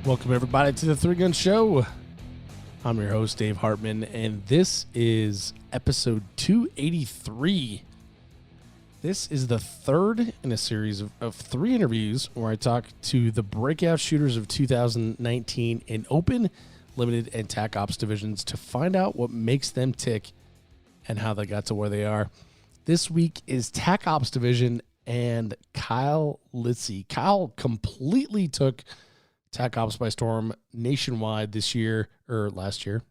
Welcome, everybody, to the Three Gun Show. I'm your host, Dave Hartman, and this is episode 283. This is the third in a series of three interviews where I talk to the breakout shooters of 2019 in open, limited, and Tac Ops divisions to find out what makes them tick and how they got to where they are. This week is Tac Ops division and Kyle Litze. Kyle completely took Tac Ops by storm nationwide last year,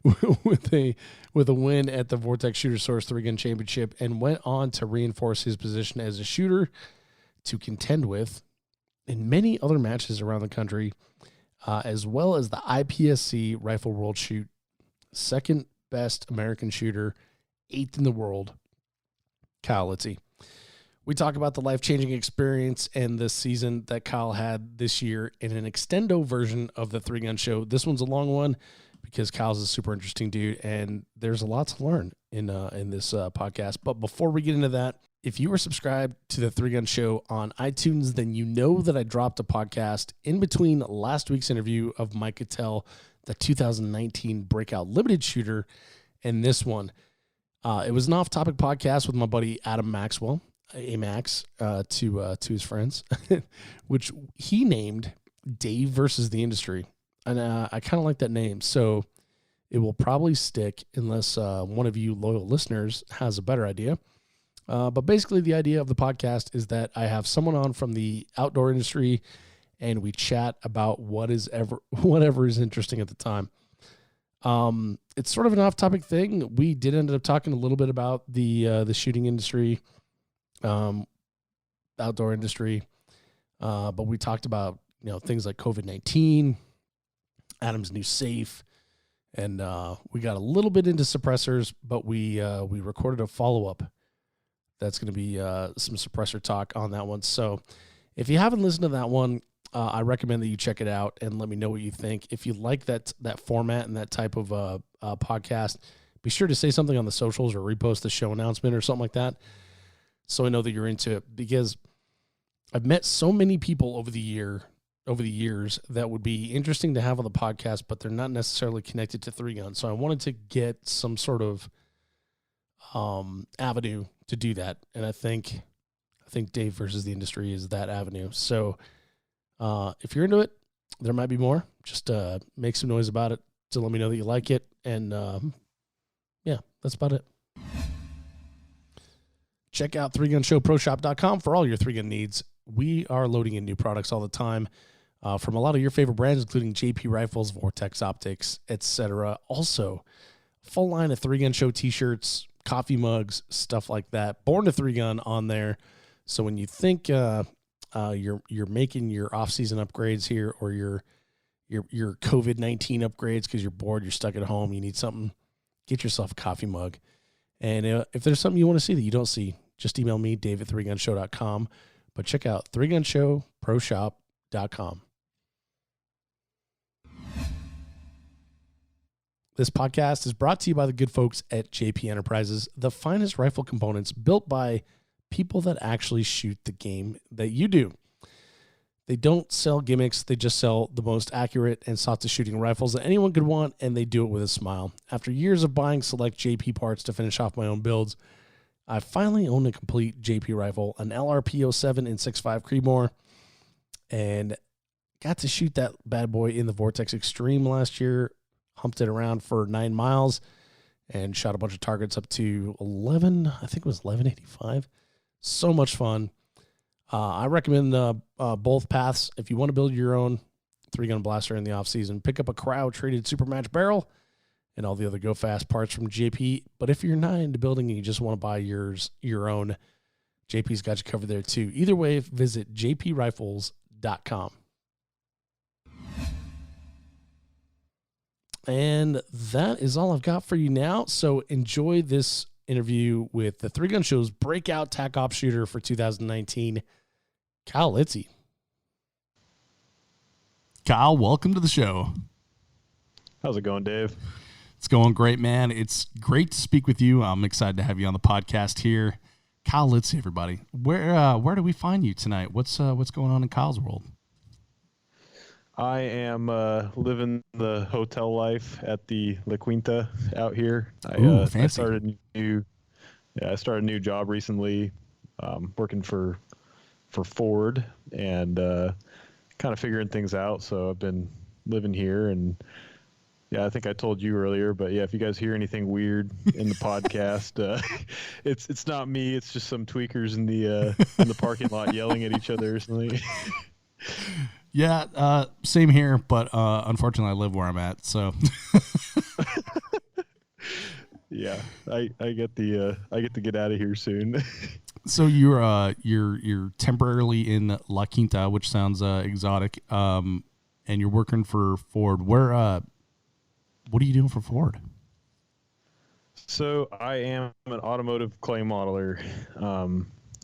with a win at the Vortex Shooter Source 3-Gun Championship, and went on to reinforce his position as a shooter to contend with in many other matches around the country, as well as the IPSC Rifle World Shoot, second best American shooter, 8th in the world, Kyle Litze. We talk about the life-changing experience and the season that Kyle had this year in an extendo version of the 3-Gun Show. This one's a long one because Kyle's a super interesting dude, and there's a lot to learn in this podcast. But before we get into that, if you are subscribed to the 3-Gun Show on iTunes, then you know that I dropped a podcast in between last week's interview of Mike Cattell, the 2019 Breakout Limited shooter, and this one. It was an off-topic podcast with my buddy Adam Maxwell, Amax, to his friends, which he named Dave versus the Industry. And I kind of like that name, so it will probably stick unless one of you loyal listeners has a better idea. But basically the idea of the podcast is that I have someone on from the outdoor industry and we chat about whatever is interesting at the time. It's sort of an off-topic thing. We did end up talking a little bit about the shooting industry, outdoor industry, but we talked about things like COVID-19, Adam's new safe, and we got a little bit into suppressors, but we recorded a follow-up that's going to be some suppressor talk on that one. So if you haven't listened to that one, I recommend that you check it out and let me know what you think. If you like that format and that type of podcast, be sure to say something on the socials or repost the show announcement or something like that, so I know that you're into it, because I've met so many people over the years that would be interesting to have on the podcast, but they're not necessarily connected to 3-Gun. So I wanted to get some sort of avenue to do that, and I think Dave versus the Industry is that avenue. So if you're into it, there might be more. Just make some noise about it to let me know that you like it, and yeah, that's about it. Check out 3gunshowproshop.com for all your 3-Gun needs. We are loading in new products all the time from a lot of your favorite brands, including JP Rifles, Vortex Optics, etc. Also, full line of 3-Gun Show t-shirts, coffee mugs, stuff like that. Born to 3-Gun on there. So when you think you're making your off-season upgrades here, or your COVID-19 upgrades because you're bored, you're stuck at home, you need something, get yourself a coffee mug. And if there's something you want to see that you don't see, just email me, dave@3gunshow.com. But check out 3gunshowproshop.com. This podcast is brought to you by the good folks at JP Enterprises, the finest rifle components built by people that actually shoot the game that you do. They don't sell gimmicks. They just sell the most accurate and sought-to-shooting rifles that anyone could want, and they do it with a smile. After years of buying select JP parts to finish off my own builds, I finally own a complete JP rifle, an LRP-07 in 6.5 Creedmoor, and got to shoot that bad boy in the Vortex Extreme last year, humped it around for 9 miles, and shot a bunch of targets up to 1185. So much fun. I recommend both paths. If you want to build your own 3-Gun blaster in the off-season, pick up a cryo-treated Supermatch barrel and all the other go-fast parts from JP. But if you're not into building and you just want to buy your own, JP's got you covered there too. Either way, visit jprifles.com. And that is all I've got for you now. So enjoy this interview with the 3-Gun Show's breakout Tac Ops shooter for 2019, Kyle Litze. Kyle, welcome to the show. How's it going, Dave? It's going great, man. It's great to speak with you. I'm excited to have you on the podcast here. Kyle Litze, everybody. Where do we find you tonight? What's going on in Kyle's world? I am living the hotel life at the La Quinta out here. Ooh, I fancy. I started a new job recently, working for Ford and kind of figuring things out. So I've been living here, and yeah, I think I told you earlier, but yeah, if you guys hear anything weird in the podcast, it's not me. It's just some tweakers in the parking lot yelling at each other or something. Yeah, same here, but unfortunately, I live where I'm at, so. Yeah, I get to get out of here soon. So you're temporarily in La Quinta, which sounds exotic, and you're working for Ford. Where what are you doing for Ford? So I am an automotive clay modeler.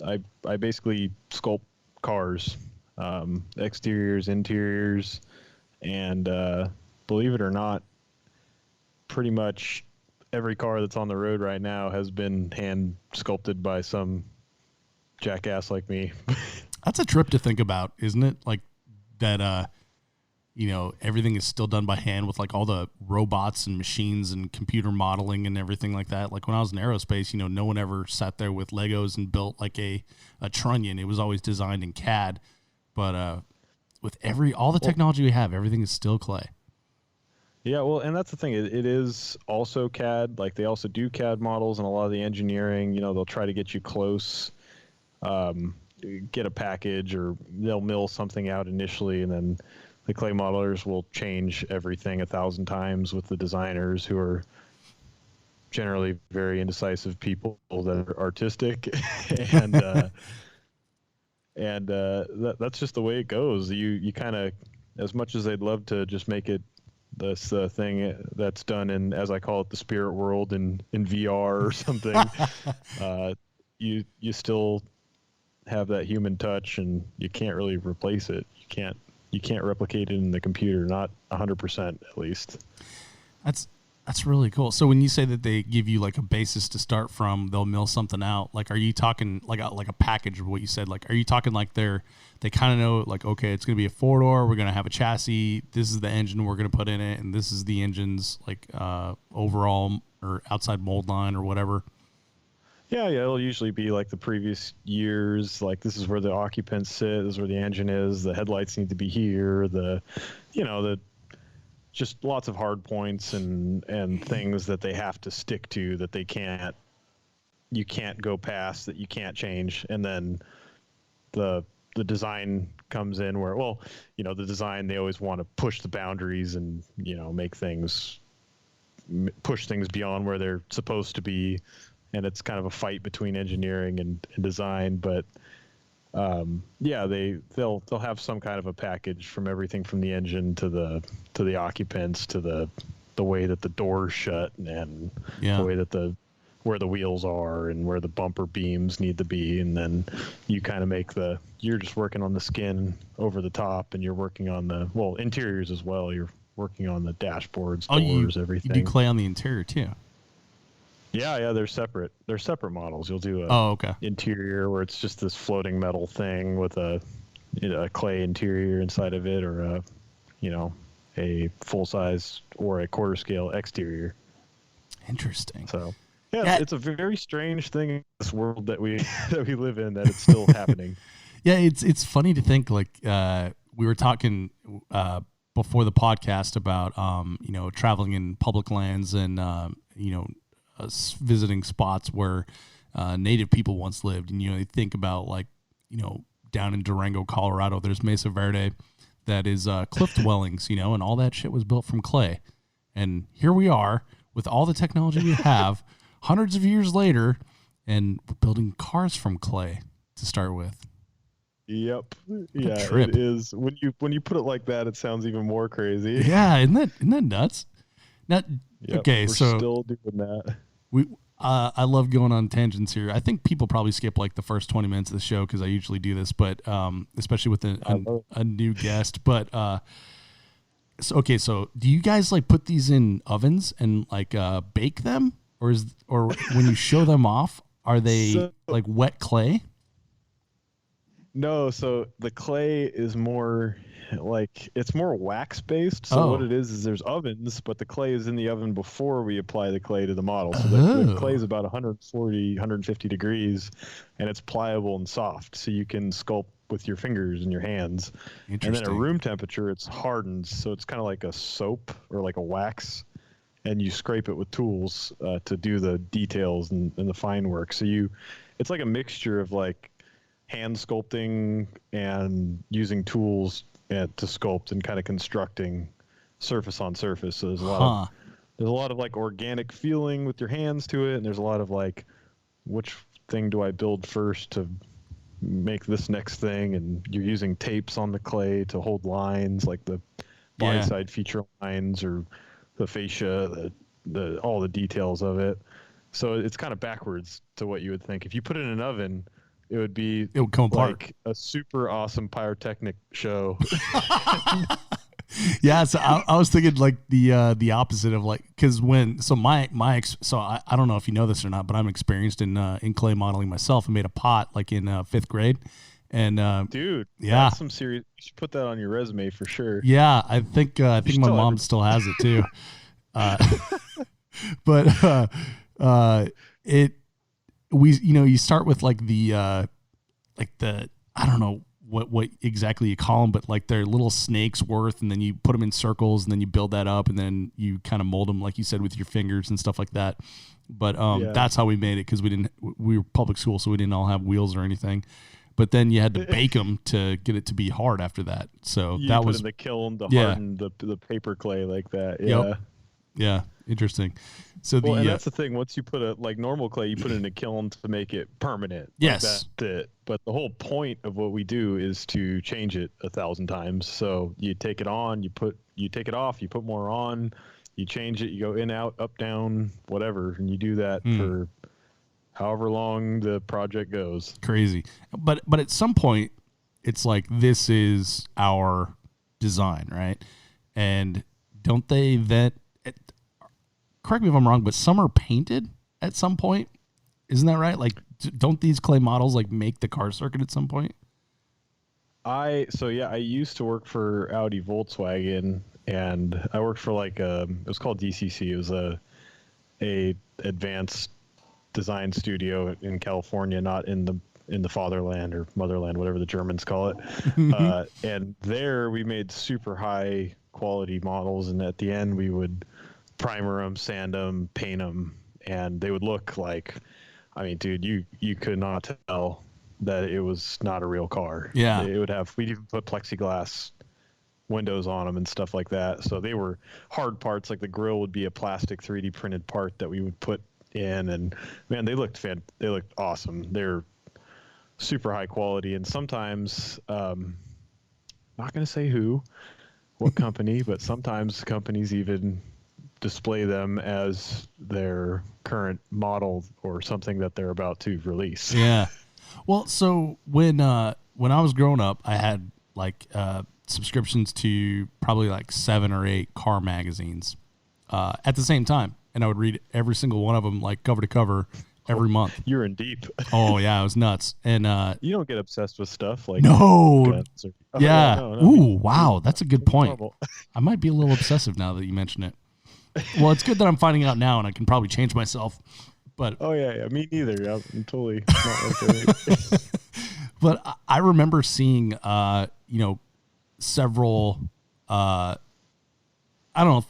I basically sculpt cars, exteriors, interiors, and believe it or not, pretty much every car that's on the road right now has been hand sculpted by some jackass like me. That's a trip to think about, isn't it? Like that, everything is still done by hand with like all the robots and machines and computer modeling and everything like that. Like when I was in aerospace, no one ever sat there with Legos and built like a trunnion. It was always designed in CAD. But with all the technology we have, everything is still clay. Yeah, well, and that's the thing. It is also CAD. Like they also do CAD models, and a lot of the engineering, they'll try to get you close, get a package, or they'll mill something out initially, and then the clay modelers will change everything 1,000 times with the designers, who are generally very indecisive people that are artistic, and that's just the way it goes. You kind of, as much as they'd love to just make it this thing that's done in, as I call it, the spirit world in VR or something, you still have that human touch, and you can't really replace it. You can't replicate it in the computer, not 100% at least. That's really cool. So when you say that they give you like a basis to start from, they'll mill something out. Like, are you talking like a package of what you said? Like, are you talking like they kind of know like, okay, it's going to be a 4-door. We're going to have a chassis. This is the engine we're going to put in it. And this is the engine's like overall or outside mold line or whatever. Yeah. It'll usually be like the previous years. Like this is where the occupants sit. This is where the engine is. The headlights need to be here. Just lots of hard points and things that they have to stick to that you can't go past, that you can't change. And then the design comes in where, the design, they always want to push the boundaries and, push things beyond where they're supposed to be. And it's kind of a fight between engineering and design, but they'll have some kind of a package from everything from the engine to the occupants to the way that the doors shut and the way that where the wheels are and where the bumper beams need to be, and then you kind of you're just working on the skin over the top, and you're working on the interiors as well. You're working on the dashboards, doors, everything. You do clay on the interior too. Yeah, they're separate. They're separate models. You'll do interior where it's just this floating metal thing with a clay interior inside of it, or a full size or a quarter scale exterior. Interesting. So it's a very strange thing in this world that we live in, that it's still happening. Yeah, it's funny to think like we were talking before the podcast about traveling in public lands and visiting spots where native people once lived, and you think about like down in Durango, Colorado, there's Mesa Verde that is cliff dwellings, and all that shit was built from clay. And here we are with all the technology we have hundreds of years later, and we're building cars from clay to start with. Yep. Yeah, it is. When you put it like that, it sounds even more crazy. Yeah, isn't that nuts? Now, yep, okay, we're so still doing that. I love going on tangents here. I think people probably skip like the first 20 minutes of the show because I usually do this, but especially with a new guest. But so do you guys like put these in ovens and like bake them, or when you show them off, are they like wet clay? No, so the clay is more like it's more wax based. So what Oh. it is there's ovens, but the clay is in the oven before we apply the clay to the model. So the Oh. clay is about 140, 150 degrees, and it's pliable and soft. So you can sculpt with your fingers and your hands. And then at Interesting. room temperature, it's hardened. So it's kind of like a soap or like a wax. And you scrape it with tools to do the details and the fine work. So it's like a mixture of like hand sculpting and using tools to sculpt and kind of constructing surface on surface. So there's a lot of like organic feeling with your hands to it, and there's a lot of like, which thing do I build first to make this next thing? And you're using tapes on the clay to hold lines, like the body side feature lines or the fascia, the all the details of it. So it's kind of backwards to what you would think. If you put it in an oven, it would come apart. Like a super awesome pyrotechnic show. Yeah, so I was thinking like the opposite of like, because so I don't know if you know this or not, but I'm experienced in clay modeling myself. I made a pot like in 5th grade, and dude, yeah, that's some serious. You should put that on your resume for sure. Yeah, I think my mom still has it too. But you start with like the I don't know what exactly you call them, but like they're little snakes worth, and then you put them in circles, and then you build that up, and then you kind of mold them like you said with your fingers and stuff like that. But that's how we made it, because we were public school, so we didn't all have wheels or anything. But then you had to bake them to get it to be hard after that. So you that put was in the kiln to harden the paper clay like that. Yeah. Yep. Yeah, interesting. So and that's the thing. Once you put like normal clay, you put it in a kiln to make it permanent. Yes. Like that's it. But the whole point of what we do is to change it 1,000 times. So you take it on, you take it off, you put more on, you change it, you go in, out, up, down, whatever, and you do that for however long the project goes. Crazy. But at some point, it's like, this is our design, right? And don't they correct me if I'm wrong, but some are painted at some point. Isn't that right? Like, don't these clay models like make the car circuit at some point? I used to work for Audi Volkswagen, and I worked for like it was called DCC. It was a advanced design studio in California, not in the fatherland or motherland, whatever the Germans call it. And there we made super high quality models, and at the end we would primer them, sand them, paint them, and they would look like, I mean, dude, you could not tell that it was not a real car. Yeah. We'd even put plexiglass windows on them and stuff like that. So they were hard parts, like the grill would be a plastic 3D printed part that we would put in, and man, they looked awesome. They're super high quality, and sometimes not going to say what company, but sometimes companies even display them as their current model or something that they're about to release. Yeah. Well, so when I was growing up, I had like subscriptions to probably like 7 or 8 car magazines at the same time, and I would read every single one of them like cover to cover every month. You're in deep. Oh yeah, it was nuts. And you don't get obsessed with stuff like no. Yeah. No, Ooh, wow, that's a good point. I might be a little obsessive now that you mention it. Well, it's good that I'm finding out now, and I can probably change myself. But yeah, me neither. I'm totally not like that. But I remember seeing, several. I don't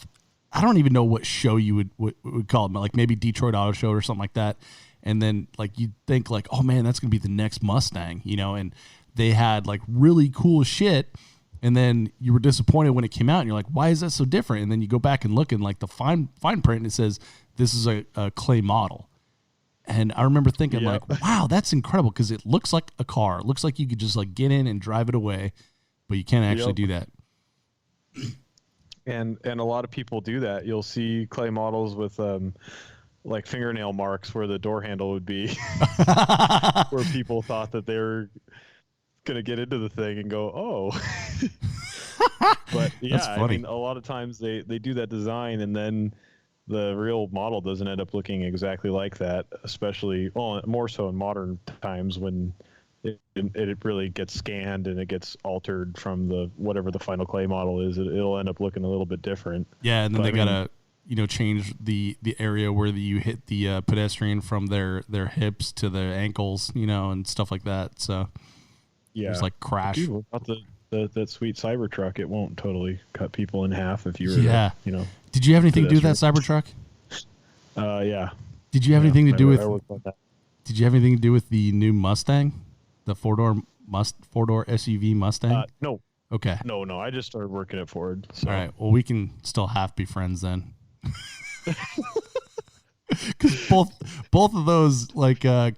even know what show you would call it, like maybe Detroit Auto Show or something like that. And then like you'd think like, oh man, that's gonna be the next Mustang, and they had like really cool shit. And then you were disappointed when it came out, and you're like, why is that so different? And then you go back and look in like the fine print, and it says this is a clay model. And I remember thinking like, wow, that's incredible, because it looks like a car. It looks like you could just like get in and drive it away, but you can't actually do that. And a lot of people do that. You'll see clay models with like fingernail marks where the door handle would be, where people thought that they were gonna get into the thing and go, oh. But yeah, I mean, a lot of times they do that design, and then the real model doesn't end up looking exactly like that, especially more so in modern times when it really gets scanned and it gets altered from the whatever the final clay model is. It'll end up looking a little bit different. Yeah, and then they gotta change the area where you hit the pedestrian from their hips to their ankles, and stuff like that. So there's like crash. Dude, about that sweet Cybertruck, it won't totally cut people in half if you were Did you have anything to do with that Cybertruck? Yeah. Did you have anything to do with Did you have anything to do with the new Mustang? The four-door SUV Mustang? No. Okay. No. I just started working at Ford. So. All right. Well, we can still half be friends then. Because both of those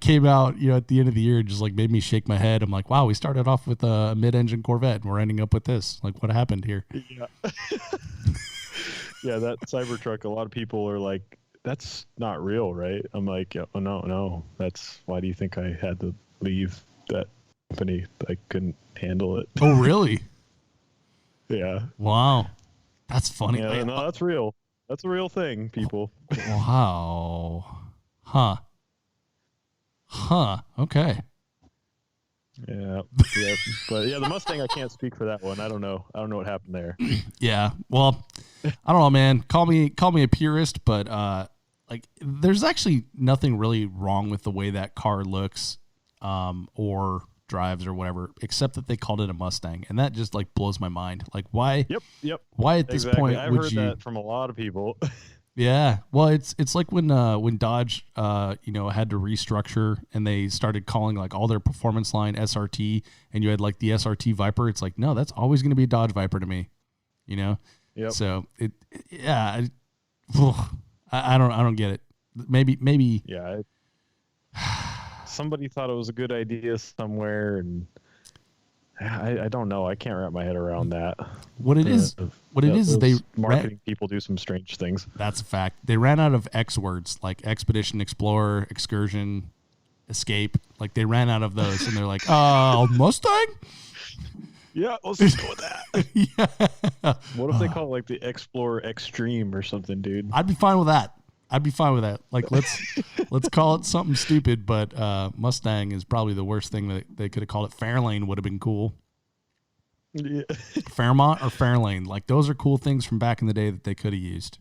came out, at the end of the year, just made me shake my head. I'm like, wow, we started off with a mid-engine Corvette, and we're ending up with this. Like, what happened here? Yeah. Yeah, that Cybertruck. A lot of people are like, that's not real, right? I'm like, oh, no. That's why do you think I had to leave that company? I couldn't handle it. Oh, really? Yeah. Wow. That's funny. Yeah, no, that's real. That's a real thing, people. Wow. Huh. Okay. Yeah. But yeah, the Mustang, I can't speak for that one. I don't know what happened there. Yeah. Well, I don't know, man. Call me a purist, but there's actually nothing really wrong with the way that car looks or drives or whatever, except that they called it a Mustang, and that just blows my mind. Like, why? Yep. Why at this point I've would heard you? that from a lot of people. Yeah. Well, it's like when Dodge had to restructure and they started calling all their performance line SRT, and you had the SRT Viper. It's like, no, that's always going to be a Dodge Viper to me. Yep. So I don't get it. Maybe. Yeah. Somebody thought it was a good idea somewhere, and I don't know. I can't wrap my head around that. What it is they marketing people do some strange things. That's a fact. They ran out of X words like expedition, explorer, excursion, escape. They ran out of those, and they're like, Mustang. Yeah, let's just go with that. Yeah. What if they call it the Explorer Extreme or something, dude? I'd be fine with that. Let's call it something stupid, but Mustang is probably the worst thing that they could have called it. Fairlane would have been cool. Yeah. Fairmont or Fairlane, those are cool things from back in the day that they could have used.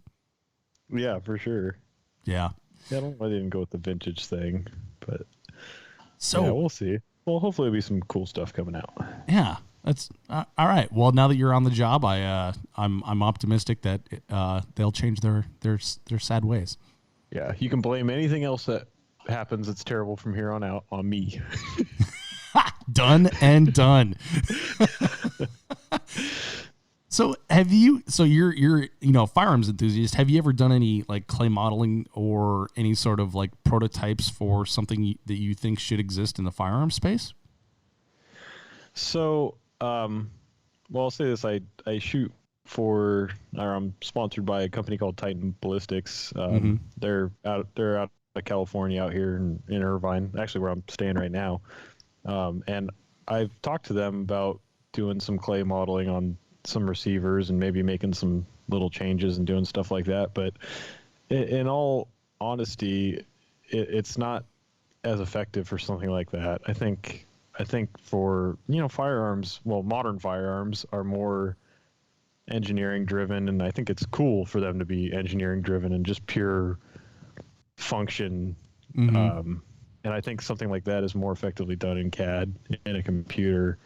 Yeah, for sure. Yeah. Yeah, I don't know why they didn't go with the vintage thing, but so we'll see. Well, hopefully there'll be some cool stuff coming out. Yeah. That's all right. Well, now that you're on the job, I'm optimistic that they'll change their sad ways. Yeah, you can blame anything else that happens that's terrible from here on out on me. Done and done. So you're firearms enthusiast. Have you ever done any clay modeling or any sort of prototypes for something that you think should exist in the firearm space? So, I'll say this: I shoot for, or I'm sponsored by a company called Titan Ballistics. They're out of California, out here in Irvine, actually where I'm staying right now. And I've talked to them about doing some clay modeling on some receivers and maybe making some little changes and doing stuff like that. But in all honesty, it's not as effective for something like that. I think for firearms, modern firearms are more engineering driven, and I think it's cool for them to be engineering driven and just pure function. And I think something like that is more effectively done in CAD in a computer.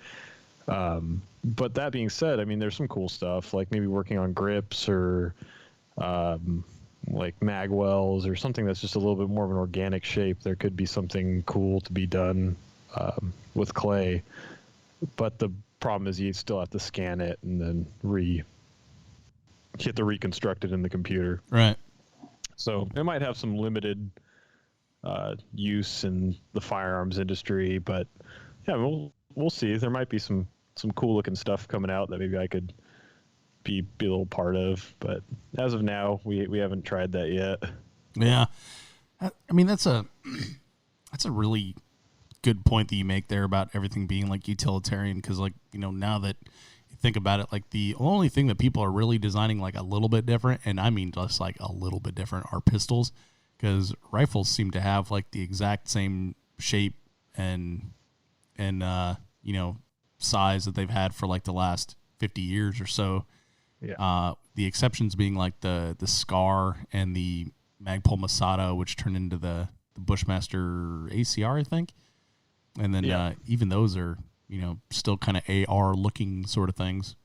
But that being said, I mean, there's some cool stuff like maybe working on grips or mag wells or something that's just a little bit more of an organic shape. There could be something cool to be done with clay, but the problem is you still have to scan it and then reconstruct it in the computer. Right. So it might have some limited use in the firearms industry, but yeah, we'll see. There might be some cool looking stuff coming out that maybe I could be a little part of, but as of now, we haven't tried that yet. Yeah, I mean that's a really good point that you make there about everything being utilitarian, because now that you think about it, the only thing that people are really designing a little bit different, and I mean just a little bit different, are pistols, because rifles seem to have the exact same shape and and size that they've had for like the last 50 years or so. Yeah. The exceptions being like the Scar and the Magpul Masada, which turned into the Bushmaster ACR, I think. And then even those are, still kind of AR looking sort of things.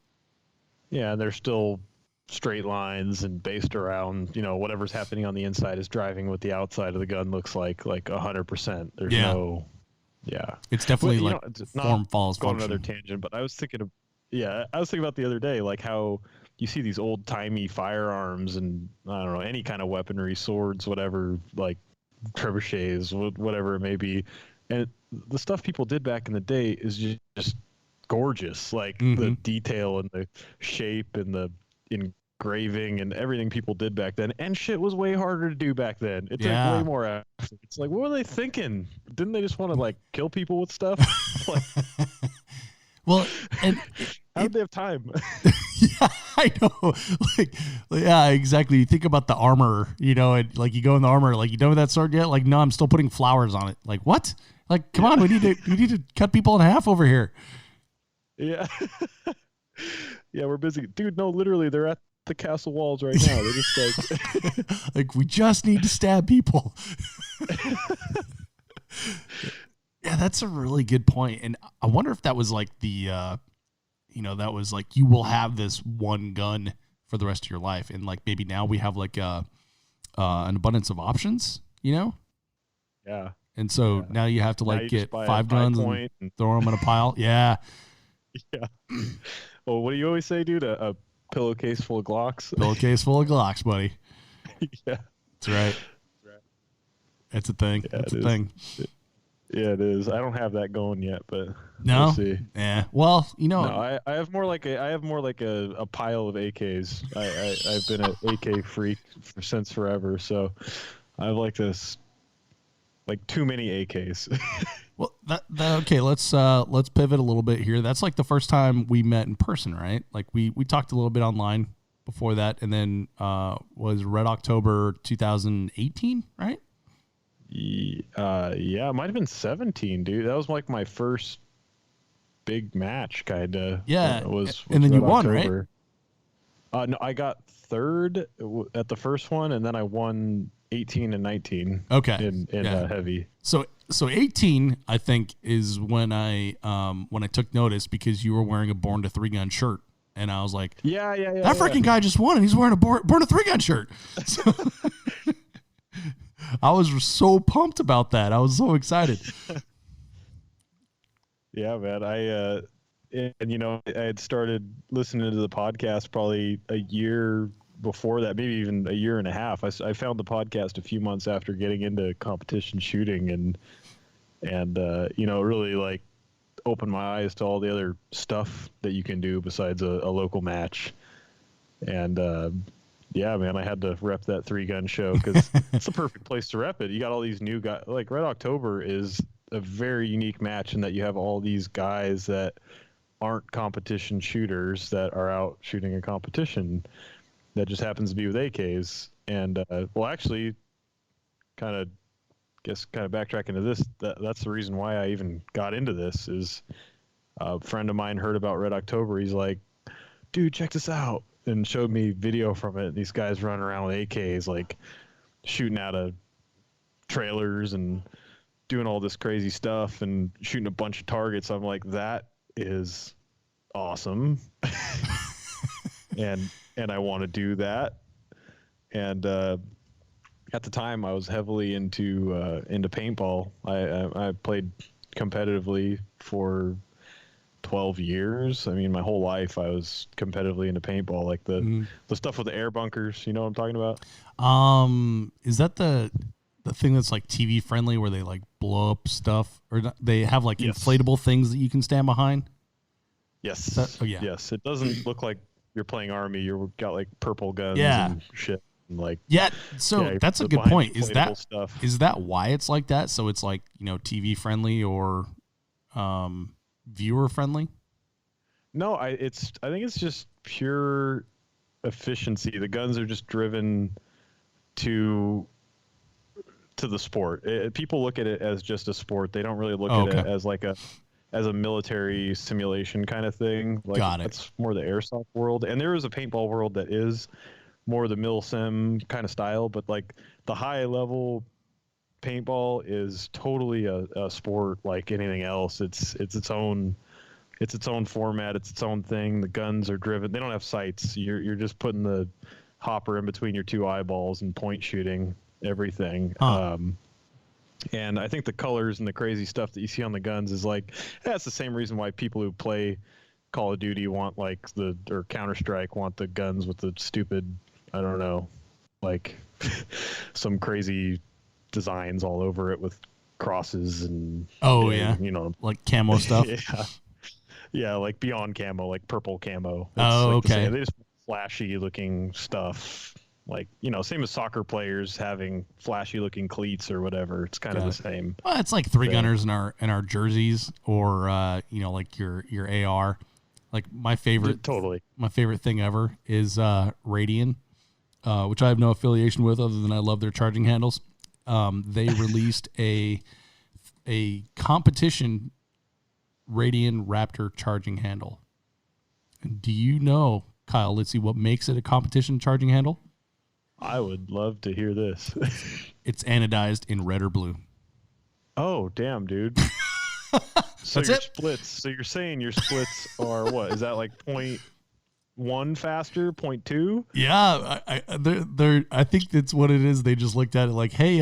Yeah, they're still straight lines and based around, whatever's happening on the inside is driving what the outside of the gun looks like 100%. There's no, It's definitely form follows function. function. Another tangent, but I was thinking about the other day, like how you see these old timey firearms and I don't know, any kind of weaponry, swords, whatever, like trebuchets, whatever it may be. And the stuff people did back in the day is just gorgeous. Like the detail and the shape and the engraving and everything people did back then. And shit was way harder to do back then. It took way more effort. It's like, what were they thinking? Didn't they just want to like kill people with stuff? Well, and how did they have time? Yeah, I know. Yeah, exactly. You think about the armor, and like you go in the armor, like, you done with that sword yet? Like, no, I'm still putting flowers on it. Like, what? Like, come on, we need to cut people in half over here. Yeah. Yeah, we're busy. Dude, no, literally, they're at the castle walls right now. They're just like... like, we just need to stab people. Yeah, that's a really good point. And I wonder if that was like the, that was like, you will have this one gun for the rest of your life. And like, maybe now we have like an abundance of options, Yeah. And so now you have to like get 5 guns and throw them in a pile. Yeah. Yeah. Well, what do you always say, dude? A pillowcase full of Glocks? Pillowcase full of Glocks, buddy. Yeah. That's right. That's a thing. Yeah, that's a thing. Yeah, it is. I don't have that going yet, but no. We'll see. Yeah. Well, No, I have more like a pile of AKs. I've been an AK freak since forever, so I have like this, like too many AKs. Well, okay. Let's pivot a little bit here. That's like the first time we met in person, right? Like we talked a little bit online before that, and then was Red October 2018, right? Yeah, it might have been 17, dude. That was like my first big match, kind of. Yeah, was and then Red you won, October. Right? No, I got third at the first one, and then I won 18 and 19. Okay, in heavy. So 18, I think, is when I took notice because you were wearing a Born to 3-Gun shirt, and I was like, yeah. That freaking guy just won, and he's wearing a Born to 3-Gun shirt. So I was so pumped about that. I was so excited. Yeah, man. I had started listening to the podcast probably a year before that, maybe even a year and a half. I found the podcast a few months after getting into competition shooting, and really like opened my eyes to all the other stuff that you can do besides a local match. And yeah, man, I had to rep that 3-gun show because it's the perfect place to rep it. You got all these new guys. Like Red October is a very unique match in that you have all these guys that aren't competition shooters that are out shooting a competition that just happens to be with AKs. And well, actually, kind of backtracking to this, that's the reason why I even got into this. Is a friend of mine heard about Red October. He's like, dude, check this out, and showed me video from it. These guys running around with AKs, like shooting out of trailers and doing all this crazy stuff and shooting a bunch of targets. I'm like, that is awesome. and I want to do that. And at the time I was heavily into paintball. I played competitively for 12 years. I mean, my whole life I was competitively into paintball, like the stuff with the air bunkers. You know what I'm talking about? Is that the thing that's like TV friendly where they like blow up stuff, or they have like inflatable things that you can stand behind? Yes. Oh yeah. Yes. It doesn't look like you're playing Army. You've got like purple guns and shit. And like that's a good point. Is that why it's like that? So it's like, TV friendly or viewer friendly? No, I think it's just pure efficiency. The guns are just driven to the sport. People look at it as just a sport. They don't really look at it as like as a military simulation kind of thing. Like, Got it. that's more the airsoft world, and there is a paintball world that is more the mil sim kind of style. But like the high level paintball is totally a sport like anything else. It's its own format. It's its own thing. The guns are driven. They don't have sights. You're just putting the hopper in between your two eyeballs and point shooting everything. Huh. And I think the colors and the crazy stuff that you see on the guns is like, that's the same reason why people who play Call of Duty want or Counter-Strike want the guns with the stupid, I don't know, like some crazy designs all over it with crosses and like camo stuff. Yeah, like beyond camo, like purple camo. It's okay. They just flashy looking stuff, like same as soccer players having flashy looking cleats or whatever. It's kind of the same. Well, it's like three gunners in our jerseys, or like your AR. Like my favorite thing ever is Radian, which I have no affiliation with other than I love their charging handles. They released a competition Radian Raptor charging handle. Do you know, Kyle Litze, what makes it a competition charging handle? I would love to hear this. It's anodized in red or blue. Oh, damn, dude. So That's your it? splits. So you're saying your splits are what? Is that like 0.1 faster, 0.2? Yeah, I think that's what it is. They just looked at it like, hey,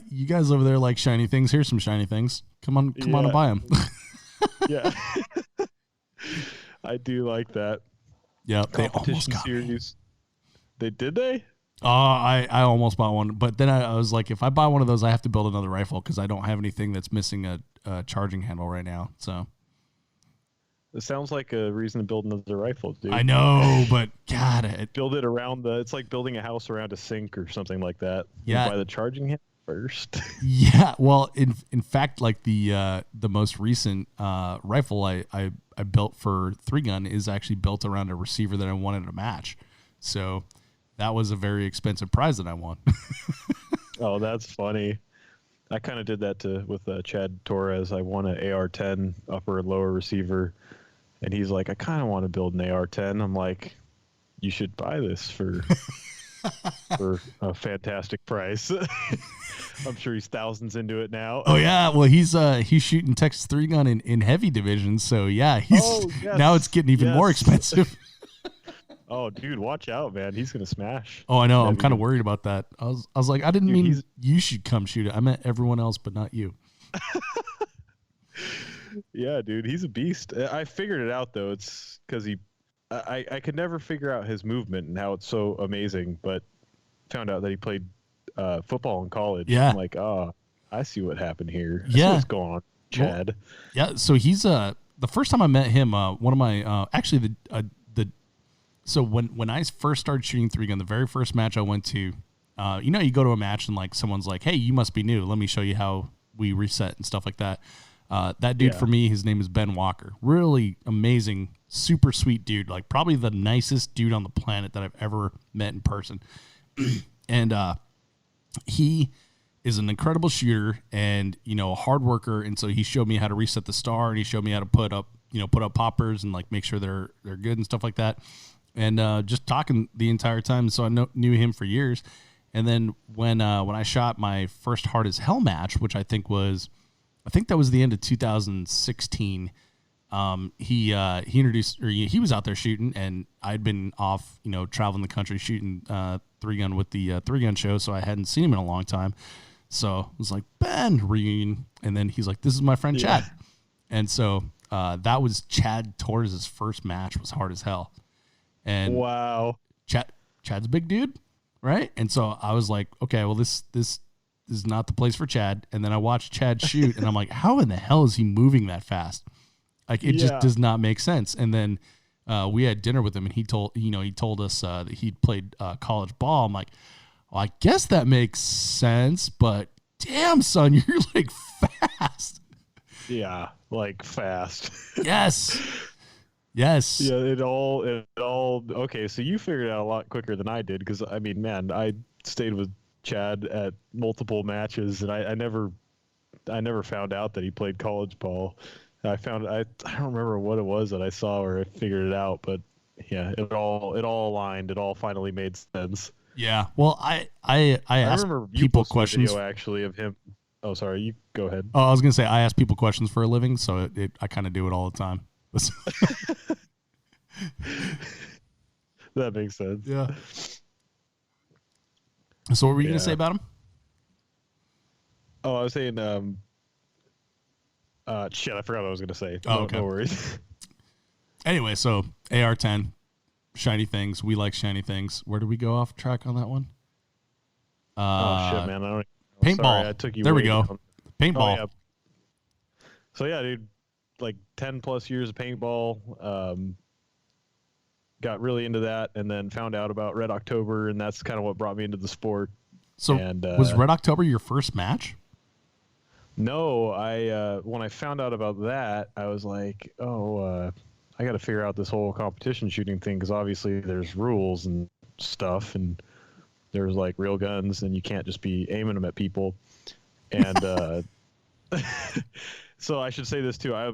you guys over there like shiny things. Here's some shiny things. Come on and buy them. Yeah. I do like that. Yeah, they almost got series. Me. They? I almost bought one, but then I was like, if I buy one of those, I have to build another rifle because I don't have anything that's missing a charging handle right now. So it sounds like a reason to build another rifle, dude. I know, but God, build it around it's like building a house around a sink or something like that. Yeah, you buy the charging handle first. Yeah, well, in fact, like the most recent rifle I built for 3-gun is actually built around a receiver that I wanted to match. So that was a very expensive prize that I won. Oh, that's funny. I kind of did that with Chad Torres. I won an AR-10 upper and lower receiver, and he's like, I kind of want to build an AR-10. I'm like, you should buy this for a fantastic price. I'm sure he's thousands into it now. Oh yeah, well he's shooting Texas 3-gun in heavy division, so yeah, now it's getting even more expensive. Oh, dude, watch out, man. He's going to smash. Oh, I know. I'm kind of worried about that. I was like, I didn't mean you should come shoot it. I meant everyone else, but not you. Yeah, dude, he's a beast. I figured it out, though. It's because I could never figure out his movement and how it's so amazing, but found out that he played football in college. Yeah. I'm like, oh, I see what happened here. I yeah. see what's going on, Chad. Well, yeah, so he's the first time I met him, one of my actually so when I first started shooting 3-gun, the very first match I went to, you go to a match and like someone's like, hey, you must be new. Let me show you how we reset and stuff like that. That dude for me, his name is Ben Walker. Really amazing, super sweet dude. Like probably the nicest dude on the planet that I've ever met in person. And he is an incredible shooter and, a hard worker. And so he showed me how to reset the star and he showed me how to put up poppers and like make sure they're good and stuff like that. And just talking the entire time. So I knew him for years. And then when I shot my first Hard as Hell match, which I think that was the end of 2016, he introduced, or he was out there shooting, and I'd been off, traveling the country shooting 3-gun with the 3-gun show, so I hadn't seen him in a long time. So I was like, Ben, reunion. And then he's like, this is my friend Chad. And so that was Chad Torres' first match, was Hard as Hell. And wow, Chad's a big dude, right? And so I was like, okay, well, this is not the place for Chad. And then I watched Chad shoot, and I'm like, how in the hell is he moving that fast? Like, it just does not make sense. And then we had dinner with him, and he told us that he'd played college ball. I'm like, well, I guess that makes sense, but damn, son, you're like fast. Yeah, like fast. Yes. Yes. Yeah, it all okay, so you figured it out a lot quicker than I did, because I mean, man, I stayed with Chad at multiple matches, and I never found out that he played college ball I don't remember what it was that I saw or I figured it out, but yeah, it all aligned. It all finally made sense. Yeah. Well, I ask remember you people posted a questions. video actually of him. Oh, sorry. You go ahead. Oh, I was gonna say I ask people questions for a living, so I kind of do it all the time. That makes sense. Yeah. So what were you gonna say about him? Oh, I was saying, shit, I forgot what I was gonna say. Oh, okay. No worries. Anyway, so AR-10, shiny things. We like shiny things. Where did we go off track on that one? Oh shit, man! Paintball. Sorry, I took you. There we go. Down. Paintball. Oh, yeah. So yeah, dude, like 10+ years of paintball. Got really into that, and then found out about Red October, and that's kind of what brought me into the sport. So was Red October your first match? No, when I found out about that, I was like, I got to figure out this whole competition shooting thing, because obviously there's rules and stuff, and there's like real guns, and you can't just be aiming them at people. And so I should say this too. I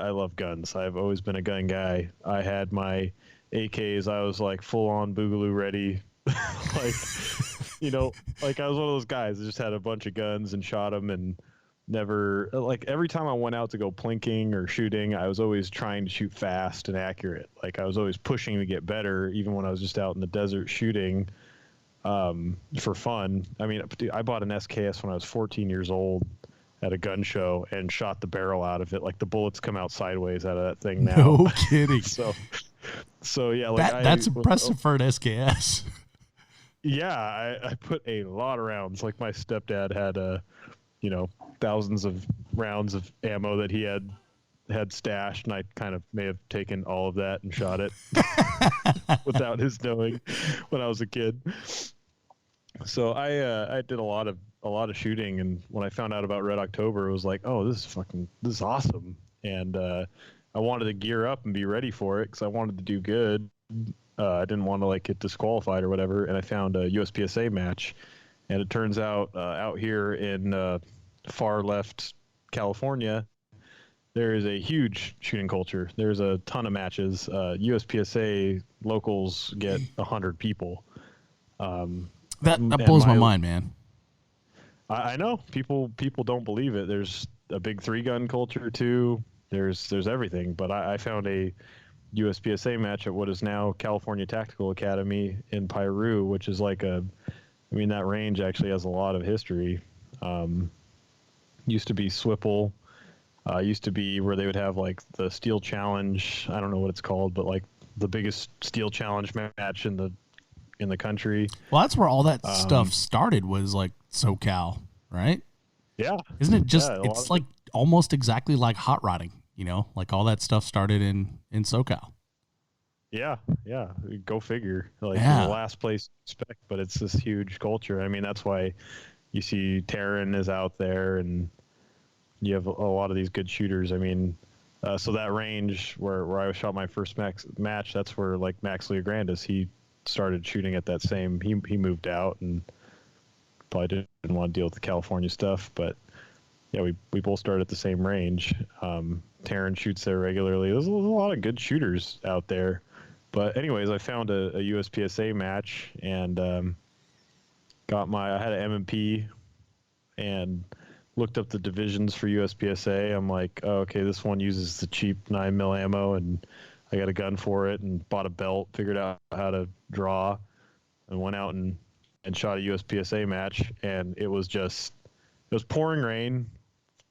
love guns. I've always been a gun guy. I had my AKs. I was like full on boogaloo ready. Like, like I was one of those guys that just had a bunch of guns and shot them, and never, like, every time I went out to go plinking or shooting, I was always trying to shoot fast and accurate. Like, I was always pushing to get better, even when I was just out in the desert shooting for fun. I mean, I bought an SKS when I was 14 years old at a gun show and shot the barrel out of it. Like, the bullets come out sideways out of that thing now. No kidding. So yeah, like that's impressive for an SKS. Yeah, I put a lot of rounds. Like, my stepdad had thousands of rounds of ammo that he had stashed, and I kind of may have taken all of that and shot it without his knowing when I was a kid. So I did a lot of shooting, and when I found out about Red October, it was like, oh, this is awesome. And I wanted to gear up and be ready for it, because I wanted to do good. I didn't want to like get disqualified or whatever, and I found a USPSA match, and it turns out out here in far left California, there is a huge shooting culture. There's a ton of matches. USPSA locals get 100 people. That blows my mind, man. I know people don't believe it. There's a big 3-gun culture too. There's everything, but I found a USPSA match at what is now California Tactical Academy in Piru, which is like that range actually has a lot of history. Used to be Swipple, used to be where they would have like the Steel Challenge. I don't know what it's called, but like the biggest Steel Challenge match in the country. Well, that's where all that stuff started, was like SoCal, right? Yeah. Isn't it just, it's like almost exactly like hot rodding, like all that stuff started in SoCal. Yeah. Go figure. Like, yeah. The last place you expect, but it's this huge culture. I mean, that's why you see Terran is out there, and you have a lot of these good shooters. I mean, so that range where I shot my first match, that's where like Max Leograndis, he started shooting at that same. He moved out and probably didn't want to deal with the California stuff, but yeah, we both started at the same range. Terran shoots there regularly. There's a lot of good shooters out there. But anyways, I found a USPSA match, and I had an M&P and looked up the divisions for USPSA. I'm like, oh, okay, this one uses the cheap 9mm ammo, and I got a gun for it, and bought a belt, figured out how to draw, and went out and shot a USPSA match. And it was pouring rain,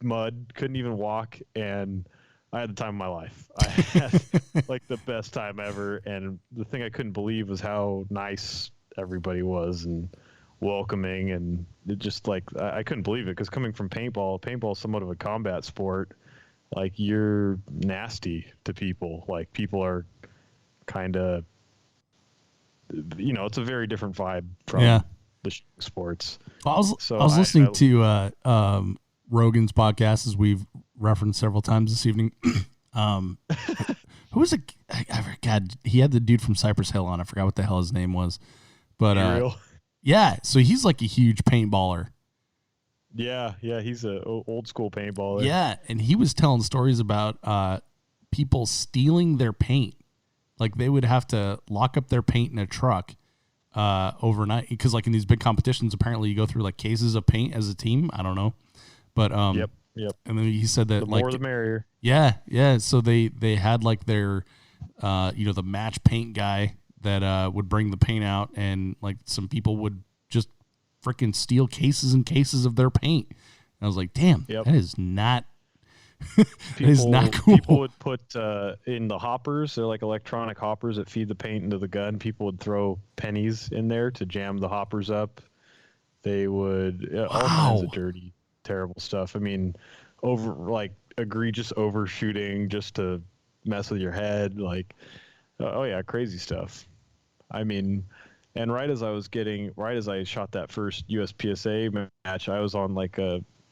mud, couldn't even walk, and I had the time of my life. I had like the best time ever, and the thing I couldn't believe was how nice everybody was and welcoming, and it just like I couldn't believe it, because coming from paintball is somewhat of a combat sport. Like, you're nasty to people. Like, people are kind of, it's a very different vibe from the sports. Well, I was listening to Rogan's podcast, as we've referenced several times this evening. Who was it? I forgot. He had the dude from Cypress Hill on. I forgot what the hell his name was. But yeah, so he's like a huge paintballer. Yeah, he's a old school paintballer. Yeah, and he was telling stories about people stealing their paint. Like they would have to lock up their paint in a truck overnight because, like in these big competitions, apparently you go through like cases of paint as a team. I don't know, but Yep. And then he said that The like more the merrier. Yeah. So they had like their the match paint guy that would bring the paint out, and like some people would just freaking steal cases and cases of their paint. And I was like, damn, Yep. that is not. That is not cool. People would put in the hoppers. They're like electronic hoppers that feed the paint into the gun. People would throw pennies in there to jam the hoppers up. They would all kinds of dirty, terrible stuff. I mean, egregious overshooting just to mess with your head. Like, oh yeah, crazy stuff. I mean, and right as I shot that first USPSA match, I was on like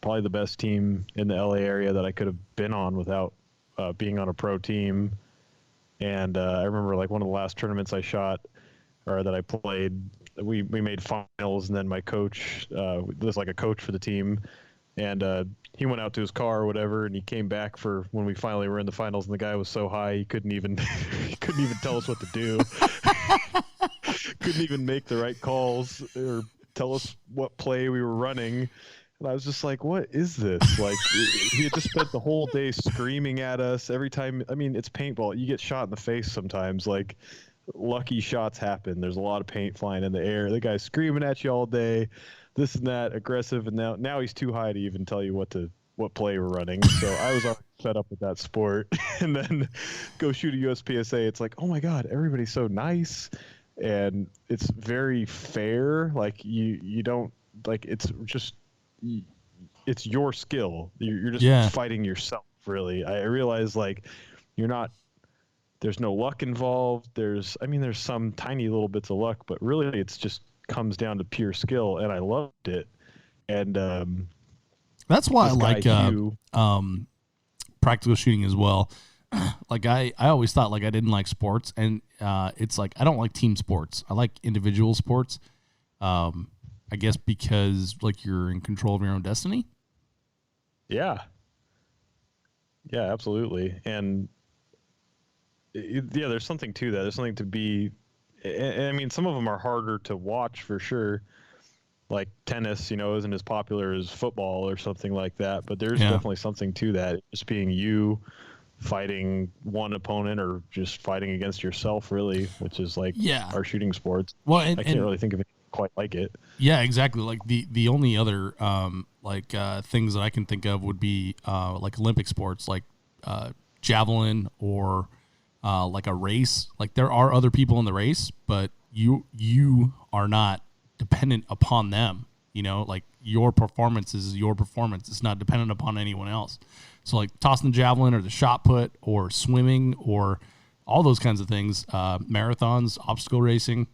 probably the best team in the LA area that I could have been on without being on a pro team. And I remember like one of the last tournaments I shot or that I played, we made finals, and then my coach, there's like a coach for the team, and he went out to his car or whatever, and he came back for when we finally were in the finals, and the guy was so high he couldn't even tell us what to do. Couldn't even make the right calls or tell us what play we were running. And I was just like, what is this? Like, he had just spent the whole day screaming at us every time. I mean, it's paintball. You get shot in the face sometimes. Like, lucky shots happen. There's a lot of paint flying in the air. The guy's screaming at you all day, this and that, aggressive. And now he's too high to even tell you what play we're running. So I was already fed up with that sport. And then go shoot a USPSA. It's like, oh my God, everybody's so nice. And it's very fair. Like you don't like, it's just, it's your skill. You're just fighting yourself, really. I realize like there's no luck involved. There's some tiny little bits of luck, but really it's just comes down to pure skill. And I loved it. And that's why I like practical shooting as well. Like I always thought like I didn't like sports, and it's like I don't like team sports. I like individual sports. I guess because like you're in control of your own destiny. Yeah, absolutely. And there's something to that. There's something to be. I mean, some of them are harder to watch for sure. Like tennis, isn't as popular as football or something like that. But there's definitely something to that. Just being you fighting one opponent or just fighting against yourself, really, which is like our shooting sports. Well, I can't really think of it quite like it. Yeah, exactly. Like the only other things that I can think of would be like Olympic sports, like javelin or like a race. Like there are other people in the race, but you are not dependent upon them. Like your performance is your performance. It's not dependent upon anyone else. So like tossing the javelin or the shot put or swimming or all those kinds of things, marathons, obstacle racing,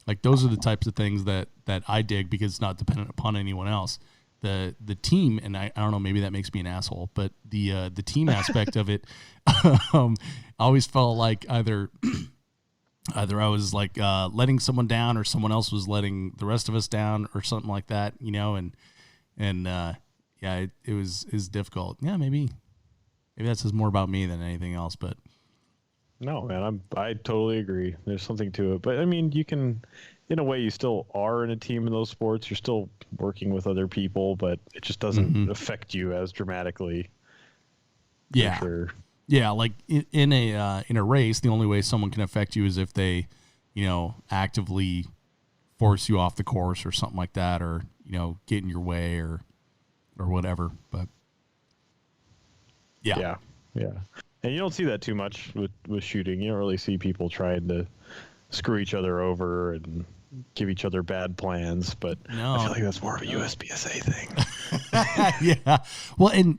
like those are the types of things that I dig because it's not dependent upon anyone else. The team, and I don't know, maybe that makes me an asshole, but the team aspect of it, I always felt like either I was like letting someone down or someone else was letting the rest of us down or something like that, it was difficult. Yeah, maybe that says more about me than anything else, but no, man, I totally agree. There's something to it, but I mean, you can, in a way, you still are in a team in those sports. You're still working with other people, but it just doesn't affect you as dramatically. Yeah. For sure. Yeah, like in a race, the only way someone can affect you is if they, actively force you off the course or something like that, or get in your way or whatever. But yeah. And you don't see that too much with shooting. You don't really see people trying to screw each other over and give each other bad plans. But no. I feel like that's more of a USPSA thing. Yeah. Well, and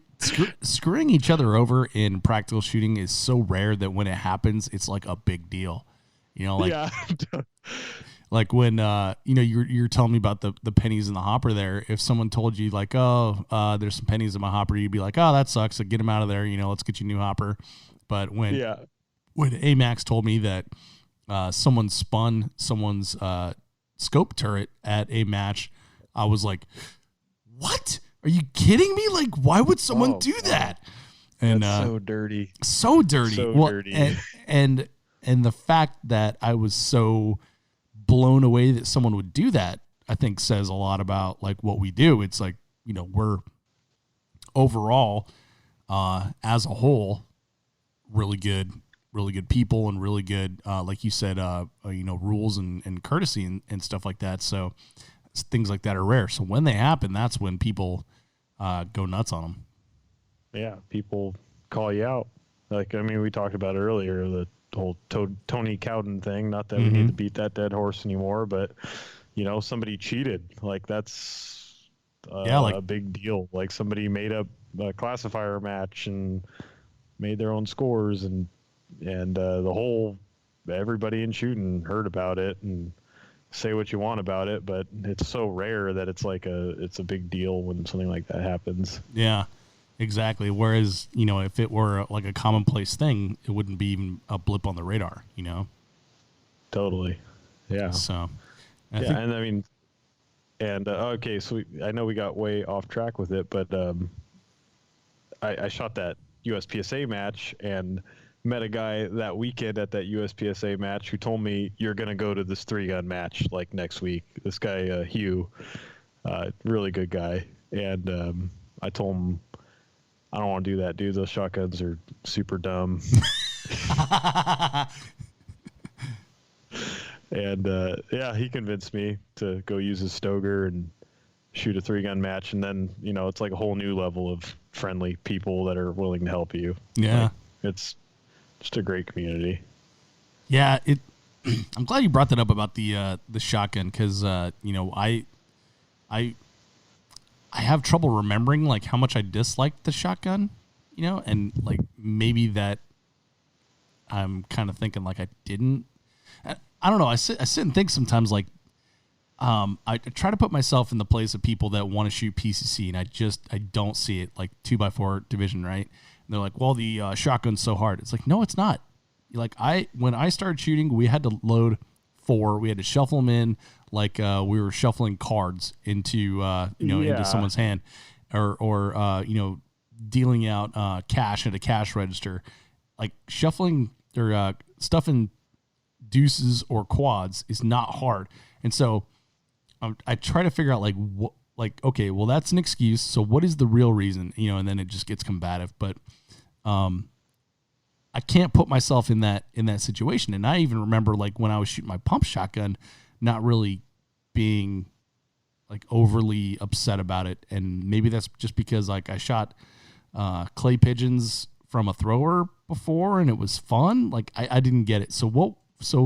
screwing each other over in practical shooting is so rare that when it happens, it's like a big deal. Like when you're telling me about the pennies in the hopper there. If someone told you like, there's some pennies in my hopper, you'd be like, oh, that sucks. So get them out of there. Let's get you a new hopper. But when AMAX told me that someone spun someone's scope turret at a match, I was like, what? Are you kidding me? Like, why would someone do that? And that's so dirty. So dirty. So well, dirty. And the fact that I was so blown away that someone would do that, I think says a lot about like what we do. It's like, you know, we're overall, as a whole, really good people and really good, like you said, you know, rules and courtesy and stuff like that. So things like that are rare. So when they happen, that's when people go nuts on them. Yeah, people call you out. Like, I mean, we talked about earlier, the whole Tony Cowden thing. Not that we need to beat that dead horse anymore, but, you know, somebody cheated. Like, that's a big deal. Like, somebody made up a classifier match and made their own scores, and everybody in shooting heard about it, and say what you want about it, but it's so rare that it's a big deal when something like that happens. Yeah. Exactly. Whereas, you know, if it were like a commonplace thing, it wouldn't be even a blip on the radar, you know? Totally. Yeah. So, okay, so I know we got way off track with it, but I shot that USPSA match and met a guy that weekend at that USPSA match who told me, you're going to go to this 3-gun match like next week. This guy, Hugh, really good guy. And I told him, I don't want to do that, dude. Those shotguns are super dumb. And he convinced me to go use his Stoger and shoot a 3-gun match. And then, you know, it's like a whole new level of friendly people that are willing to help you. Yeah. Like, it's just a great community. Yeah. I'm glad you brought that up about the shotgun. 'Cause you know, I have trouble remembering like how much I disliked the shotgun, you know, and like maybe that I'm kind of thinking like I didn't. I don't know. I sit and think sometimes like I try to put myself in the place of people that want to shoot PCC, and I don't see it like 2x4 division, right? And they're like, well, the shotgun's so hard. It's like, no, it's not. Like when I started shooting, we had to load 4. We had to shuffle them in like we were shuffling cards into into someone's hand, or you know, dealing out cash at a cash register. Like shuffling or stuffing deuces or quads is not hard, and so I try to figure out okay, well, that's an excuse. So what is the real reason? You know, and then it just gets combative. But I can't put myself in that situation. And I even remember like when I was shooting my pump shotgun, not really being like overly upset about it. And maybe that's just because like I shot clay pigeons from a thrower before and it was fun. Like I didn't get it. So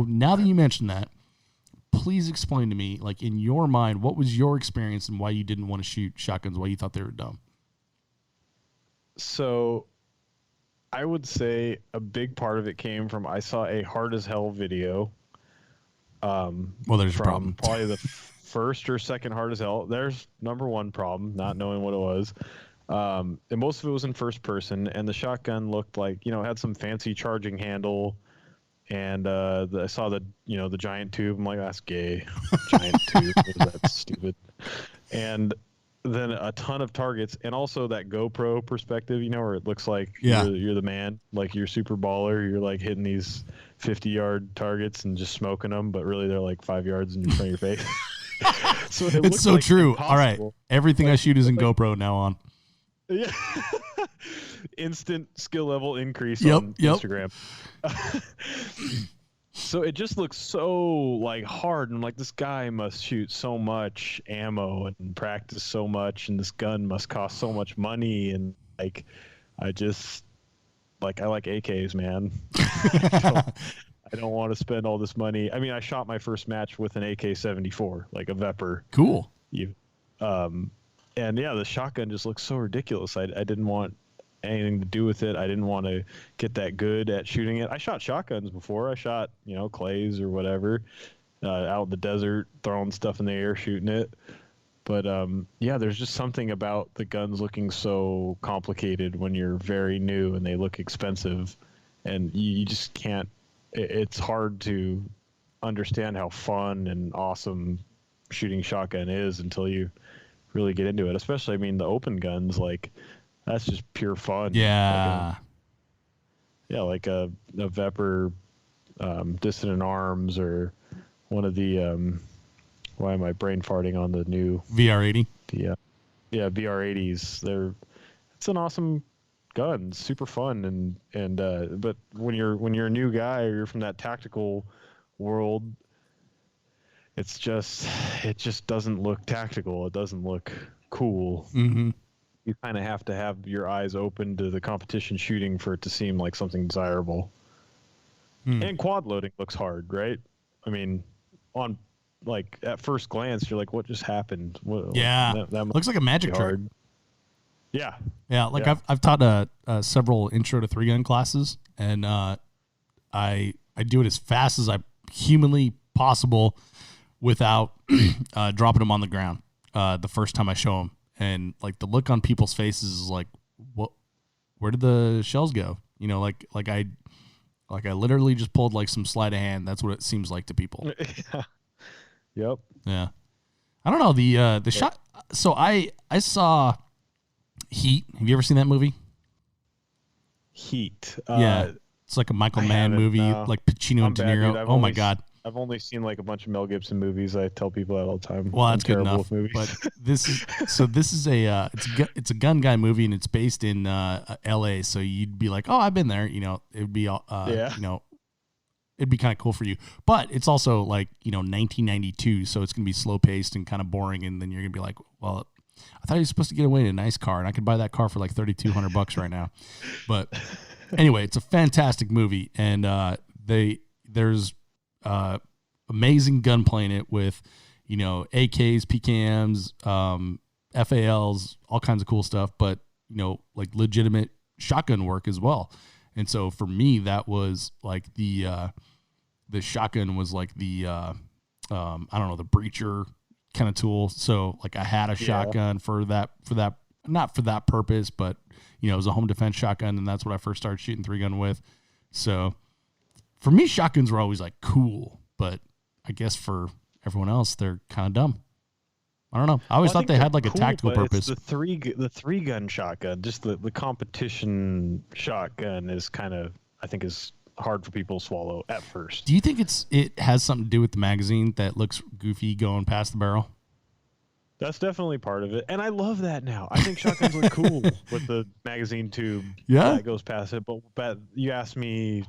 now that you mentioned that, please explain to me, like in your mind, what was your experience and why you didn't want to shoot shotguns, why you thought they were dumb? So I would say a big part of it came from, I saw a hard as hell video. Well, there's a problem. Probably the first or second hard as hell. There's number one problem, not knowing what it was. And most of it was in first person, and the shotgun looked like, you know, it had some fancy charging handle. And I saw the giant tube. I'm like, that's gay. Giant tube. That's stupid. And then a ton of targets, and also that GoPro perspective, you know, where it looks like you're the man, like you're super baller. You're like hitting these 50-yard targets and just smoking them, but really they're like 5 yards in front of your face. So it's so like true. Impossible. All right, everything I shoot is in GoPro now on. Yeah. Instant skill level increase on Instagram. So it just looks so like hard, and like this guy must shoot so much ammo and practice so much, and this gun must cost so much money, and like I like AKs, man. I don't want to spend all this money. I mean, I shot my first match with an AK-74, like a Vepr. Cool. And yeah, the shotgun just looks so ridiculous. I didn't want anything to do with it. I didn't want to get that good at shooting it. I shot shotguns before. I shot, you know, clays or whatever, out in the desert, throwing stuff in the air, shooting it. But yeah, there's just something about the guns looking so complicated when you're very new and they look expensive, and you just can't. It's hard to understand how fun and awesome shooting shotgun is until you really get into it. Especially, I mean, the open guns, like that's just pure fun. Yeah. Like a Vepr Dissonant Arms, or one of the why am I brain farting on the new VR80? Yeah, VR80s. It's an awesome gun, super fun, and but when you're a new guy or you're from that tactical world, it just doesn't look tactical. It doesn't look cool. Mm-hmm. You kind of have to have your eyes open to the competition shooting for it to seem like something desirable. And quad loading looks hard, right? I mean, on like at first glance, you're like, "What just happened?" That looks like a magic trick. Yeah. Like I've taught several intro to 3-gun classes, and I do it as fast as I humanly possible without dropping them on the ground the first time I show them, and like the look on people's faces is like, "What? Where did the shells go?" You know, like I literally just pulled like some sleight of hand. That's what it seems like to people. Yep. Yeah. I don't know the shot. So I saw Heat. Have you ever seen that movie? Heat. Yeah. It's like a Michael Mann movie, like Pacino and De Niro. Dude. Oh my God. I've only seen like a bunch of Mel Gibson movies. I tell people that all the time. Well, that's good enough. But this is it's a gun guy movie, and it's based in L.A. So you'd be like, oh, I've been there. You know, it'd be you know, it'd be kind of cool for you. But it's also like, you know, 1992, so it's gonna be slow paced and kind of boring. And then you're gonna be like, well, I thought he was supposed to get away in a nice car, and I could buy that car for like $3,200 right now. But anyway, it's a fantastic movie, and there's amazing gunplay in it with, you know, AKs, PKMs, FALs, all kinds of cool stuff, but, you know, like legitimate shotgun work as well. And so for me, that was like the shotgun was like the I don't know, the breacher kind of tool. So like I had a shotgun for that, not for that purpose, but, you know, it was a home defense shotgun, and that's what I first started shooting 3-gun with. So for me, shotguns were always like cool, but I guess for everyone else, they're kind of dumb. I don't know. I always thought they had like a tactical purpose. It's the three gun shotgun, just the competition shotgun is kind of, I think, is hard for people to swallow at first. Do you think it has something to do with the magazine that looks goofy going past the barrel? That's definitely part of it, and I love that now. I think shotguns look cool with the magazine tube that goes past it. But you asked me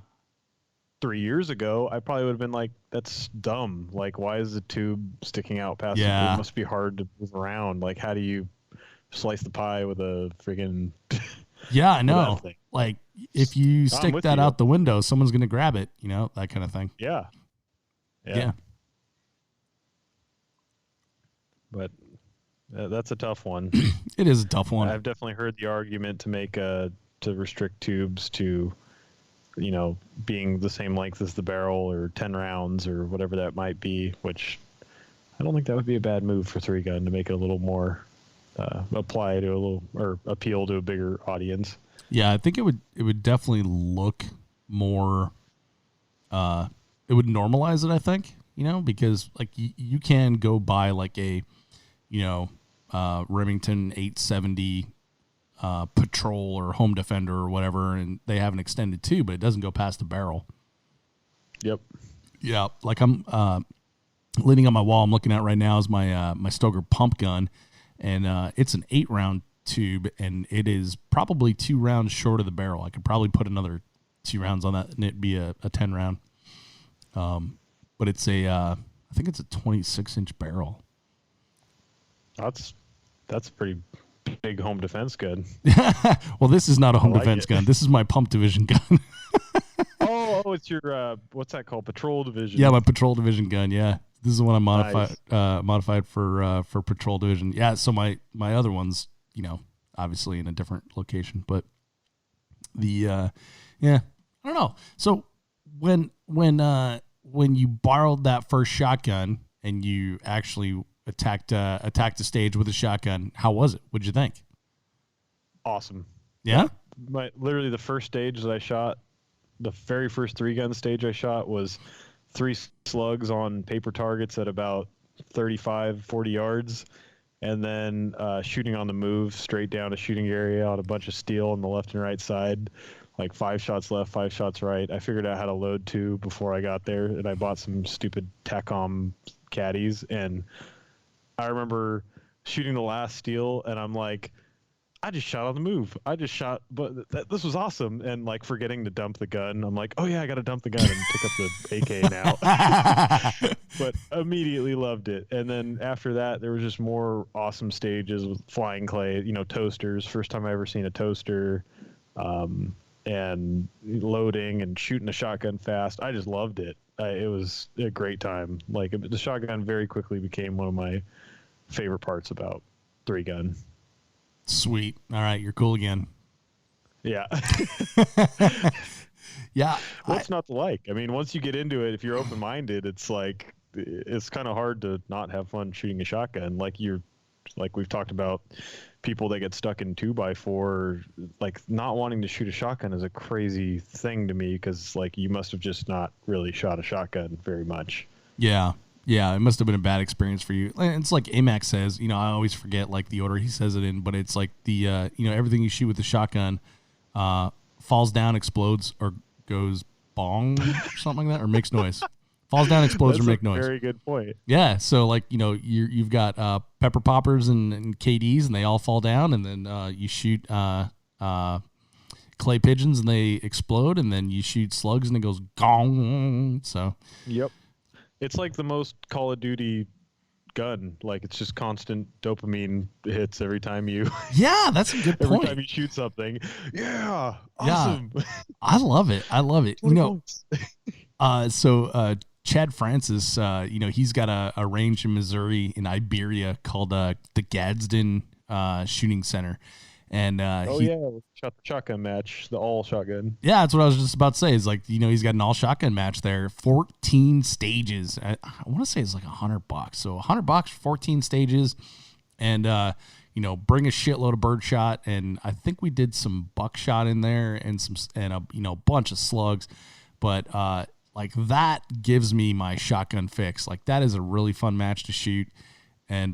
3 years ago, I probably would have been like, that's dumb. Like, why is the tube sticking out past it? It must be hard to move around. Like, how do you slice the pie with a friggin' yeah, I know. Like, if you stick that out the window, someone's going to grab it, you know, that kind of thing. Yeah. But that's a tough one. It is a tough one. I've definitely heard the argument to restrict tubes to, you know, being the same length as the barrel, or 10 rounds or whatever that might be, which I don't think that would be a bad move for 3-gun to make it a little more apply to a little, or appeal to a bigger audience. Yeah, I think it would definitely look more it would normalize it, I think, you know, because like you can go buy like a, you know, Remington 870 patrol or home defender or whatever, and they have an extended tube, but it doesn't go past the barrel. Yep. Yeah, like I'm leaning on my wall, I'm looking at right now is my my Stoeger pump gun, and it's an 8-round tube, and it is probably 2 rounds short of the barrel. I could probably put another 2 rounds on that, and it'd be a 10 round. But it's I think it's a 26-inch barrel. That's a pretty big home defense gun. Well, this is not a home defense gun. This is my pump division gun. oh, it's your what's that called? Patrol division. Yeah, my patrol division gun. Yeah, this is the one I modified for patrol division. Yeah, so my other one's, you know, obviously in a different location, but the I don't know. So when you borrowed that first shotgun and you actually attacked the stage with a shotgun, how was it? What'd you think? Awesome. Yeah? Literally the first stage that I shot, the very first 3-gun stage I shot was 3 slugs on paper targets at about 35, 40 yards. and then shooting on the move straight down a shooting area on a bunch of steel on the left and right side, like 5 shots left, 5 shots right. I figured out how to load 2 before I got there, and I bought some stupid Tac Ops caddies, and I remember shooting the last steel, and I'm like, I just shot on the move. I just shot, but this was awesome. And like forgetting to dump the gun, I'm like, oh yeah, I got to dump the gun and pick up the AK now. But immediately loved it. And then after that, there was just more awesome stages with flying clay, toasters. First time I ever seen a toaster, and loading and shooting a shotgun fast. I just loved it. It was a great time. Like the shotgun very quickly became one of my favorite parts about 3-gun. Sweet. All right, you're cool again. Yeah. Yeah. What's not to like? I mean, once you get into it, if you're open-minded, it's like it's kind of hard to not have fun shooting a shotgun. Like we've talked about people that get stuck in 2x4, like not wanting to shoot a shotgun is a crazy thing to me because like you must have just not really shot a shotgun very much. Yeah. Yeah, it must have been a bad experience for you. It's like AMAC says, I always forget like the order he says it in, but it's like the, everything you shoot with the shotgun falls down, explodes, or goes bong or something like that, or makes noise. Falls down, explodes, or make noise. Very good point. Yeah, so like, you've got pepper poppers and KDs, and they all fall down, and then you shoot clay pigeons, and they explode, and then you shoot slugs, and it goes gong. So. Yep. It's like the most Call of Duty gun. Like it's just constant dopamine hits every time you. Yeah, that's a good point. Every time you shoot something. Yeah. Awesome. Yeah, I love it. I love it. So Chad Francis, he's got a range in Missouri in Iberia called the Gadsden Shooting Center. And shot the shotgun match, the all shotgun. Yeah, that's what I was just about to say. Is like, he's got an all shotgun match there, 14 stages. I want to say it's like $100. So $100, 14 stages, and bring a shitload of birdshot, and I think we did some buckshot in there and a bunch of slugs, but like that gives me my shotgun fix. Like that is a really fun match to shoot, and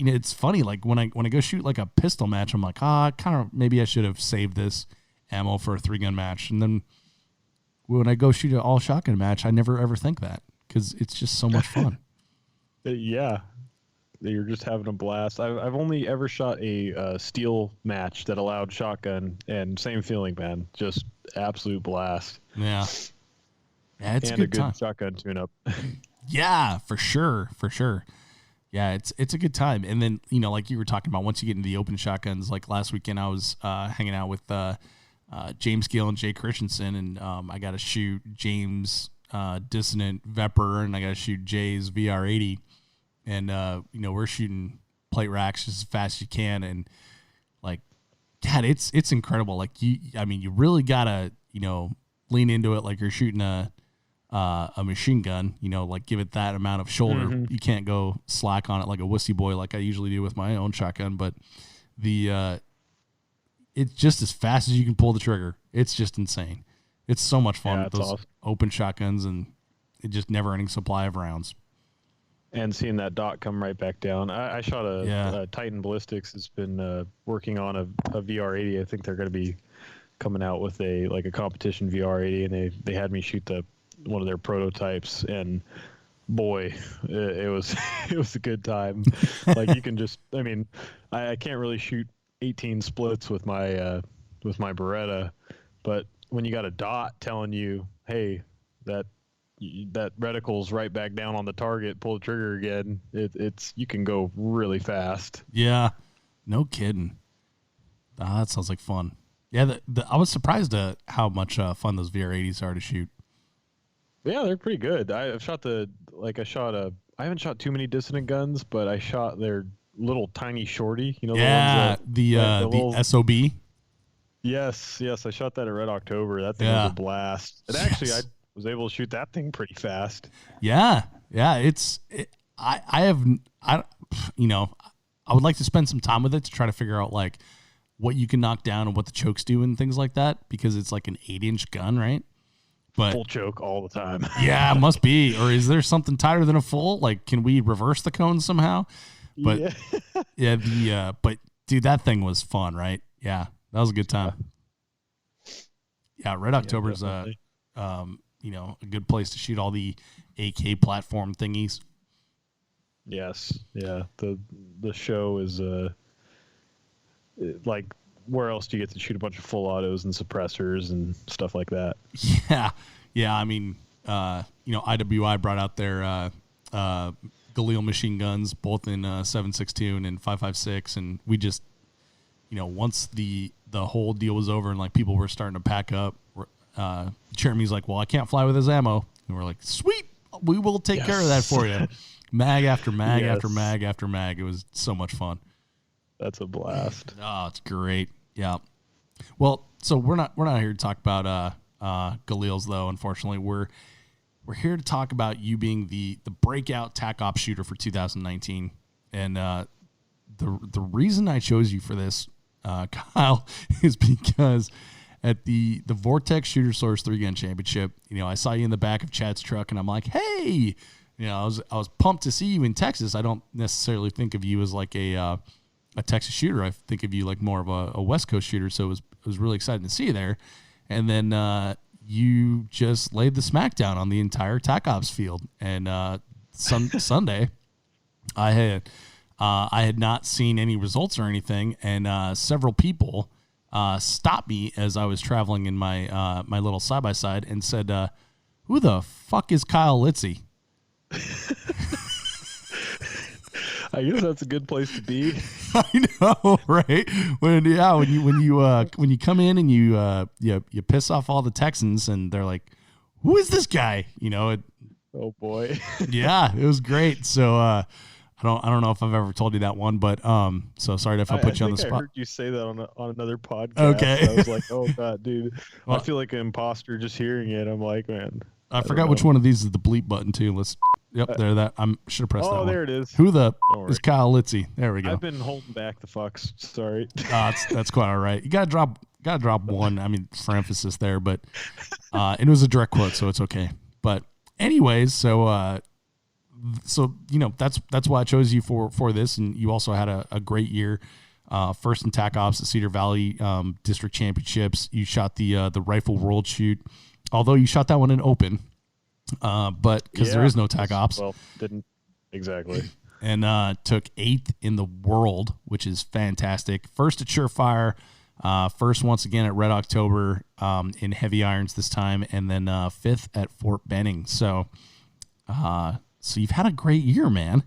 it's funny, like when I go shoot like a pistol match, I'm like, kind of maybe I should have saved this ammo for a 3-gun match. And then when I go shoot an all shotgun match, I never ever think that because it's just so much fun. Yeah, you're just having a blast. I've only ever shot a steel match that allowed shotgun, and same feeling, man. Just absolute blast. Yeah, it's and a good time. Shotgun tune-up. Yeah, for sure. Yeah, it's a good time. And then, like you were talking about, once you get into the open shotguns, like last weekend I was hanging out with James Gill and Jay Christensen, and I got to shoot James' Dissonant Vepr, and I got to shoot Jay's VR80. And, we're shooting plate racks just as fast as you can. And, like, God, it's incredible. Like, you really got to, lean into it like you're shooting a machine gun, like give it that amount of shoulder. Mm-hmm. You can't go slack on it like a wussy boy like I usually do with my own shotgun, but it's just as fast as you can pull the trigger. It's just insane. It's so much fun with those open shotguns, and it just never-ending supply of rounds. And seeing that dot come right back down. I shot a Titan Ballistics has been working on a VR80. I think they're going to be coming out with a competition VR80, and they had me shoot one of their prototypes, and boy, it was it was a good time. Like you can just, I can't really shoot 18 splits with my Beretta, but when you got a dot telling you, hey, that reticle's right back down on the target, pull the trigger again, it's you can go really fast. Yeah, no kidding. That sounds like fun. Yeah, I was surprised at how much fun those VR80s are to shoot. Yeah, they're pretty good. I haven't shot too many Dissonant guns, but I shot their little tiny shorty. The ones the SOB. Yes, I shot that at Red October. That thing was a blast. And actually, I was able to shoot that thing pretty fast. Yeah. I would like to spend some time with it to try to figure out like what you can knock down and what the chokes do and things like that, because it's like an 8-inch gun, right? But full choke all the time. yeah, it must be. Or is there something tighter than a full? Like, can we reverse the cone somehow? But but dude, that thing was fun, right? Yeah, that was a good time. Yeah, Red October's a good place to shoot all the AK platform thingies. Yes, yeah. The show is like, where else do you get to shoot a bunch of full autos and suppressors and stuff like that? Yeah. I mean, IWI brought out their Galil machine guns, both in 7.62 and 5.56, and we just, once the whole deal was over and like people were starting to pack up, Jeremy's like, well, I can't fly with his ammo, and we're like, sweet, we will take care of that for you. Mag after mag after mag after mag. It was so much fun. That's a blast. Oh, it's great. Yeah. Well, so we're not here to talk about Galils though. Unfortunately, we're here to talk about you being the breakout Tac Ops shooter for 2019, and the reason I chose you for this, Kyle, is because at the Vortex Shooter Source 3-Gun Championship, I saw you in the back of Chad's truck, and I'm like, hey, I was pumped to see you in Texas. I don't necessarily think of you as like a Texas shooter. I think of you like more of a West Coast shooter. So it was really exciting to see you there. And then you just laid the smackdown on the entire Tac Ops field. And Sunday, I had not seen any results or anything, and several people stopped me as I was traveling in my my little side by side and said, "Who the fuck is Kyle Litze?" I guess that's a good place to be. I know, right? When you come in and you piss off all the Texans, and they're like, "Who is this guy?" Oh boy. Yeah, it was great. So I don't know if I've ever told you that one, but so sorry if I put you on the spot. I heard you say that on another podcast. Okay. I was like, oh god, dude. Well, I feel like an imposter just hearing it. I'm like, man. I forgot which one of these is the bleep button too. There that I should have pressed that one. Oh, there it is. Who the is Kyle Litze? There we go. I've been holding back the fucks. Sorry. That's quite all right. You gotta drop one. I mean, for emphasis there, but it was a direct quote, so it's okay. But anyways, so that's why I chose you for this, and you also had a great year. First in Tac Ops, the Cedar Valley District Championships. You shot the Rifle World Shoot, although you shot that one in open. But because there is no Tac Ops. Well, didn't exactly. And took 8th in the world, which is fantastic. First at Surefire, first once again at Red October in heavy irons this time, and then 5th at Fort Benning. So you've had a great year, man.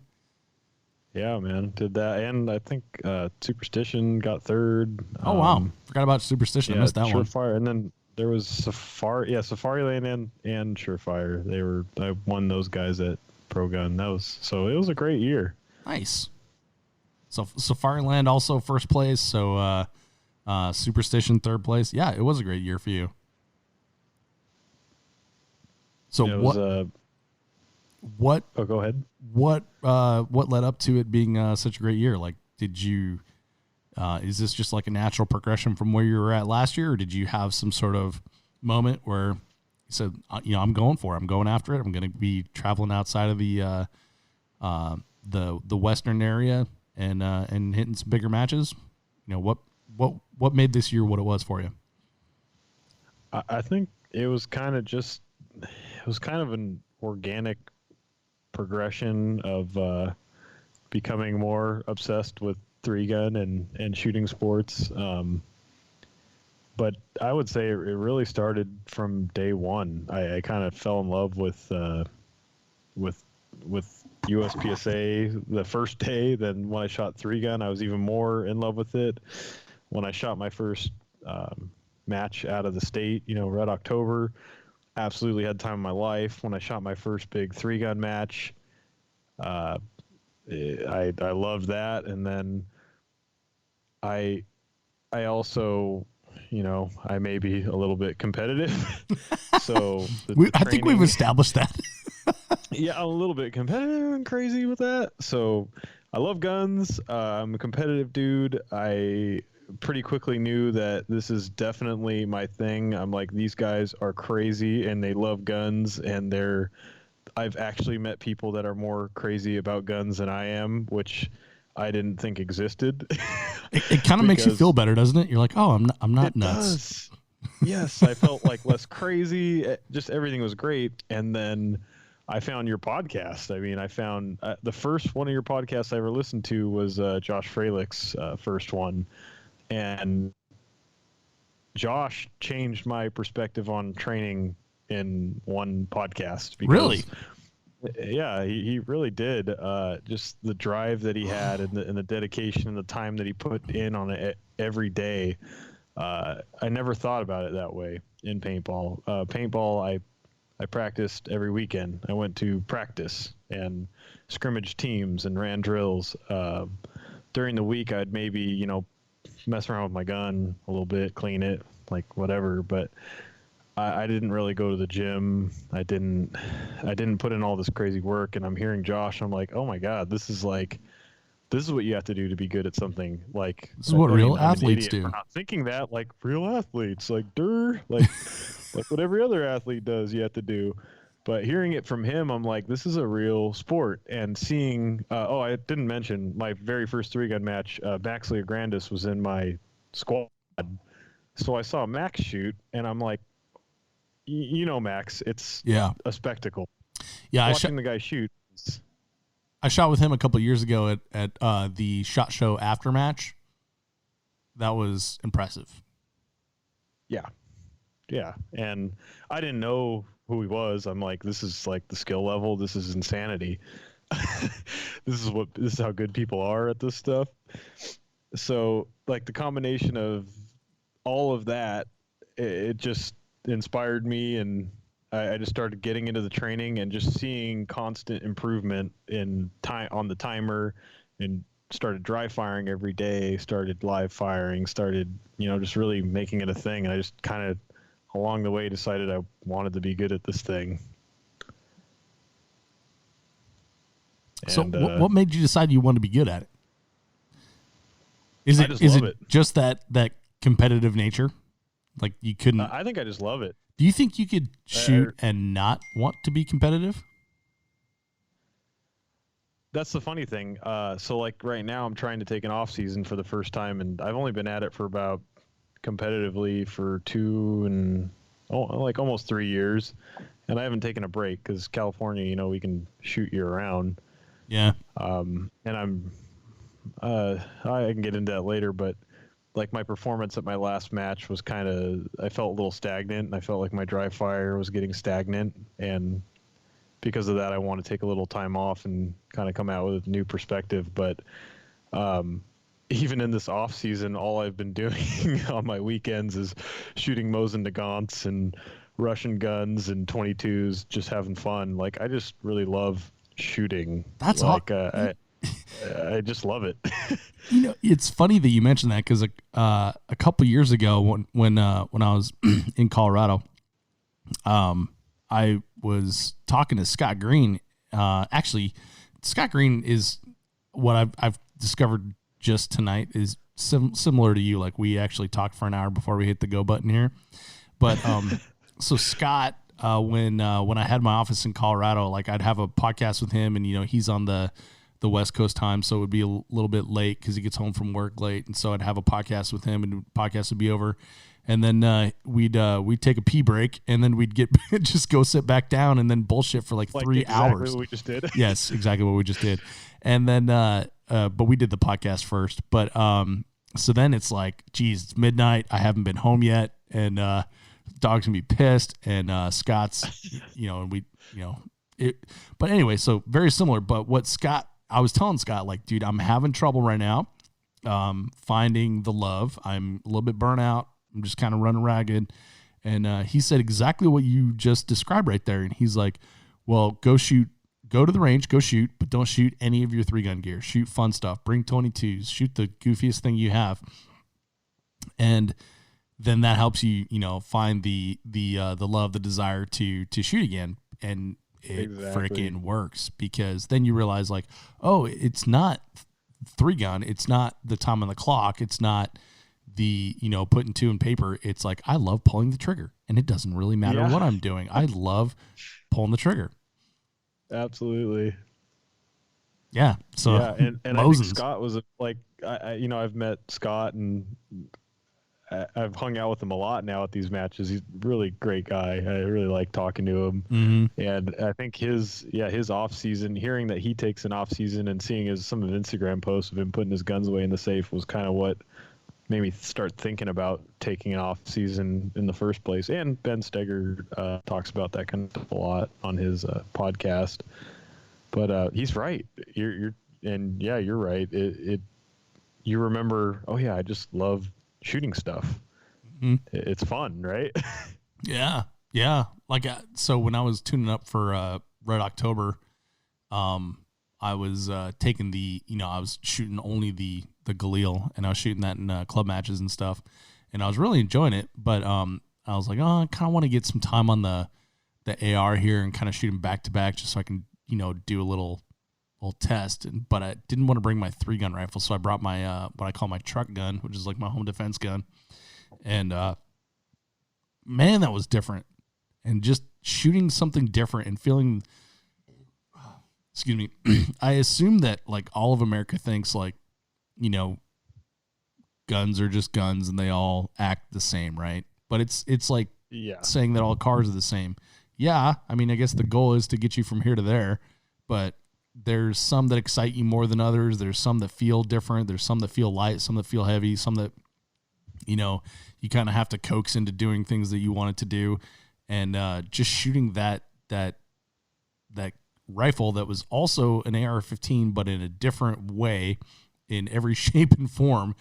Yeah, man, did that, and I think Superstition got 3rd. Oh wow, forgot about Superstition. I missed that one. Surefire, and then there was Safari Land and Surefire. I won those guys at Pro Gun. It was a great year. Nice. So Safari Land also first place. So Superstition 3rd place. Yeah, it was a great year for you. So what? Oh, go ahead. What led up to it being such a great year? Like, did you? Is this just like a natural progression from where you were at last year, or did you have some sort of moment where you said, I'm going for it, I'm going after it, I'm going to be traveling outside of the Western area and hitting some bigger matches? What made this year what it was for you? I think it was kind of an organic progression of becoming more obsessed with 3-gun and shooting sports. But I would say it really started from day one. I kind of fell in love with USPSA the first day. Then when I shot 3-gun, I was even more in love with it. When I shot my first match out of the state, Red October, absolutely had the time of my life. When I shot my first big 3-gun match, I loved that. And then I also, I may be a little bit competitive. So I think we've established that. Yeah, I'm a little bit competitive and crazy with that. So I love guns. I'm a competitive dude. I pretty quickly knew that this is definitely my thing. I'm like, these guys are crazy and they love guns, and I've actually met people that are more crazy about guns than I am, which I didn't think existed. It kind of makes you feel better, doesn't it? You're like, oh, I'm not nuts. Does. Yes, I felt like less crazy. Just everything was great. And then I found your podcast. I mean, I found the first one of your podcasts I ever listened to was Josh Fralick's first one. And Josh changed my perspective on training in one podcast. Because, really? Yeah, he really did. Just the drive that he had and the dedication and the time that he put in on it every day. I never thought about it that way in paintball. Paintball, I practiced every weekend. I went to practice and scrimmage teams and ran drills. During the week, I'd maybe, mess around with my gun a little bit, clean it, like whatever. But I didn't really go to the gym. I didn't put in all this crazy work. And I'm hearing Josh. I'm like, oh my God, this is what you have to do to be good at something. Like, this is what real athletes do. I'm not thinking that like real athletes, like like what every other athlete does, you have to do. But hearing it from him, I'm like, this is a real sport. And seeing, I didn't mention my very first 3-gun match. Max Leograndis was in my squad, so I saw Max shoot, and I'm like, Max, it's a spectacle. Yeah, watching the guy shoot. I shot with him a couple of years ago at the SHOT Show aftermatch. That was impressive. Yeah, and I didn't know who he was. I'm like, this is like the skill level. This is insanity. This is how good people are at this stuff. So like the combination of all of that, it just inspired me, and I just started getting into the training and just seeing constant improvement in time on the timer, and started dry firing every day, started live firing, started, just really making it a thing. And I just kind of along the way decided I wanted to be good at this thing. So what made you decide you wanted to be good at it? Is it just that competitive nature? Like you couldn't. I think I just love it. Do you think you could shoot and not want to be competitive? That's the funny thing. So like right now I'm trying to take an off season for the first time, and I've only been at it for about competitively for 2 and almost 3 years, and I haven't taken a break because California, we can shoot year round. Yeah. And I can get into that later, but like my performance at my last match was I felt a little stagnant, and I felt like my dry fire was getting stagnant, and because of that, I want to take a little time off and kind of come out with a new perspective. But even in this off season, all I've been doing on my weekends is shooting Mosin Nagants and Russian guns and 22s, just having fun. Like I just really love shooing. That's like I just love it. It's funny that you mentioned that because a couple years ago when I was in Colorado, I was talking to Scott Green. Actually, Scott Green is what I've discovered just tonight is similar to you. Like we actually talked for an hour before we hit the go button here. But so Scott, when I had my office in Colorado, like I'd have a podcast with him, and he's on the West Coast time, so it would be a little bit late because he gets home from work late, and so I'd have a podcast with him, and the podcast would be over, and then we'd take a pee break, and then we'd just go sit back down and then bullshit for like 3 hours. What we just did. Yes, exactly what we just did, and then but we did the podcast first, but so then it's like, geez, it's midnight, I haven't been home yet, and dog's gonna be pissed, and Scott's, and we, but anyway, so very similar. But I was telling Scott, like, dude, I'm having trouble right now, finding the love. I'm a little bit burnt out. I'm just kind of running ragged. And he said exactly what you just described right there. And he's like, well, go to the range, go shoot, but don't shoot any of your 3-gun gear. Shoot fun stuff. Bring 22s. Shoot the goofiest thing you have. And then that helps you, find the love, the desire to shoot again. And it freaking works, because then you realize, like, oh, it's not 3-gun. It's not the time on the clock. It's not, the, putting two in paper, it's like, I love pulling the trigger, and it doesn't really matter what I'm doing. I love pulling the trigger. Absolutely. Yeah. So and I think Scott was I've met Scott, and I've hung out with him a lot now at these matches. He's a really great guy. I really like talking to him. Mm-hmm. And I think his off season, hearing that he takes an off season and seeing some of the Instagram posts of him putting his guns away in the safe was kind of what made me start thinking about taking an off season in the first place. And Ben Steger talks about that kind of stuff a lot on his podcast. But he's right. You're right. You remember, I just love shooting stuff. Mm-hmm. It's fun, right? Yeah. Like, so when I was tuning up for Red October, I was taking I was shooting only the Galil, and I was shooting that in club matches and stuff, and I was really enjoying it. But I was like, I kind of want to get some time on the AR here and kind of shoot them back to back, just so I can do a little test. But I didn't want to bring my 3-gun rifle, so I brought my what I call my truck gun, which is like my home defense gun. And man, that was different. And just shooting something different and feeling, excuse me, I assume that like all of America thinks like, guns are just guns and they all act the same, right? But it's like saying that all cars are the same. Yeah, I mean, I guess the goal is to get you from here to there, but there's some that excite you more than others. There's some that feel different. There's some that feel light, some that feel heavy, some that, you kind of have to coax into doing things that you wanted to do. And just shooting that rifle that was also an AR-15, but in a different way, in every shape and form,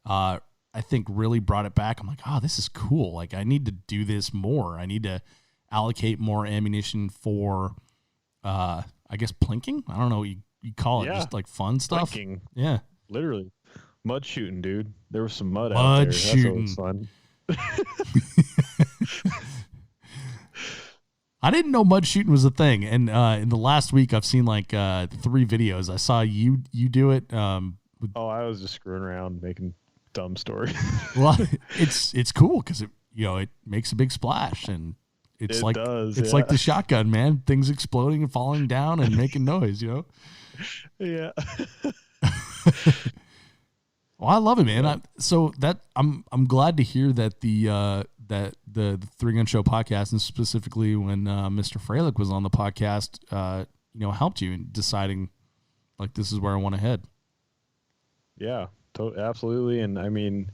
I think really brought it back. I'm like, this is cool. Like, I need to do this more. I need to allocate more ammunition for, I guess, plinking. I don't know what you call it, just like fun stuff. Plinking. Yeah. Literally. Mud shooting, dude. There was some mud out there. Shooting. That's what was fun. I didn't know mud shooting was a thing. And in the last week, I've seen like 3 videos. I saw you do it. I was just screwing around making dumb stories. Well, it's cool because it makes a big splash, and it's like the shotgun, man. Things exploding and falling down and making noise. Yeah. Well, I love it, man. I'm glad to hear that the 3-Gun Show podcast, and specifically when Mr. Freilich was on the podcast, helped you in deciding like this is where I want to head. Yeah, absolutely. And I mean,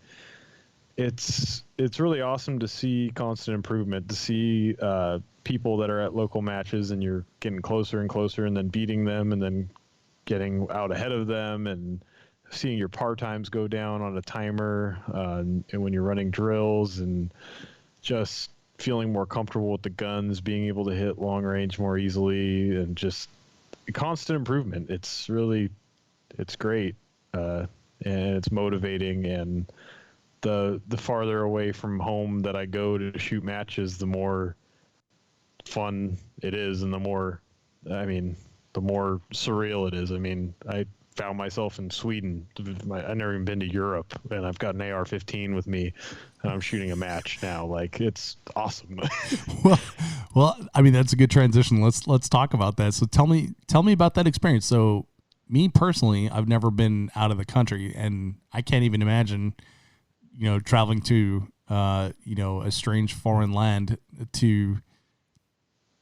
it's really awesome to see constant improvement, to see people that are at local matches and you're getting closer and closer, and then beating them, and then getting out ahead of them, and seeing your par times go down on a timer, and when you're running drills, and just feeling more comfortable with the guns, being able to hit long range more easily, and just constant improvement. It's great, and it's motivating. And the farther away from home that I go to shoot matches, the more fun it is, and the more surreal it is. I mean, I found myself in Sweden. I've never even been to Europe, and I've got an AR-15 with me, and I'm shooting a match now. Like, it's awesome. well, I mean, that's a good transition. Let's talk about that. So tell me about that experience. So me personally, I've never been out of the country, and I can't even imagine, traveling to, a strange foreign land to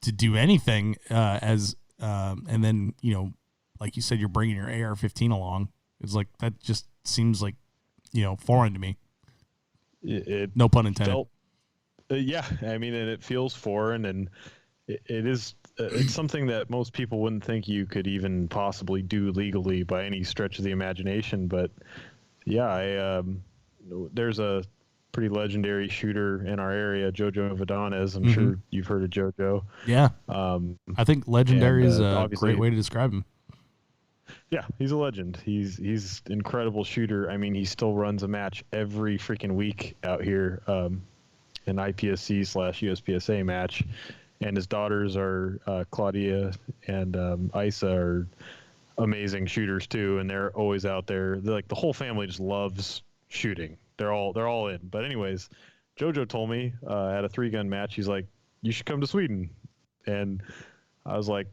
do anything, and then, like you said, you're bringing your AR-15 along. It's like, that just seems like, foreign to me. No pun intended. Yeah. I mean, and it feels foreign, and it is, it's something that most people wouldn't think you could even possibly do legally by any stretch of the imagination. But yeah, there's a pretty legendary shooter in our area, Jojo Vadones. I'm sure you've heard of Jojo. Yeah. I think legendary is a great way to describe him. Yeah, he's a legend. He's incredible shooter. I mean, he still runs a match every freaking week out here, an IPSC/USPSA match, and his daughters are Claudia and Isa are amazing shooters too, and they're always out there. They're like, the whole family just loves shooting. they're all in. But anyways, JoJo told me at a 3-gun match, he's like, you should come to Sweden. And I was like,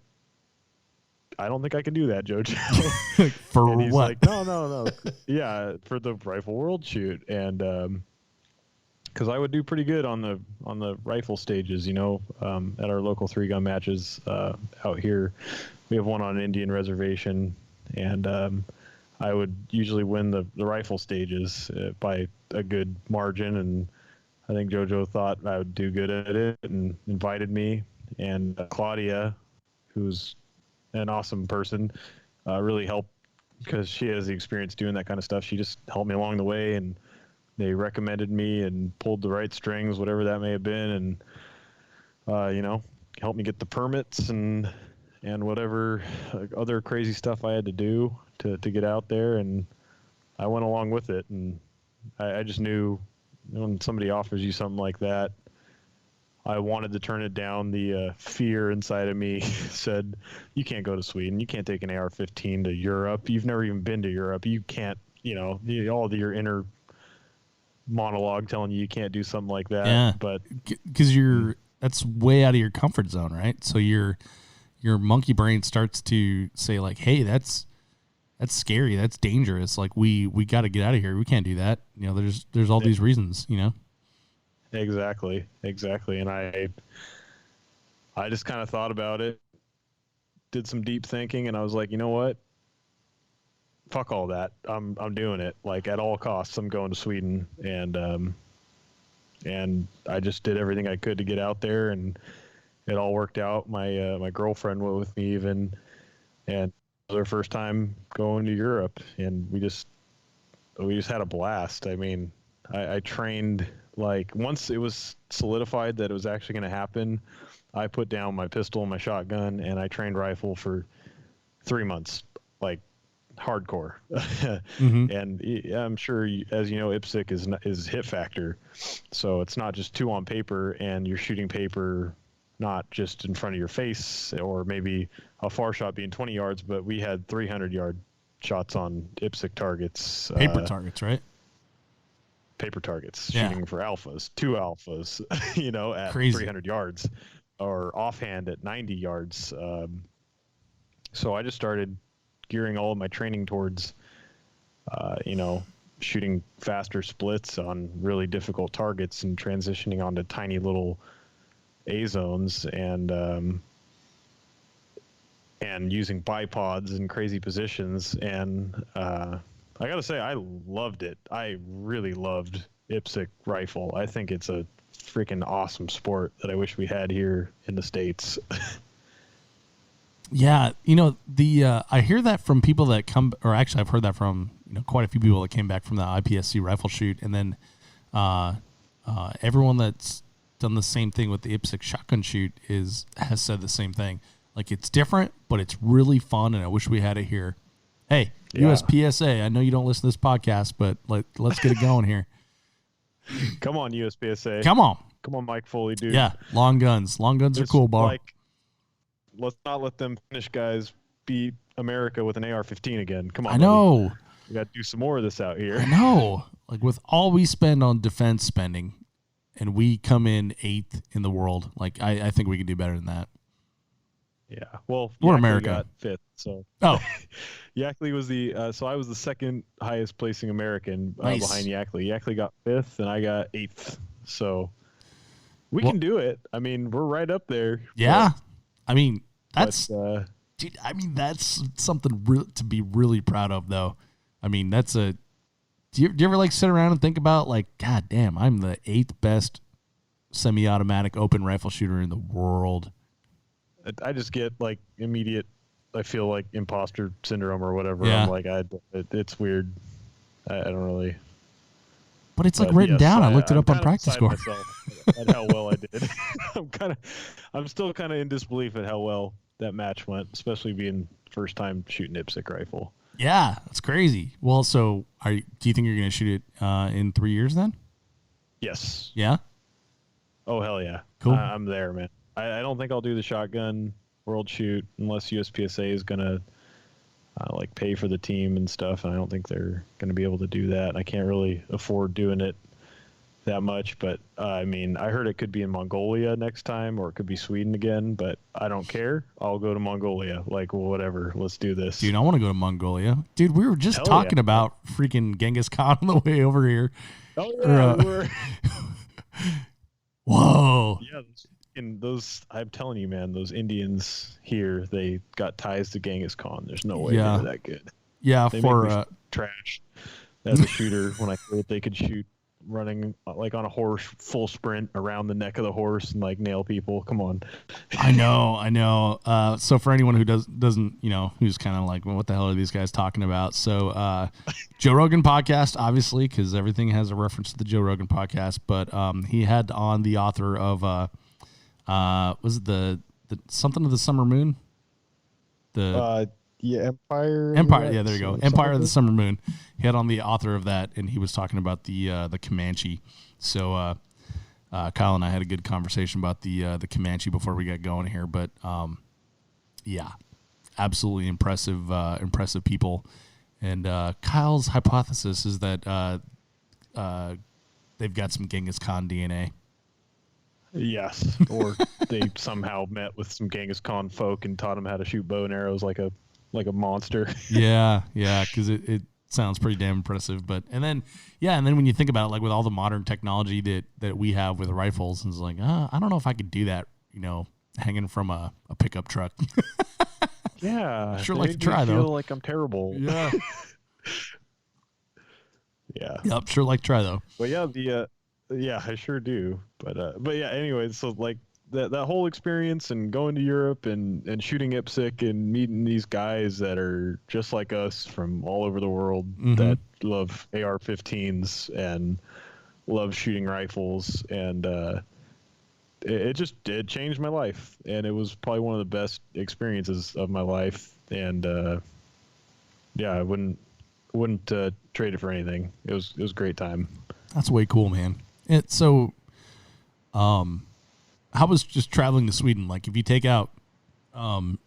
I don't think I can do that, JoJo. For and he's what? like, no. Yeah, for the Rifle World Shoot. And because I would do pretty good on the rifle stages, at our local 3-gun matches out here. We have one on an Indian reservation, and I would usually win the rifle stages by a good margin. And I think JoJo thought I would do good at it and invited me. And Claudia, who's an awesome person, really helped because she has the experience doing that kind of stuff. She just helped me along the way, and they recommended me and pulled the right strings, whatever that may have been, and helped me get the permits and whatever other crazy stuff I had to do to get out there. And I went along with it, and I just knew when somebody offers you something like that, I wanted to turn it down. The fear inside of me said, you can't go to Sweden. You can't take an AR-15 to Europe. You've never even been to Europe. You can't, all of your inner monologue telling you can't do something like that. Yeah, but because that's way out of your comfort zone, right? So your monkey brain starts to say like, hey, that's scary. That's dangerous. Like we got to get out of here. We can't do that. There's all these reasons, Exactly. And I just kind of thought about it, did some deep thinking, and I was like, you know what? Fuck all that. I'm doing it. Like at all costs, I'm going to Sweden, and I just did everything I could to get out there, and it all worked out. My girlfriend went with me even, and it was her first time going to Europe, and we just had a blast. I mean, I trained. Like once it was solidified that it was actually going to happen, I put down my pistol and my shotgun, and I trained rifle for 3 months, like hardcore. Mm-hmm. And I'm sure, as you know, IPSC is hit factor, so it's not just 2 on paper, and you're shooting paper not just in front of your face or maybe a far shot being 20 yards, but we had 300-yard shots on IPSC targets. Paper targets, right? Paper targets, yeah. Shooting for alphas, 2 alphas, at Crazy. 300 yards or offhand at 90 yards. So I just started gearing all of my training towards, shooting faster splits on really difficult targets and transitioning onto tiny little A zones and using bipods in crazy positions. And, I gotta say, I loved it. I really loved IPSC rifle. I think it's a freaking awesome sport that I wish we had here in the States. Yeah, I hear that from people that come, or actually I've heard that from quite a few people that came back from the IPSC Rifle Shoot, and then everyone that's done the same thing with the IPSC Shotgun Shoot has said the same thing. Like it's different, but it's really fun, and I wish we had it here. Hey, yeah. USPSA, I know you don't listen to this podcast, but let's get it going here. Come on, USPSA. Come on, Mike Foley, dude. Yeah, long guns. Long guns are cool, bro. Let's not let them Finnish guys beat America with an AR-15 again. Come on, I know. Buddy. We got to do some more of this out here. I know. Like with all we spend on defense spending, and we come in 8th in the world. Like I think we can do better than that. Yeah. Well, we're Yackley America. Got 5th. So. Oh. Yackley was so I was the 2nd highest placing American nice. Behind Yackley. Yackley got 5th, and I got 8th. So we can do it. I mean, we're right up there. Yeah. I mean, that's dude. I mean, that's something to be really proud of, though. I mean, that's a. Do you ever sit around and think about God damn, I'm the 8th best semi-automatic open rifle shooter in the world. I just get immediate. I feel like imposter syndrome or whatever. Yeah. I'm it's weird. I don't really. But it's written down. I looked it up on practice score. At how well I did. I'm still kind of in disbelief at how well that match went, especially being first time shooting IPSC rifle. Yeah, that's crazy. Well, so do you think you're going to shoot it in 3 years then? Yes. Yeah. Oh hell yeah! Cool. I'm there, man. I don't think I'll do the shotgun world shoot unless USPSA is gonna like pay for the team and stuff, and I don't think they're going to be able to do that. I can't really afford doing it that much, but I mean, I heard it could be in Mongolia next time, or it could be Sweden again, but I don't care. I'll go to Mongolia. Like, well, whatever, let's do this. Dude, I want to go to Mongolia. Dude, we were just talking about freaking Genghis Khan on the way over here. Oh yeah, we were. Whoa. Yeah, and those, I'm telling you, man, those Indians here, they got ties to Genghis Khan. There's no way they're that good. Yeah, they for make me trash as a shooter when I heard they could shoot running like on a horse full sprint around the neck of the horse and like nail people. Come on. I know. So for anyone who doesn't, who's kind of like, well, what the hell are these guys talking about? So Joe Rogan podcast, obviously, because everything has a reference to the Joe Rogan podcast, but he had on the author of was it the something of the Summer Moon? Empire. Yeah, there you go. Empire of the Summer Moon. He had on the author of that, and he was talking about the Comanche. So Kyle and I had a good conversation about the Comanche before we got going here. But yeah, absolutely impressive people. And Kyle's hypothesis is that they've got some Genghis Khan DNA. Yes, or they somehow met with some Genghis Khan folk and taught them how to shoot bow and arrows like a monster. Yeah, because it sounds pretty damn impressive. But and then when you think about it, like with all the modern technology that we have with rifles, it's like I don't know if I could do that, hanging from a pickup truck. Yeah, sure like to try though. I feel like I'm terrible. Yeah. Yeah. Yep, sure like to try though. But yeah, yeah, I sure do. But yeah, anyway, so like that whole experience and going to Europe and shooting IPSC and meeting these guys that are just like us from all over the world that love AR-15s and love shooting rifles, and it changed my life, and it was probably one of the best experiences of my life, and yeah, I wouldn't trade it for anything. It was a great time. That's way cool, man. So, how was just traveling to Sweden? Like, if you take out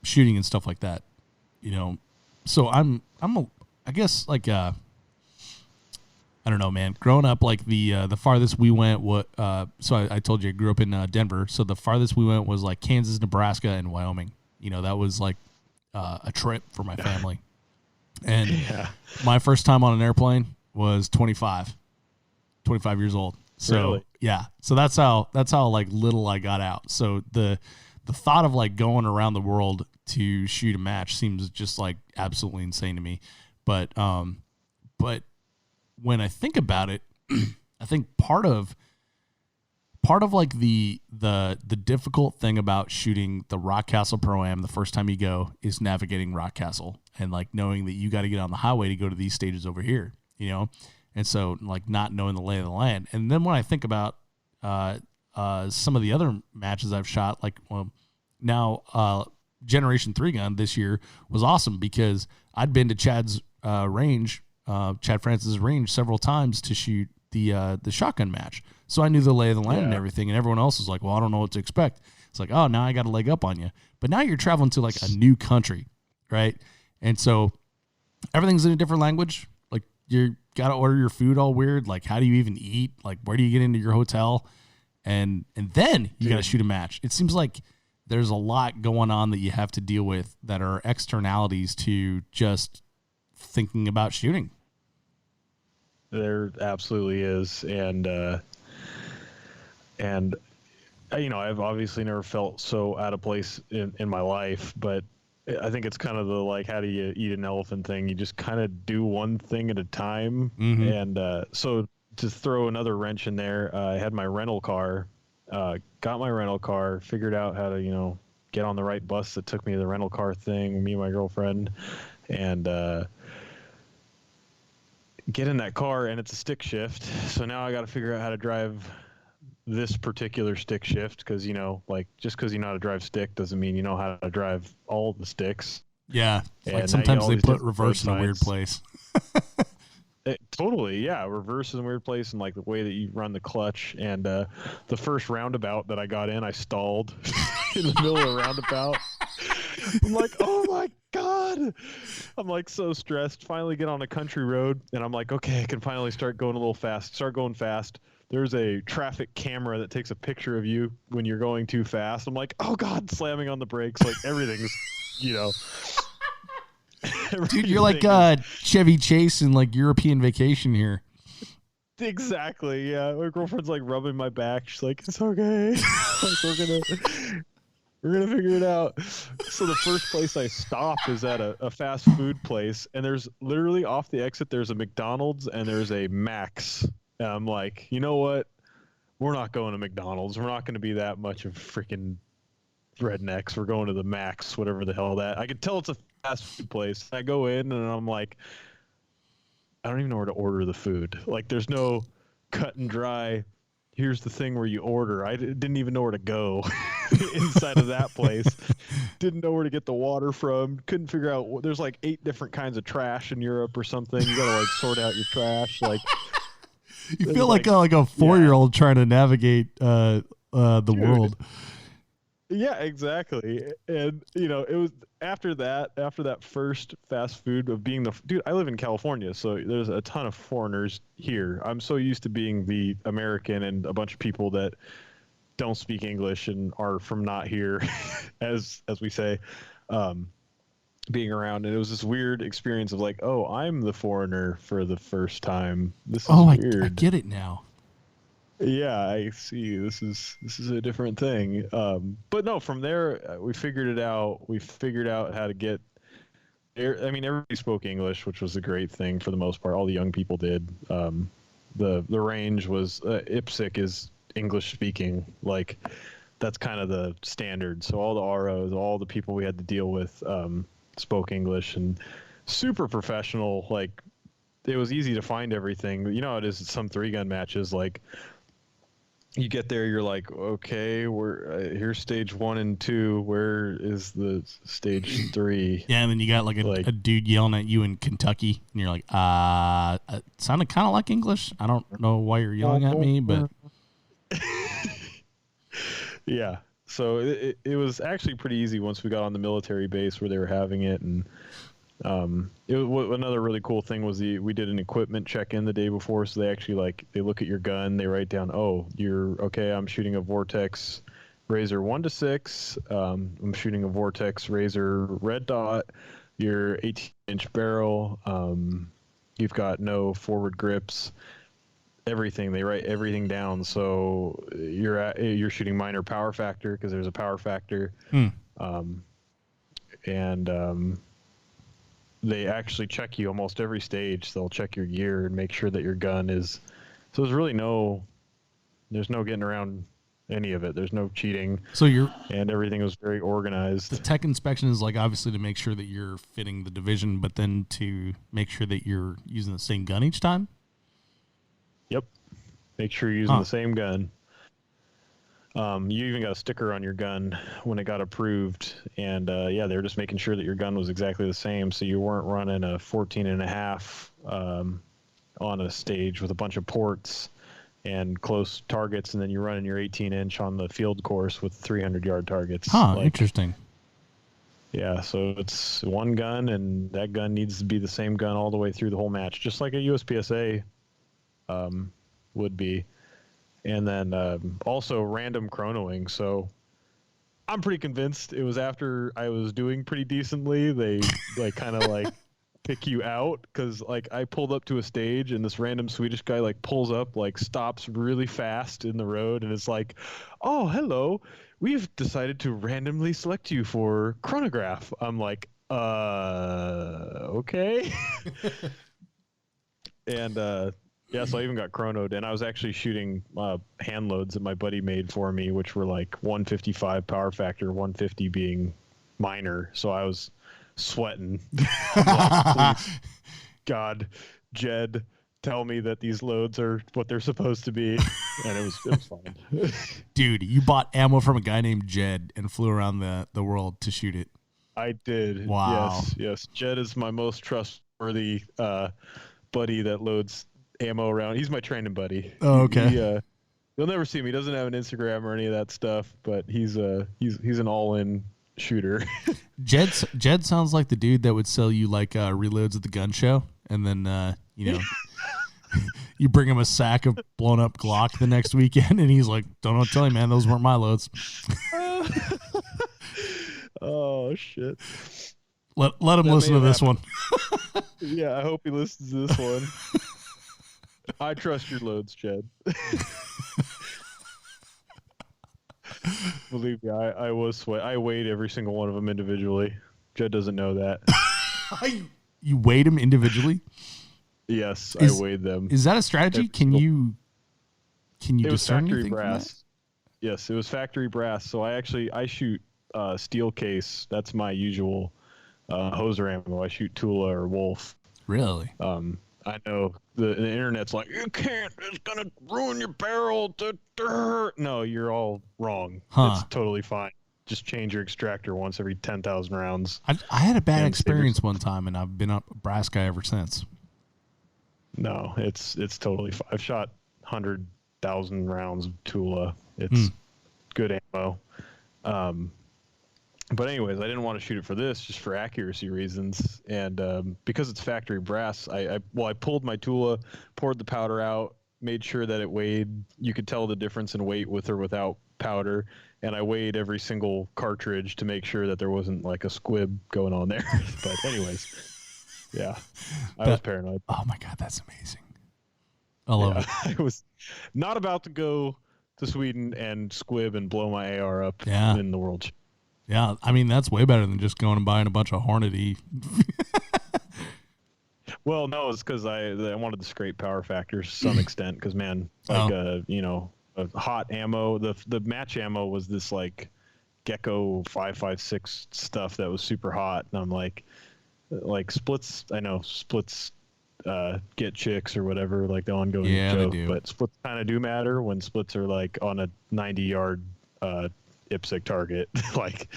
shooting and stuff like that, So I guess like I don't know, man. Growing up, like the farthest we went, so I told you I grew up in Denver. So the farthest we went was like Kansas, Nebraska, and Wyoming. That was like a trip for my family. And my first time on an airplane was 25 years old. So really? Yeah, so that's how like little I got out. So the thought of like going around the world to shoot a match seems just like absolutely insane to me. But when I think about it, I think part of like the difficult thing about shooting the Rockcastle Pro-Am the first time you go is navigating Rockcastle and like knowing that you got to get on the highway to go to these stages over here, And so like not knowing the lay of the land. And then when I think about some of the other matches I've shot, like now Generation 3 gun this year was awesome because I'd been to Chad's range, Chad Francis's range several times to shoot the shotgun match. So I knew the lay of the land and everything, and everyone else was like, well, I don't know what to expect. It's like, oh, now I got a leg up on you. But now you're traveling to like a new country, right? And so everything's in a different language. Like you got to order your food all weird. Like how do you even eat? Like where do you get into your hotel? And then you got to shoot a match. It seems like there's a lot going on that you have to deal with that are externalities to just thinking about shooting. There absolutely is. And I've obviously never felt so out of place in my life, but I think it's kind of the, like, how do you eat an elephant thing? You just kind of do one thing at a time. Mm-hmm. And so to throw another wrench in there, I had my rental car, got my rental car, figured out how to, get on the right bus that took me to the rental car thing, me and my girlfriend, and get in that car, and it's a stick shift. So now I got to figure out how to drive this particular stick shift because, just because you know how to drive stick doesn't mean you know how to drive all the sticks. Yeah. Like sometimes they put reverse in a weird place. Totally, yeah. Reverse is in a weird place, and like the way that you run the clutch. And the first roundabout that I got in, I stalled in the middle of the roundabout. I'm like, oh my God. God. I'm like so stressed. Finally get on a country road, and I'm like, okay, I can finally start going a little fast. Start going fast. There's a traffic camera that takes a picture of you when you're going too fast. I'm like, oh God, slamming on the brakes. Like everything's, you know. Dude, you're like Chevy Chase in like European Vacation here. Exactly. Yeah. My girlfriend's like rubbing my back. She's like, it's okay. Like, we're gonna figure it out. So the first place I stop is at a fast food place, and there's literally off the exit there's a McDonald's and there's a Max. And I'm like, you know what? We're not going to McDonald's. We're not going to be that much of freaking rednecks. We're going to the Max, whatever the hell that. I can tell it's a fast food place. I go in and I'm like, I don't even know where to order the food. Like, there's no cut and dry. Here's the thing where you order. I didn't even know where to go inside of that place. Didn't know where to get the water from. Couldn't figure out. There's like 8 different kinds of trash in Europe or something. You gotta like sort out your trash. Like, you feel like a 4-year-old trying to navigate the world. Yeah, exactly. And you know, it was after that first fast food of being I live in California, so there's a ton of foreigners here. I'm so used to being the American and a bunch of people that don't speak English and are from not here, as we say, being around. And it was this weird experience of like, oh, I'm the foreigner for the first time. This is weird. I get it now. Yeah, I see. This is a different thing. But no, from there we figured it out. We figured out how to get there. I mean, everybody spoke English, which was a great thing for the most part. All the young people did. The range was IPSC is English speaking. Like, that's kind of the standard. So all the ROs, all the people we had to deal with spoke English, and super professional. Like, it was easy to find everything. You know how it is at some 3-gun matches, like, you get there, you're like, okay, we're here's stage 1 and 2. Where is the stage 3? Yeah, and then you got like a dude yelling at you in Kentucky, and you're like, it sounded kind of like English. I don't know why you're yelling at me, but yeah. So it was actually pretty easy once we got on the military base where they were having it, and it was another really cool thing was we did an equipment check-in the day before, so they actually they look at your gun, they write down, oh, you're okay, I'm shooting a Vortex Razor 1-6, I'm shooting a Vortex Razor Red Dot, your 18-inch barrel, you've got no forward grips, everything. They write everything down, so you're shooting minor power factor because there's a power factor, they actually check you almost every stage. They'll check your gear and make sure that your gun is. So there's really there's no getting around any of it. There's no cheating. And everything was very organized. The tech inspection is like obviously to make sure that you're fitting the division, but then to make sure that you're using the same gun each time. Yep. Make sure you're using the same gun. You even got a sticker on your gun when it got approved, and they were just making sure that your gun was exactly the same, so you weren't running a 14.5 on a stage with a bunch of ports and close targets, and then you're running your 18-inch on the field course with 300-yard targets. Interesting. Yeah, so it's one gun, and that gun needs to be the same gun all the way through the whole match, just like a USPSA would be. And then also random chronoing. So I'm pretty convinced it was after I was doing pretty decently. They kind of pick you out because I pulled up to a stage and this random Swedish guy pulls up, stops really fast in the road, and it's like, oh, hello, we've decided to randomly select you for chronograph. I'm like, okay. And yeah, so I even got chronoed, and I was actually shooting hand loads that my buddy made for me, which were 155 power factor, 150 being minor. So I was sweating. Please, God, Jed, tell me that these loads are what they're supposed to be, and it was fine. Dude, you bought ammo from a guy named Jed and flew around the world to shoot it. I did. Wow. Yes. Jed is my most trustworthy buddy that loads ammo around. He's my training buddy. Oh, okay. You'll never see him. He doesn't have an Instagram or any of that stuff, but he's an all-in shooter. Jed sounds like the dude that would sell you like reloads at the gun show, and then you bring him a sack of blown up Glock the next weekend, and he's like, "Don't tell you, man, those weren't my loads." Oh shit! Let him listen to this one. Yeah, I hope he listens to this one. I trust your loads, Jed. Believe me, I weighed every single one of them individually. Jed doesn't know that. You weighed them individually? Yes, I weighed them. Is that a strategy? Can you discern factory anything brass? Yes, it was factory brass. So I shoot steel case. That's my usual hoser ammo. I shoot Tula or Wolf. Really? I know the internet's like, you can't. It's gonna ruin your barrel. No, you're all wrong. It's totally fine. Just change your extractor once every 10,000 rounds. I had a bad experience one time, and I've been a brass guy ever since. No, it's totally fine. I've shot 100,000 rounds of Tula. It's good ammo. But anyways, I didn't want to shoot it for this, just for accuracy reasons. And because it's factory brass, I pulled my Tula, poured the powder out, made sure that it weighed. You could tell the difference in weight with or without powder. And I weighed every single cartridge to make sure that there wasn't like a squib going on there. But anyways, yeah, I was paranoid. Oh my God, that's amazing. I love it. I was not about to go to Sweden and squib and blow my AR up in the World Shoot. Yeah, I mean, that's way better than just going and buying a bunch of Hornady. Well, no, it's because I wanted to scrape power factors to some extent. Because man, a hot ammo. The match ammo was this like Gecko 5.56 stuff that was super hot, and I'm like splits. I know splits get chicks or whatever, like the ongoing joke. But splits kind of do matter when splits are like on a 90-yard IPSC target. Like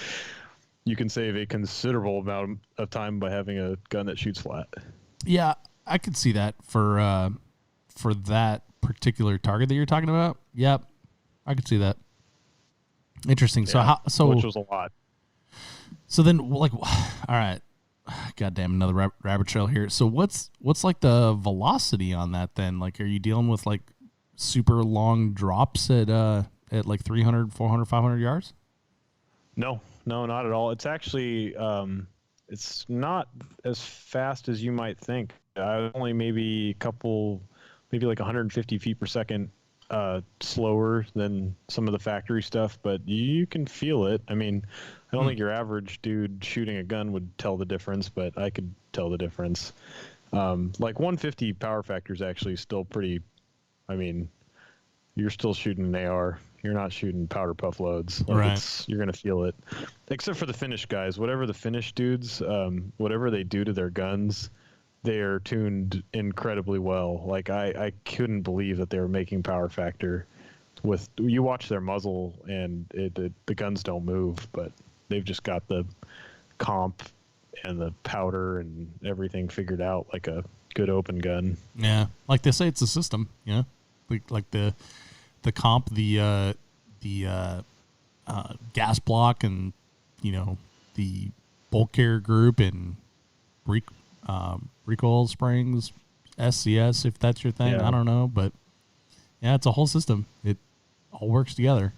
you can save a considerable amount of time by having a gun that shoots flat. Yeah, I could see that for that particular target that you're talking about. Yep, I could see that. Interesting. Yeah, which was a lot. So then, like, all right, goddamn, another rabbit trail here. So what's like the velocity on that then? Like, are you dealing with like super long drops at like 300, 400, 500 yards? No, not at all. It's actually it's not as fast as you might think. Only maybe like 150 feet per second slower than some of the factory stuff, but you can feel it. I mean, I don't think your average dude shooting a gun would tell the difference, but I could tell the difference. Like 150 power factor is actually still pretty. I mean, you're still shooting an AR. You're not shooting powder puff loads. Like right. You're going to feel it. Except for the Finnish guys. Whatever the Finnish dudes, whatever they do to their guns, they are tuned incredibly well. Like, I couldn't believe that they were making power factor. You watch their muzzle, and the guns don't move, but they've just got the comp and the powder and everything figured out like a good open gun. Yeah. Like they say, it's a system, you know? Like the comp, the gas block, and the bulk carrier group, and recoil springs, SCS, if that's your thing. I don't know, but yeah, it's a whole system. It all works together.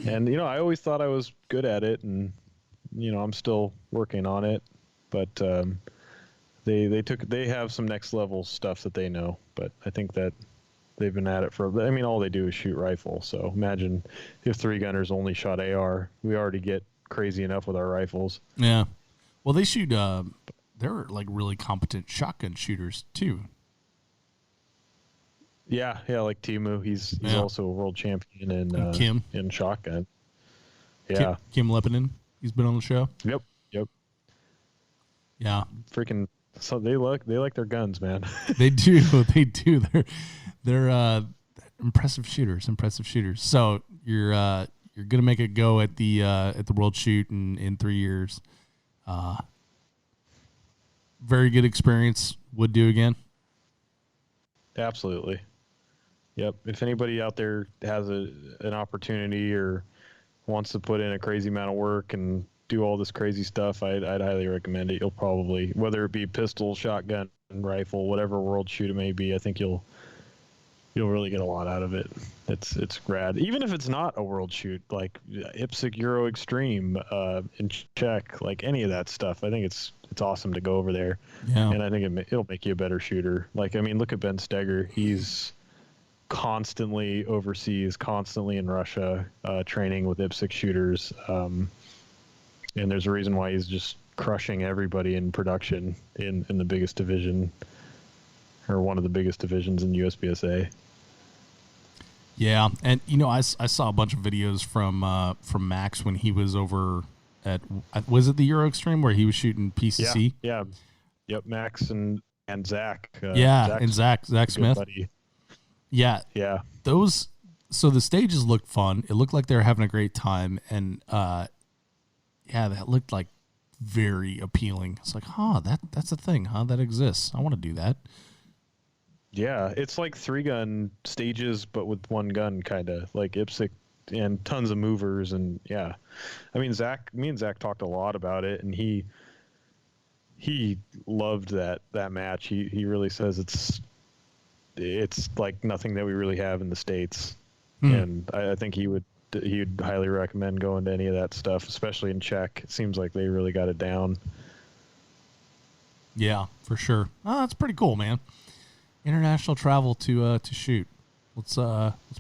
And I always thought I was good at it, and I'm still working on it, but they have some next level stuff that they know, but I think that they've been at it all they do is shoot rifle. So imagine if 3-gunners only shot AR. We already get crazy enough with our rifles. Yeah. Well, they shoot, they're like really competent shotgun shooters too. Yeah. Like Timu. He's also a world champion in shotgun. Yeah. Kim Lepinen. He's been on the show. Yep. Yeah. Freaking. So they like their guns, man. They do. They're impressive shooters. So you're gonna make it go at the World Shoot in 3 years. Very good experience. Would do again. Absolutely. Yep. If anybody out there has an opportunity or wants to put in a crazy amount of work and do all this crazy stuff, I'd highly recommend it. You'll probably, whether it be pistol, shotgun, rifle, whatever world shoot it may be, I think you'll really get a lot out of it. It's rad. Even if it's not a world shoot, like IPSC Euro Extreme, in Czech, like any of that stuff, I think it's awesome to go over there. Yeah. And I think it'll make you a better shooter. Like, I mean, look at Ben Steger. He's constantly overseas, constantly in Russia, training with IPSC shooters. And there's a reason why he's just crushing everybody in production in the biggest division, or one of the biggest divisions in USPSA. Yeah, and I saw a bunch of videos from Max when he was over at, was it the Euro Extreme where he was shooting PCC? Yeah. Yep, Max and Zach. Zach Smith. Buddy. Yeah. Those, so the stages looked fun. It looked like they were having a great time, and that looked like very appealing. It's like, that's a thing, that exists. I want to do that. Yeah, it's like 3-gun stages, but with 1 gun, kind of like IPSC, and tons of movers. And yeah, I mean, me and Zach talked a lot about it, and he loved that match. He really says it's like nothing that we really have in the States. And I think he'd highly recommend going to any of that stuff, especially in Czech. It seems like they really got it down. Yeah, for sure. Oh, that's pretty cool, man. International travel to shoot. Let's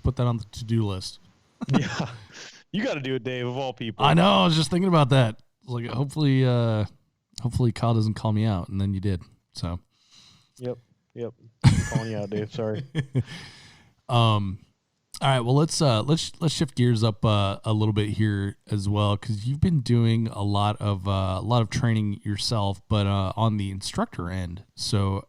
put that on the to-do list. Yeah, you got to do it, Dave, of all people. I know. I was just thinking about that. Like, hopefully Kyle doesn't call me out, and then you did. So. Yep. I'm calling you out, Dave. Sorry. All right. Well, let's shift gears up a little bit here as well, because you've been doing a lot of training yourself, but on the instructor end. So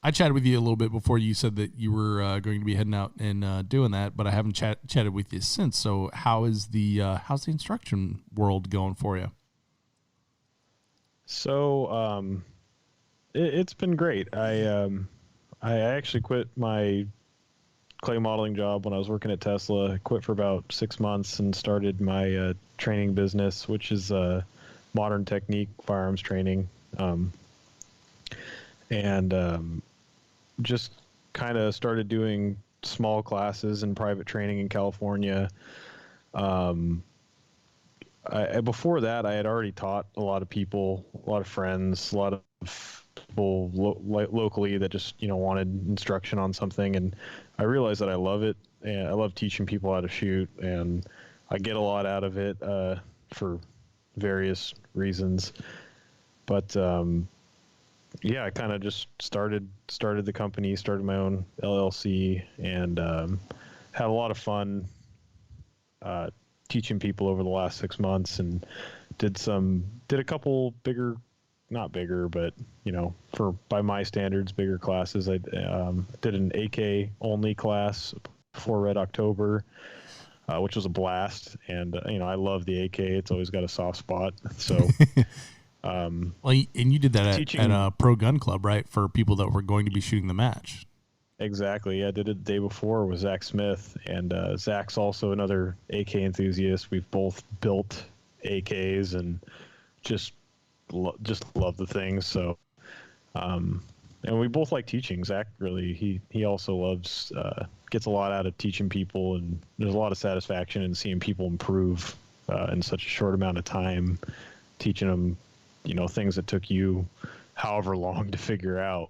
I chatted with you a little bit before. You said that you were going to be heading out and doing that, but I haven't chatted with you since. So how's the instruction world going for you? So it's been great. I actually quit my clay modeling job when I was working at Tesla. I quit for about 6 months and started my training business, which is modern technique firearms training. Just kind of started doing small classes and private training in California. Before that, I had already taught a lot of people, a lot of friends, a lot of people locally that just wanted instruction on something, and I realized that I love it, and I love teaching people how to shoot, and I get a lot out of it for various reasons. But yeah, I kind of just started the company, started my own LLC, and had a lot of fun teaching people over the last 6 months, and did a couple bigger, not bigger, but by my standards, bigger classes. I did an AK only class before Red October, which was a blast, and I love the AK. It's always got a soft spot. So. And you did that at a pro gun club, right? For people that were going to be shooting the match. Exactly. Yeah, I did it the day before with Zach Smith, and Zach's also another AK enthusiast. We've both built AKs and just love the things. So, and we both like teaching. Zach really, he also loves, gets a lot out of teaching people, and there's a lot of satisfaction in seeing people improve in such a short amount of time, teaching them, things that took you however long to figure out,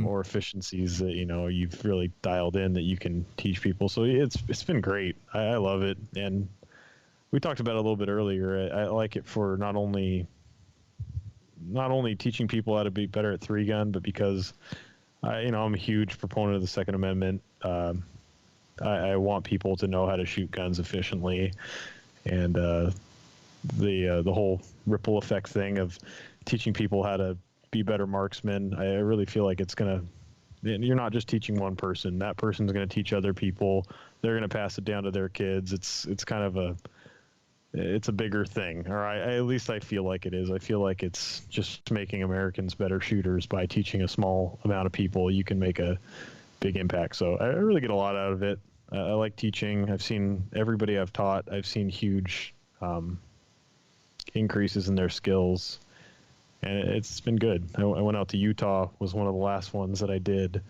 or efficiencies that, you've really dialed in that you can teach people. So it's been great. I love it. And we talked about it a little bit earlier. I like it for not only teaching people how to be better at 3-gun, but because I'm a huge proponent of the Second Amendment. I want people to know how to shoot guns efficiently, and the whole ripple effect thing of teaching people how to be better marksmen. I really feel like you're not just teaching one person. That person's going to teach other people. They're going to pass it down to their kids. It's kind of it's a bigger thing, or at least I feel like it is. I feel like it's just making Americans better shooters. By teaching a small amount of people, you can make a big impact. So I really get a lot out of it. I like teaching. I've seen everybody I've taught. I've seen huge increases in their skills, and it's been good. I went out to Utah, was one of the last ones that I did.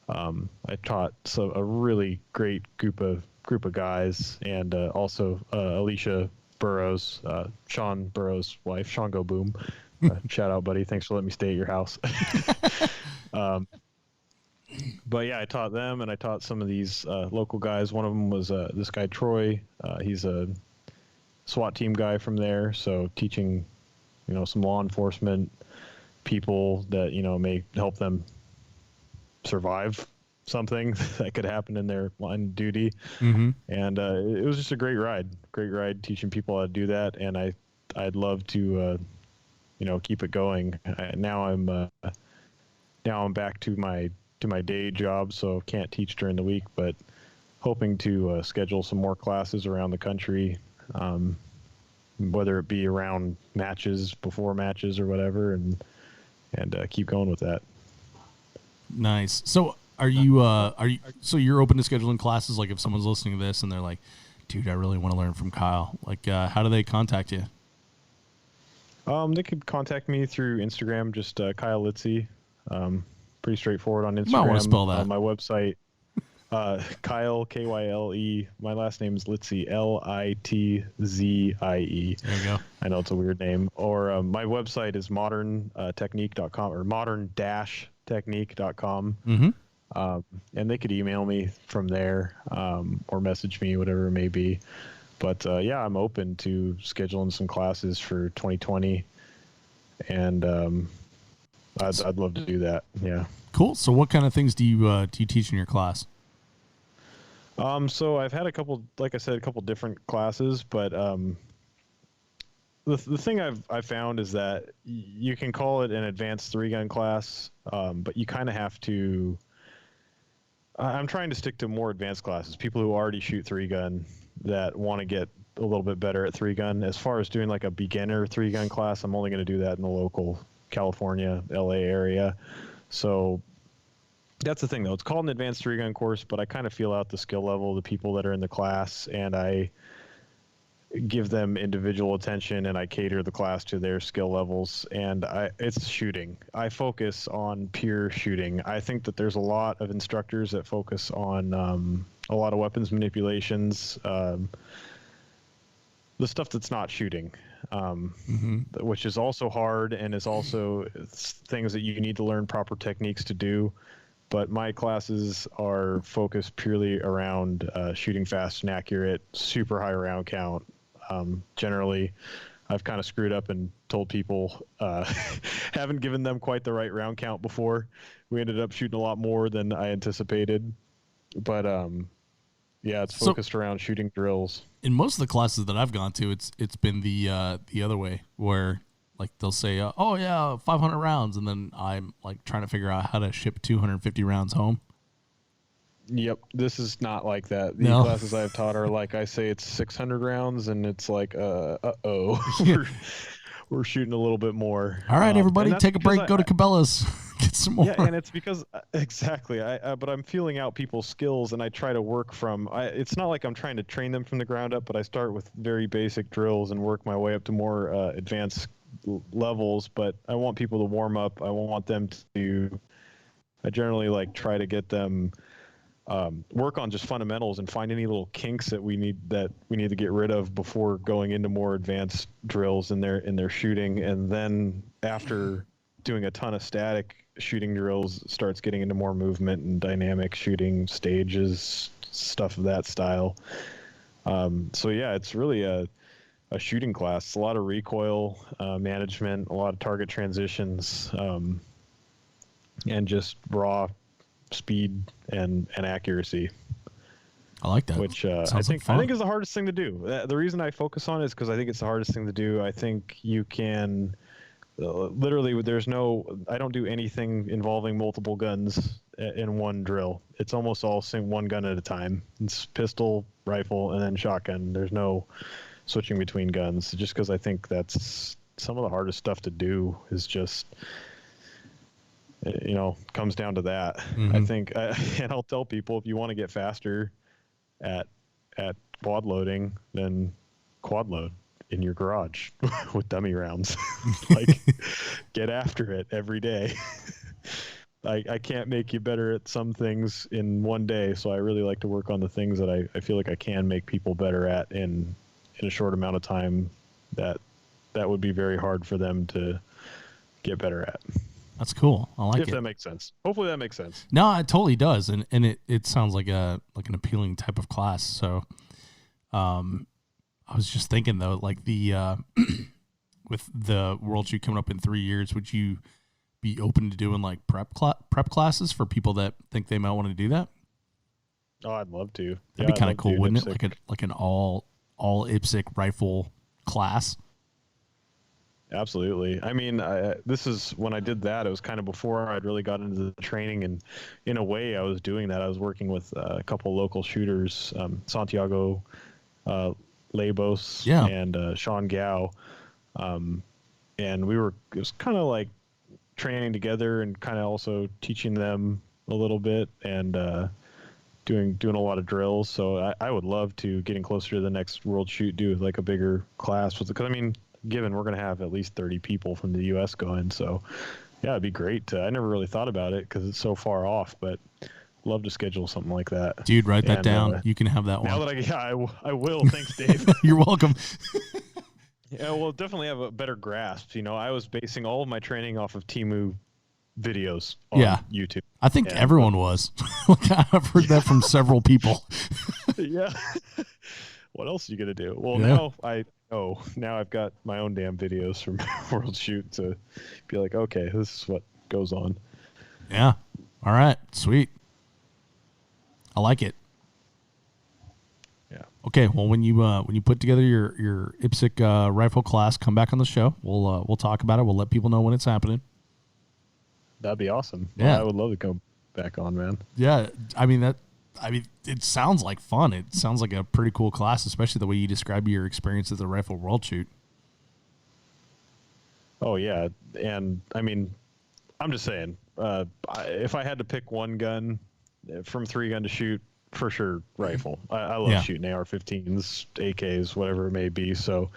I taught a really great group of guys, and also Alicia Burrows, Sean Burrows' wife, Sean Go Boom. Shout out, buddy. Thanks for letting me stay at your house. But yeah, I taught them, and I taught some of these local guys. One of them was this guy Troy. He's a SWAT team guy from there, so teaching, some law enforcement people that may help them survive something that could happen in their line of duty. Mm-hmm. And it was just a great ride teaching people how to do that. And I'd love to keep it going. Now I'm back to my day job, so can't teach during the week, but hoping to schedule some more classes around the country, whether it be around matches, before matches, or whatever, and keep going with that. Nice. So so you're open to scheduling classes? Like if someone's listening to this and they're like, dude, I really want to learn from Kyle. Like, how do they contact you? They could contact me through Instagram, just Kyle Litze. Pretty straightforward on Instagram. You might want to spell that. On my website, Kyle, Kyle. My last name is Litze, Litzzie. There you go. I know it's a weird name. Or my website is moderntechnique.com or modern-technique.com. Mm-hmm. And they could email me from there, or message me, whatever it may be. But yeah, I'm open to scheduling some classes for 2020, and I'd love to do that. Yeah. Cool. So what kind of things do you teach in your class? So I've had a couple different classes, but the thing I've found is that you can call it an advanced 3-gun class, but you kind of have to. I'm trying to stick to more advanced classes, people who already shoot 3-gun that want to get a little bit better at 3-gun. As far as doing like a beginner 3-gun class, I'm only going to do that in the local California, LA area. So that's the thing, though. It's called an advanced 3-gun course, but I kind of feel out the skill level of the people that are in the class, and I give them individual attention, and I cater the class to their skill levels. And it's shooting. I focus on pure shooting. I think that there's a lot of instructors that focus on a lot of weapons manipulations, the stuff that's not shooting, which is also hard and is also things that you need to learn proper techniques to do. But my classes are focused purely around shooting fast and accurate, super high round count. Generally, I've kind of screwed up and told people haven't given them quite the right round count before. We ended up shooting a lot more than I anticipated. But yeah, it's focused around shooting drills. In most of the classes that I've gone to, it's been the other way, where like they'll say, oh yeah, 500 rounds, and then I'm like trying to figure out how to ship 250 rounds home. Yep, this is not like that. The No. classes I've taught are like, I say it's 600 rounds, and it's like, we're shooting a little bit more. All right, everybody, take a break, go to I, Cabela's, get some more. Yeah, and it's because exactly. But I'm feeling out people's skills, and I try to work from. It's not like I'm trying to train them from the ground up, but I start with very basic drills and work my way up to more advanced levels. But I want people to warm up. I want them to. I generally like try to get them work on just fundamentals and find any little kinks that we need to get rid of before going into more advanced drills in their shooting. And then after doing a ton of static shooting drills, starts getting into more movement and dynamic shooting stages, stuff of that style. So yeah, it's really a shooting class. It's a lot of recoil management, a lot of target transitions, and just raw speed and accuracy. I like that. Which I think is the hardest thing to do. The reason I focus on it is because I think it's the hardest thing to do. I think you can literally, I don't do anything involving multiple guns in one drill. It's almost all one gun at a time. It's pistol, rifle, and then shotgun. There's no switching between guns, just because I think that's some of the hardest stuff to do. Is just comes down to that. I think, and I'll tell people, if you want to get faster, at quad loading than quad load in your garage with dummy rounds. Like, get after it every day. I can't make you better at some things in one day, so I really like to work on the things that I feel like I can make people better at in a short amount of time that would be very hard for them to get better at. That's cool. I like it. If that makes sense. Hopefully that makes sense. No, it totally does, and it sounds like an appealing type of class. So, I was just thinking though, like the with the World Shoot coming up in 3 years, would you be open to doing like prep classes for people that think they might want to do that? Oh, I'd love to. That'd be kind of cool, wouldn't it? Like an all IPSC rifle class. Absolutely. I mean, this is when I did that. It was kind of before I'd really got into the training, and in a way, I was doing that. I was working with a couple local shooters, Santiago Labos and Sean Gao, and it was kind of like training together and kind of also teaching them a little bit and doing a lot of drills. So I would love to, getting closer to the next World Shoot, do like a bigger class with it, because I mean, given we're going to have at least 30 people from the US going, so yeah, it'd be great. I never really thought about it because it's so far off, but love to schedule something like that. Dude, write that down. You can have that one. Now that I will. Thanks, Dave. You're welcome. Yeah, we'll definitely have a better grasp. You know, I was basing all of my training off of Temu videos on YouTube. I think everyone was. I've heard that from several people. Yeah. What else are you going to do? Well, now I've got my own damn videos from World Shoot to be like, okay, this is what goes on. Yeah. All right. Sweet. I like it. Yeah. Okay. Well, when you put together your IPSC rifle class, come back on the show. We'll talk about it. We'll let people know when it's happening. That'd be awesome. Yeah. Well, I would love to come back on, man. Yeah. I mean, it sounds like fun. It sounds like a pretty cool class, especially the way you describe your experience at the Rifle World Shoot. Oh yeah. And I mean, I'm just saying, if I had to pick one gun from 3-gun to shoot, for sure, rifle. I love shooting AR-15s, AKs, whatever it may be. So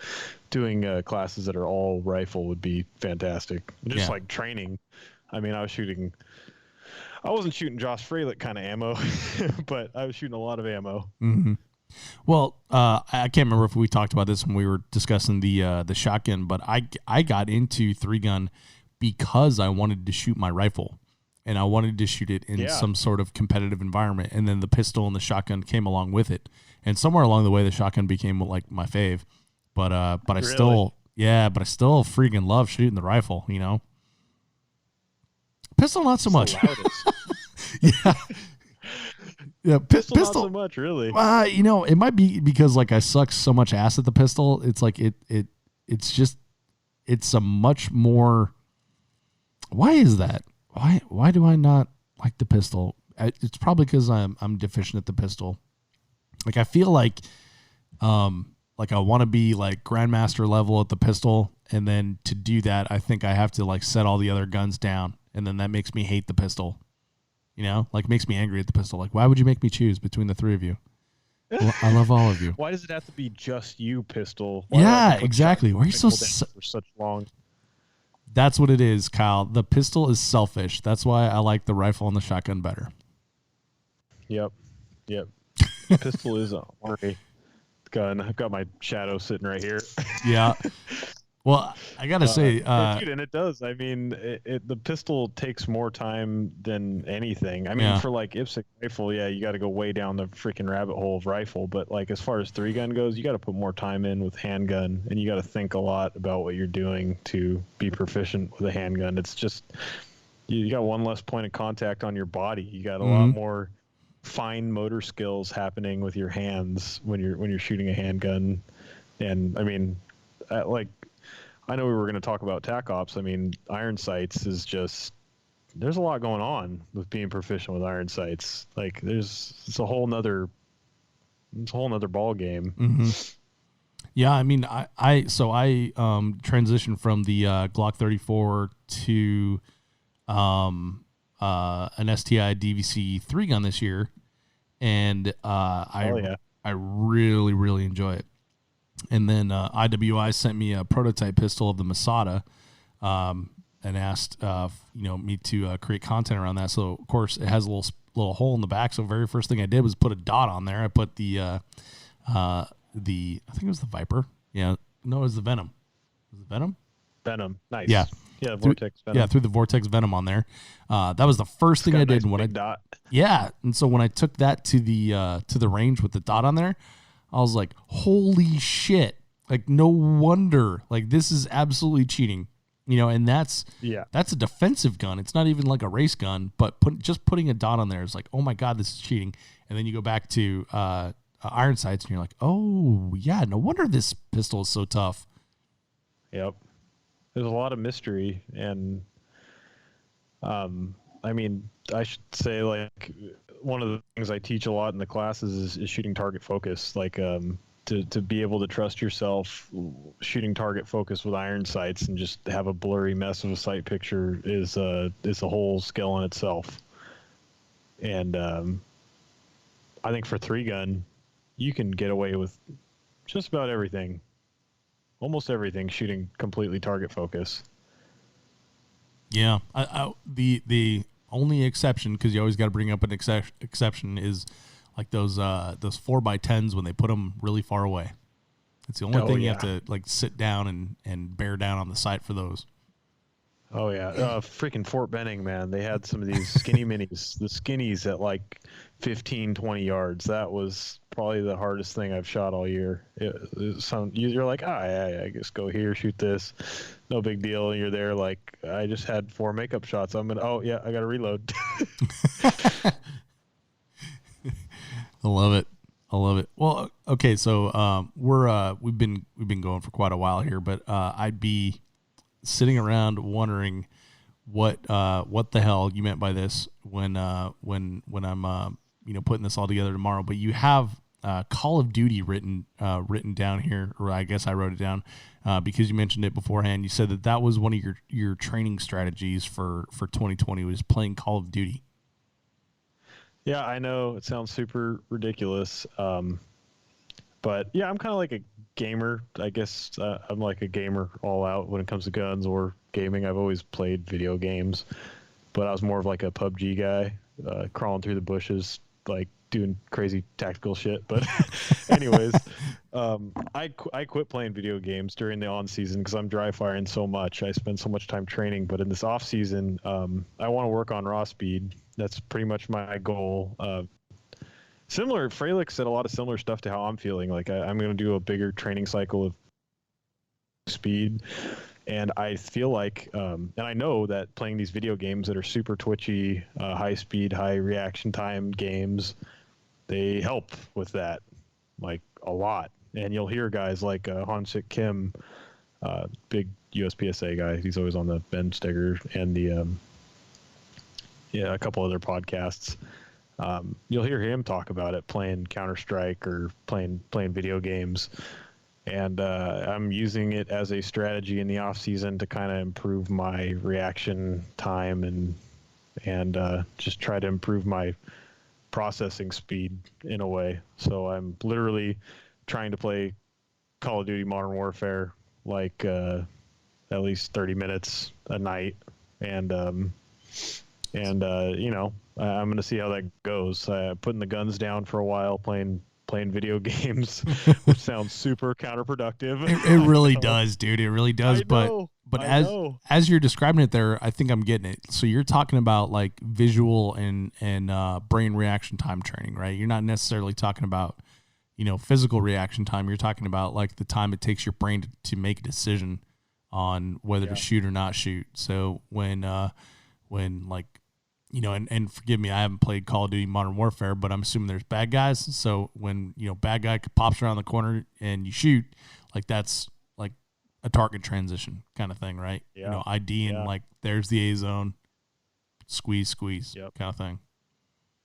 doing classes that are all rifle would be fantastic. Just like training. I mean, I wasn't shooting Josh Fralick kind of ammo, but I was shooting a lot of ammo. Mm-hmm. Well, I can't remember if we talked about this when we were discussing the shotgun, but I got into 3-gun because I wanted to shoot my rifle, and I wanted to shoot it in some sort of competitive environment. And then the pistol and the shotgun came along with it, and somewhere along the way, the shotgun became like my fave. But I still freaking love shooting the rifle. You know. Pistol, not so much. Yeah, pistol not so much, really. You know, it might be because like I suck so much ass at the pistol. It's like it's a much more. Why is that? Why do I not like the pistol? It's probably because I'm deficient at the pistol. Like I feel like I want to be like grandmaster level at the pistol, and then to do that, I think I have to like set all the other guns down. And then that makes me hate the pistol, you know, like makes me angry at the pistol. Like, why would you make me choose between the three of you? Well, I love all of you. Why does it have to be just you, pistol? Exactly. Why are you so for such long? That's what it is, Kyle. The pistol is selfish. That's why I like the rifle and the shotgun better. Yep. Pistol is a ornery gun. I've got my shadow sitting right here. Yeah. Well, I gotta say, dude, and it does. I mean, the pistol takes more time than anything. I mean, for like IPSC rifle, you got to go way down the freaking rabbit hole of rifle. But like as far as 3-gun goes, you got to put more time in with handgun, and you got to think a lot about what you're doing to be proficient with a handgun. It's just you got one less point of contact on your body. You got a lot more fine motor skills happening with your hands when you're shooting a handgun. And I mean, I know we were going to talk about Tac Ops. I mean, iron sights is just, there's a lot going on with being proficient with iron sights. Like it's a whole nother ball game. Mm-hmm. Yeah. I mean, I transitioned from the Glock 34 to an STI DVC 3-gun this year. and I really, really enjoy it. And then IWI sent me a prototype pistol of the Masada, and asked me to create content around that. So of course it has a little hole in the back. So very first thing I did was put a dot on there. I put the I think it was the Viper. Yeah, no, it was the Venom. Was it Venom? Venom, nice. Yeah, Vortex Venom. Yeah, threw the Vortex Venom on there. That was the first thing I did when dot. Yeah, and so when I took that to the range with the dot on there, I was like, holy shit! Like, no wonder. Like, this is absolutely cheating. And that's a defensive gun. It's not even like a race gun, but just putting a dot on there is like, oh my God, this is cheating. And then you go back to iron sights and you're like, oh yeah, no wonder this pistol is so tough. Yep. There's a lot of mystery. And I should say, like, one of the things I teach a lot in the classes is shooting target focus. Like, to be able to trust yourself shooting target focus with iron sights and just have a blurry mess of a sight picture is a whole skill in itself. And I think for 3-gun, you can get away with just about everything, almost everything, shooting completely target focus. Yeah, the only exception, because you always got to bring up an exception, is like those 4x10s when they put them really far away. It's the only thing you have to like sit down and bear down on the sight for those. Oh yeah, freaking Fort Benning, man. They had some of these skinny minis, the skinnies at like 15, 20 yards. That was probably the hardest thing I've shot all year. You're like, I just go here, shoot this, no big deal. And you're there like, I just had 4 makeup shots. I got to reload. I love it. Well, okay, so we've been going for quite a while here, but I'd be sitting around wondering what the hell you meant by this when I'm putting this all together tomorrow. But you have Call of Duty written down here, or I guess I wrote it down because you mentioned it beforehand. You said that was one of your training strategies for 2020 was playing Call of Duty. Yeah, I know it sounds super ridiculous, but yeah, I'm kind of like a gamer. I guess I'm like a gamer all out when it comes to guns or gaming. I've always played video games, but I was more of like a PUBG guy, crawling through the bushes, like doing crazy tactical shit. But anyways, I quit playing video games during the on season because I'm dry firing so much. I spend so much time training, but in this off season, I want to work on raw speed. That's pretty much my goal. Similar, Frelick said a lot of similar stuff to how I'm feeling. Like I'm going to do a bigger training cycle of speed. And I feel like, and I know that playing these video games that are super twitchy, high speed, high reaction time games, they help with that, like a lot. And you'll hear guys like Hansik Kim, big USPSA guy. He's always on the Ben Steger and the a couple other podcasts. You'll hear him talk about it, playing Counter-Strike or playing video games. And I'm using it as a strategy in the off season to kind of improve my reaction time and just try to improve my processing speed in a way. So I'm literally trying to play Call of Duty Modern Warfare like at least 30 minutes a night. And I'm going to see how that goes. Putting the guns down for a while, playing video games, which sounds super counterproductive. It really does, dude. It really does. But as you're describing it there, I think I'm getting it. So you're talking about like visual and brain reaction time training, right? You're not necessarily talking about, physical reaction time. You're talking about like the time it takes your brain to make a decision on whether to shoot or not shoot. So when like, and forgive me, I haven't played Call of Duty Modern Warfare, but I'm assuming there's bad guys. So when, bad guy pops around the corner and you shoot, like that's like a target transition kind of thing, right? Yeah. ID and like there's the A zone, squeeze kind of thing.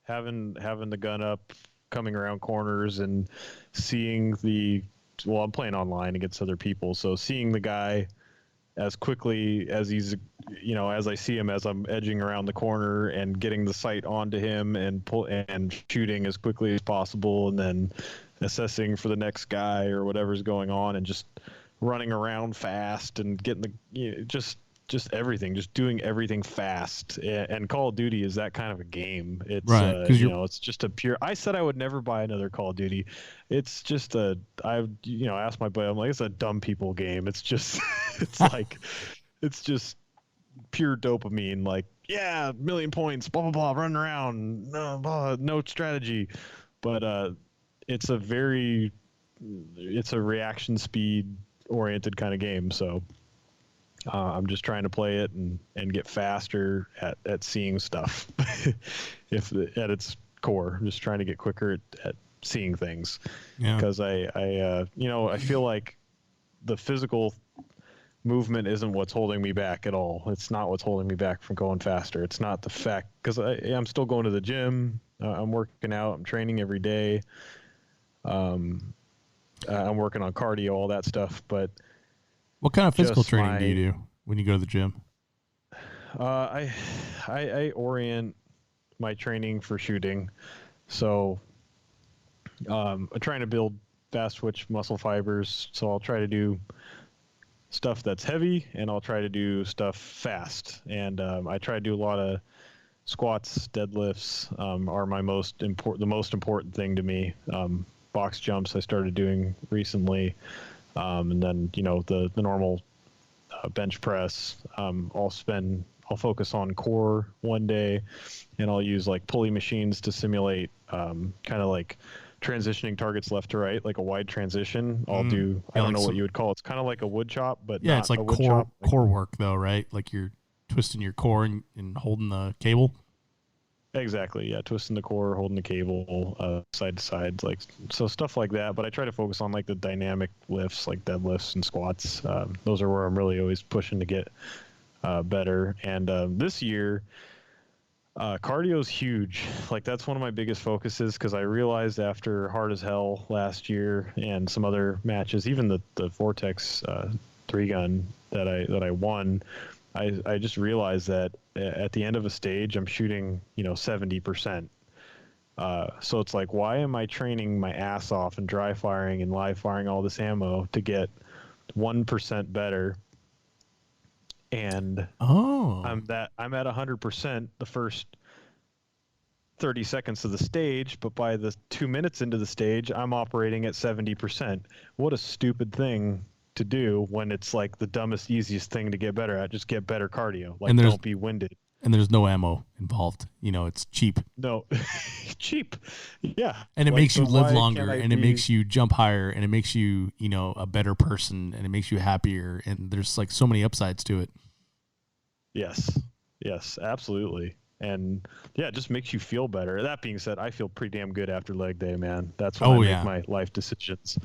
Having the gun up, coming around corners and seeing I'm playing online against other people. So seeing the guy as quickly as he's, as I see him, as I'm edging around the corner and getting the sight onto him and shooting as quickly as possible, and then assessing for the next guy or whatever's going on, and just running around fast and getting just everything, just doing everything fast. And Call of Duty is that kind of a game. It's right, it's just a pure. I said I would never buy another Call of Duty. It's just I asked my buddy, I'm like, it's a dumb people game. It's just it's just pure dopamine. Like, yeah, 1,000,000 points, blah blah blah, running around, no strategy. But it's a reaction speed oriented kind of game. So I'm just trying to play it and get faster at seeing stuff. At its core, I'm just trying to get quicker at seeing things. Yeah. Because I feel like the physical movement isn't what's holding me back at all. It's not what's holding me back from going faster. It's not the fact, because I'm still going to the gym. I'm working out. I'm training every day. I'm working on cardio, all that stuff. But what kind of physical training do you do when you go to the gym? I orient my training for shooting. So I'm trying to build fast twitch muscle fibers. So I'll try to do stuff that's heavy, and I'll try to do stuff fast. And I try to do a lot of squats, deadlifts are the most important thing to me. Box jumps I started doing recently. And then, the normal bench press. I'll focus on core one day, and I'll use like pulley machines to simulate kind of like transitioning targets left to right, like a wide transition. I'll do, I don't know what you would call it. It's kind of like a wood chop, but yeah, not it's like a wood core chop. core work though, right? Like you're twisting your core and holding the cable. Exactly. Yeah. Twisting the core, holding the cable side to side, so stuff like that. But I try to focus on like the dynamic lifts, like deadlifts and squats. Those are where I'm really always pushing to get better. And this year, cardio is huge. Like that's one of my biggest focuses, because I realized after Hard as Hell last year and some other matches, even the Vortex 3-gun that I won, I just realized that at the end of a stage, I'm shooting, 70%. So it's like, why am I training my ass off and dry firing and live firing all this ammo to get 1% better? And I'm at 100% the first 30 seconds of the stage, but by the 2 minutes into the stage, I'm operating at 70%. What a stupid thing to do when it's like the dumbest, easiest thing to get better at. Just get better cardio. Like, don't be winded. And there's no ammo involved. It's cheap. No, cheap. Yeah. And it makes you live longer, and it makes you jump higher, and it makes you, a better person, and it makes you happier. And there's like so many upsides to it. Yes. Yes, absolutely. And yeah, it just makes you feel better. That being said, I feel pretty damn good after leg day, man. That's when I make my life decisions.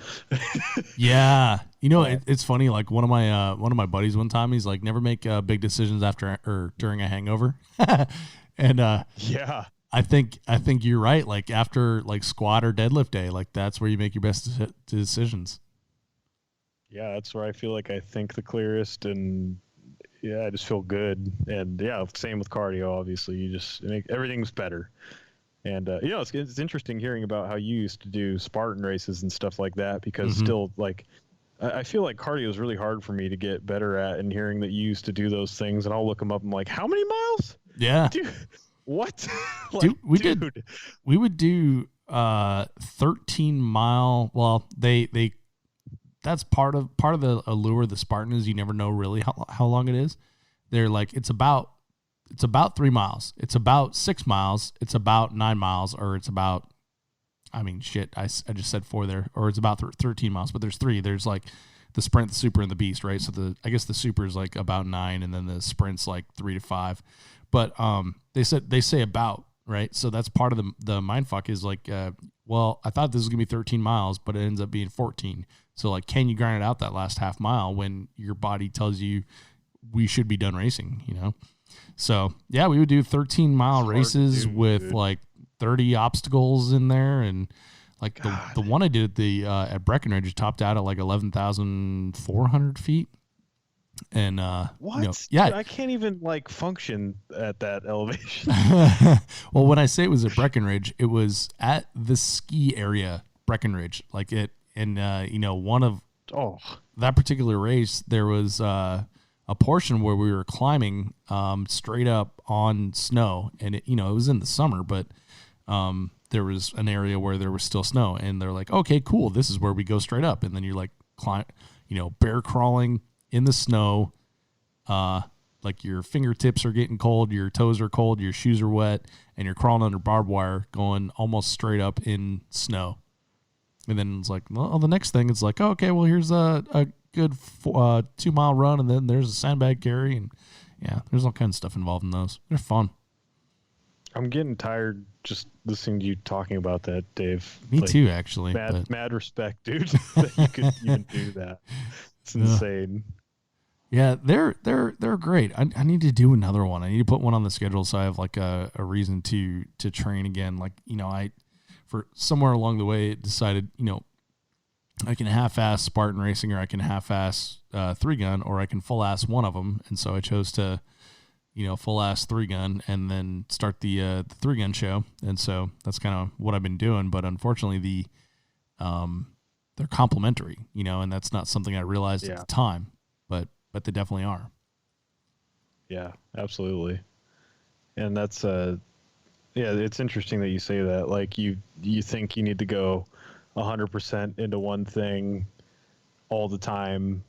Yeah. It's funny. Like one of my buddies one time, he's like, never make big decisions after or during a hangover. And yeah, I think you're right. Like after like squat or deadlift day, like that's where you make your best decisions. Yeah, that's where I feel like I think the clearest, and yeah, I just feel good. And yeah, same with cardio. Obviously, you just everything's better. And it's interesting hearing about how you used to do Spartan races and stuff like that, because still, like, I feel like cardio is really hard for me to get better at. And hearing that you used to do those things, and I'll look them up. I'm like, how many miles? Yeah, dude, what? Like, we would do 13 mile. Well, they. That's part of the allure of the Spartan is you never know really how long it is. They're like, it's about 3 miles. It's about 6 miles. It's about 9 miles, or it's about, I just said 4 there, or it's about 13 miles, but there's 3. There's like the sprint, the super, and the beast, right? So I guess the super is like about 9, and then the sprint's like 3 to 5. But they say about, right? So that's part of the mindfuck is like, well, I thought this was gonna be 13 miles, but it ends up being 14. So like, can you grind it out that last half mile when your body tells you we should be done racing, So yeah, we would do 13-mile races with like 30 obstacles in there. And like the one I did at Breckenridge topped out at like 11,400 feet. What? Yeah, Dude, I can't even like function at that elevation. Well, when I say it was at Breckenridge, it was at the ski area, Breckenridge, like it. And one of that particular race, there was a portion where we were climbing straight up on snow, and it was in the summer, but there was an area where there was still snow, and they're like, okay, cool, this is where we go straight up, and then you're like bear crawling in the snow, like your fingertips are getting cold, your toes are cold, your shoes are wet, and you're crawling under barbed wire, going almost straight up in snow. And then it's like, well, the next thing is like, oh, okay, well, here's a good 2 mile run, and then there's a sandbag carry, and yeah, there's all kinds of stuff involved in those. They're fun. I'm getting tired just listening to you talking about that, Dave. Me too, actually. Mad respect, dude, that you could even do that. It's insane. Yeah, they're great. I need to do another one. I need to put one on the schedule so I have like a reason to train again. Like, I for somewhere along the way decided, I can half-ass Spartan racing, or I can half-ass 3-gun, or I can full-ass one of them. And so I chose to, full-ass 3-gun and then start the 3-gun show. And so that's kind of what I've been doing. But unfortunately, they're complementary, and that's not something I realized at the time. But they definitely are. Yeah, absolutely. And that's it's interesting that you say that. Like you think you need to go 100% into one thing all the time,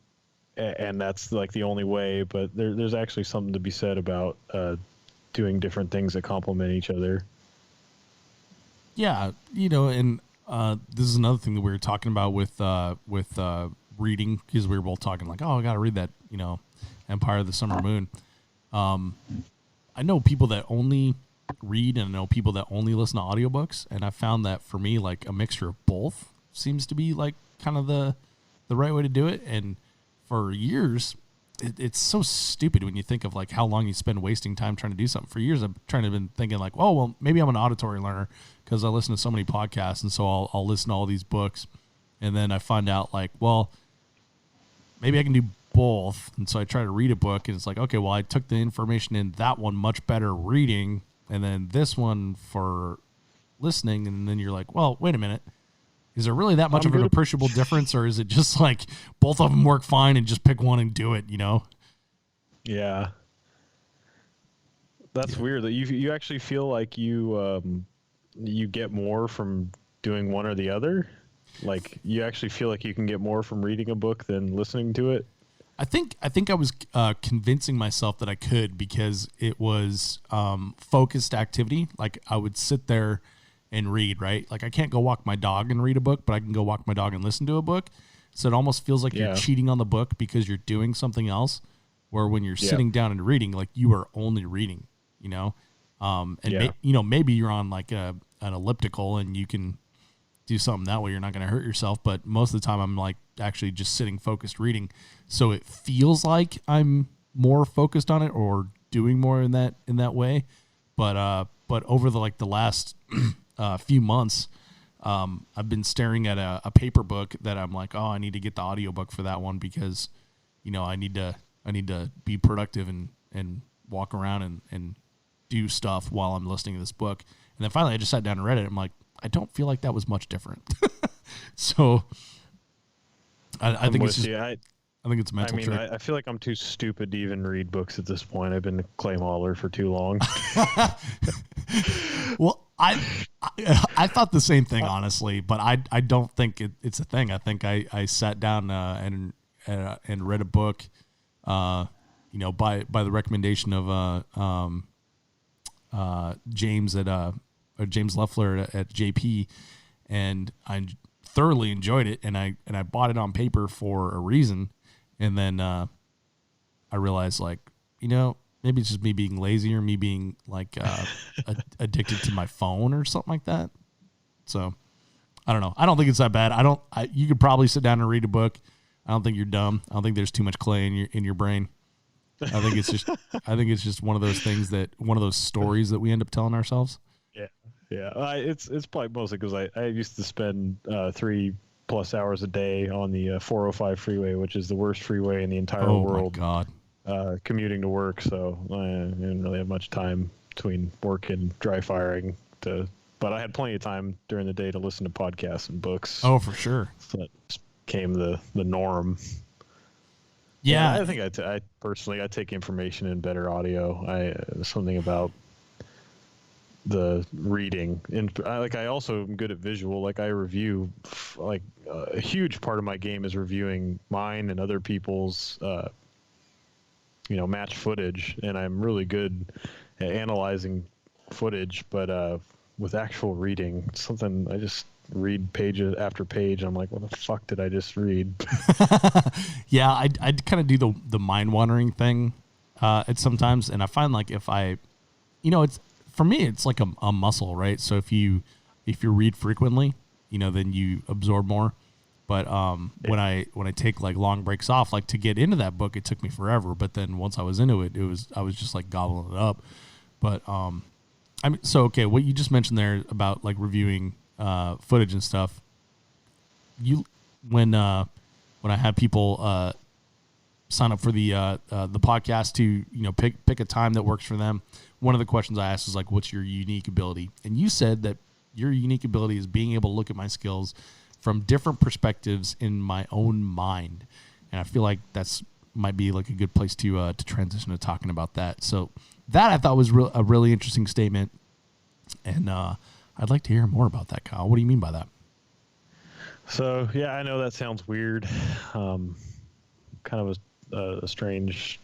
and that's like the only way. But there's actually something to be said about doing different things that complement each other. Yeah, and this is another thing that we were talking about with reading, because we were both talking like, oh, I got to read that, Empire of the Summer Moon. I know people that only read, and I know people that only listen to audiobooks, and I found that for me, like a mixture of both seems to be like kind of the right way to do it. And for years, it's so stupid when you think of like how long you spend wasting time trying to do something. For years, I've been thinking like, oh, well, maybe I'm an auditory learner because I listen to so many podcasts, and so I'll listen to all these books. And then I find out like, well, maybe I can do both. And so I try to read a book, and it's like, okay, well, I took the information in that one much better reading, and then this one for listening. And then you're like, well, wait a minute. Is there really that much of an appreciable difference, or is it just like both of them work fine and just pick one and do it, Yeah. That's weird that you actually feel like you get more from doing one or the other. Like you actually feel like you can get more from reading a book than listening to it. I think I was convincing myself that I could, because it was focused activity. Like I would sit there and read, right? Like I can't go walk my dog and read a book, but I can go walk my dog and listen to a book. So it almost feels like you're cheating on the book because you're doing something else. Where when you're sitting down and reading, like you are only reading, maybe you're on like an elliptical and you can do something that way. You're not going to hurt yourself. But most of the time I'm like actually just sitting focused reading. So it feels like I'm more focused on it or doing more in that way. But over the last few months, I've been staring at a paper book that I'm like, oh, I need to get the audiobook for that one because, I need to be productive and walk around and do stuff while I'm listening to this book. And then finally I just sat down and read it. I'm like, I don't feel like that was much different. So I think it's just, I think it's a mental trick. I feel like I'm too stupid to even read books at this point. I've been a clay mauler for too long. Well, I thought the same thing, honestly, but I don't think it's a thing. I think I sat down and read a book, by the recommendation of James James Leffler at JP, and I thoroughly enjoyed it, and I bought it on paper for a reason, and then I realized like, maybe it's just me being lazy or me being like addicted to my phone or something like that. So I don't know. I don't think it's that bad. You could probably sit down and read a book. I don't think you're dumb. I don't think there's too much clay in your brain. I think it's just one of those things one of those stories that we end up telling ourselves. Yeah. It's probably mostly because I used to spend 3 plus hours a day on the 405 freeway, which is the worst freeway in the entire Oh world. my God. Commuting to work, so I didn't really have much time between work and dry firing but I had plenty of time during the day to listen to podcasts and books. Oh, for sure. So that became the norm. Yeah. I think I personally take information in better audio. Something about the reading, and I also am good at visual. Like I review, like a huge part of my game is reviewing mine and other people's, match footage, and I'm really good at analyzing footage. But with actual reading, it's something I just read page after page. I'm like, what the fuck did I just read? Yeah, I'd kind of do the mind wandering thing at sometimes, and I find like if I, it's for me it's like a muscle, right? So if you read frequently, then you absorb more. But when I take like long breaks off, like to get into that book, it took me forever. But then once I was into it, I was just like gobbling it up. But so okay, what you just mentioned there about like reviewing footage and stuff. When I have people sign up for the podcast to pick a time that works for them, one of the questions I asked is like, what's your unique ability? And you said that your unique ability is being able to look at my skills from different perspectives in my own mind. And I feel like that's might be like a good place to transition to talking about that. So that I thought was a really interesting statement, and I'd like to hear more about that, Kyle. What do you mean by that? So yeah, I know that sounds weird, kind of a strange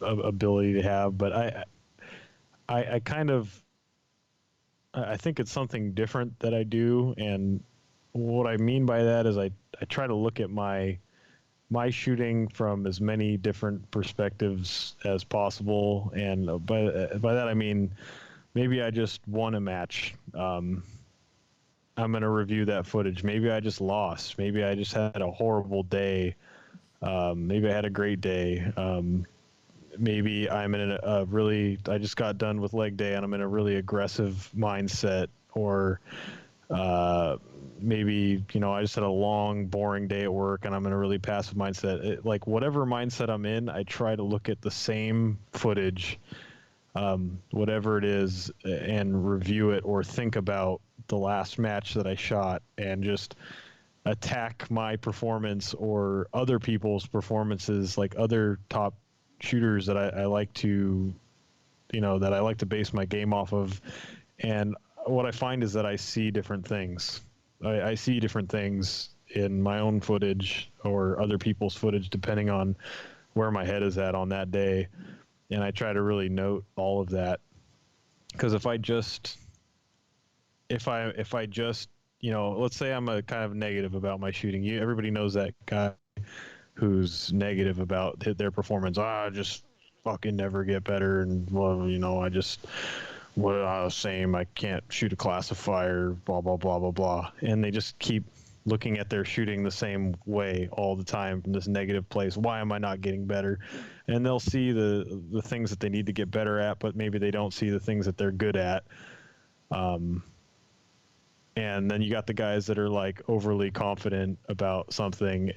ability to have, but I kind of I think it's something different that I do, and what I mean by that is I try to look at my shooting from as many different perspectives as possible, and by that I mean maybe I just won a match. I'm going to review that footage. Maybe I just lost. Maybe I just had a horrible day. Maybe I had a great day. Maybe I'm in I just got done with leg day and I'm in a really aggressive mindset, or maybe, I just had a long, boring day at work and I'm in a really passive mindset. Like whatever mindset I'm in, I try to look at the same footage, whatever it is, and review it or think about the last match that I shot and just attack my performance or other people's performances, like other top shooters that I like to, that I like to base my game off of. And what I find is that I see different things. I see different things in my own footage or other people's footage, depending on where my head is at on that day. And I try to really note all of that. Because if I just, let's say I'm a kind of negative about my shooting. Everybody knows that guy who's negative about their performance. I just fucking never get better. And same, I can't shoot a classifier, blah, blah, blah, blah, blah. And they just keep looking at their shooting the same way all the time from this negative place. Why am I not getting better? And they'll see the things that they need to get better at, but maybe they don't see the things that they're good at. And then you got the guys that are like overly confident about something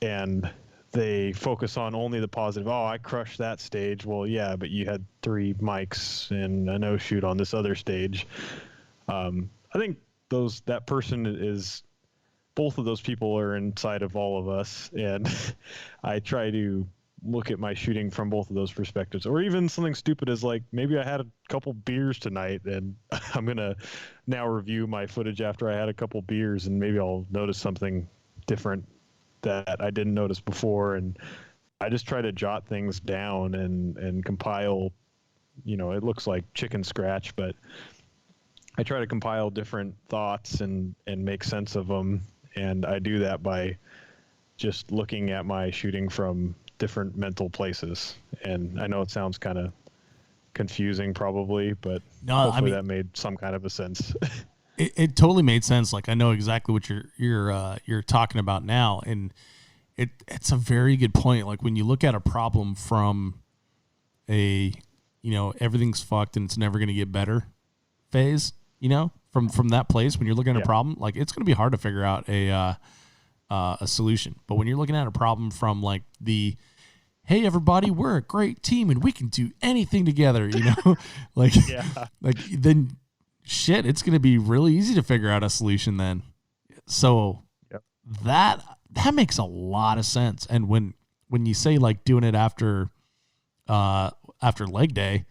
and they focus on only the positive. Oh, I crushed that stage. Well, yeah, but you had 3 mics and a no shoot on this other stage. I think that person is, both of those people are inside of all of us. And I try to look at my shooting from both of those perspectives, or even something stupid as like, maybe I had a couple beers tonight and I'm going to now review my footage after I had a couple beers, and maybe I'll notice something different that I didn't notice before. And I just try to jot things down and compile, it looks like chicken scratch, but I try to compile different thoughts and make sense of them. And I do that by just looking at my shooting from different mental places. And I know it sounds kind of confusing probably, but hopefully that made some kind of a sense. It totally made sense. Like I know exactly what you're talking about now, and it's a very good point. Like when you look at a problem from a everything's fucked and it's never going to get better phase, from that place, when you're looking at a problem, like it's going to be hard to figure out a a solution. But when you're looking at a problem from like the, hey everybody, we're a great team and we can do anything together, you know, like, like then shit, it's going to be really easy to figure out a solution then. So that makes a lot of sense. And when you say like doing it after leg day,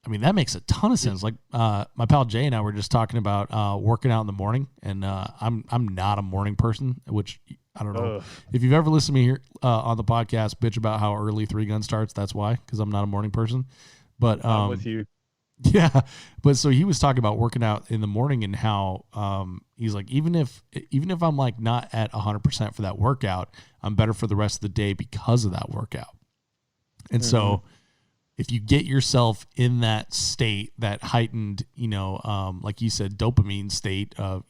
I mean, that makes a ton of sense. Like my pal Jay and I were just talking about working out in the morning, and I'm not a morning person, which I don't know. If you've ever listened to me here on the podcast bitch about how early 3-gun starts, that's why, because I'm not a morning person. But I'm with you. Yeah, but so he was talking about working out in the morning and how he's like, even if I'm like not at 100% for that workout, I'm better for the rest of the day because of that workout. And so if you get yourself in that state, that heightened, you know, like you said, dopamine state of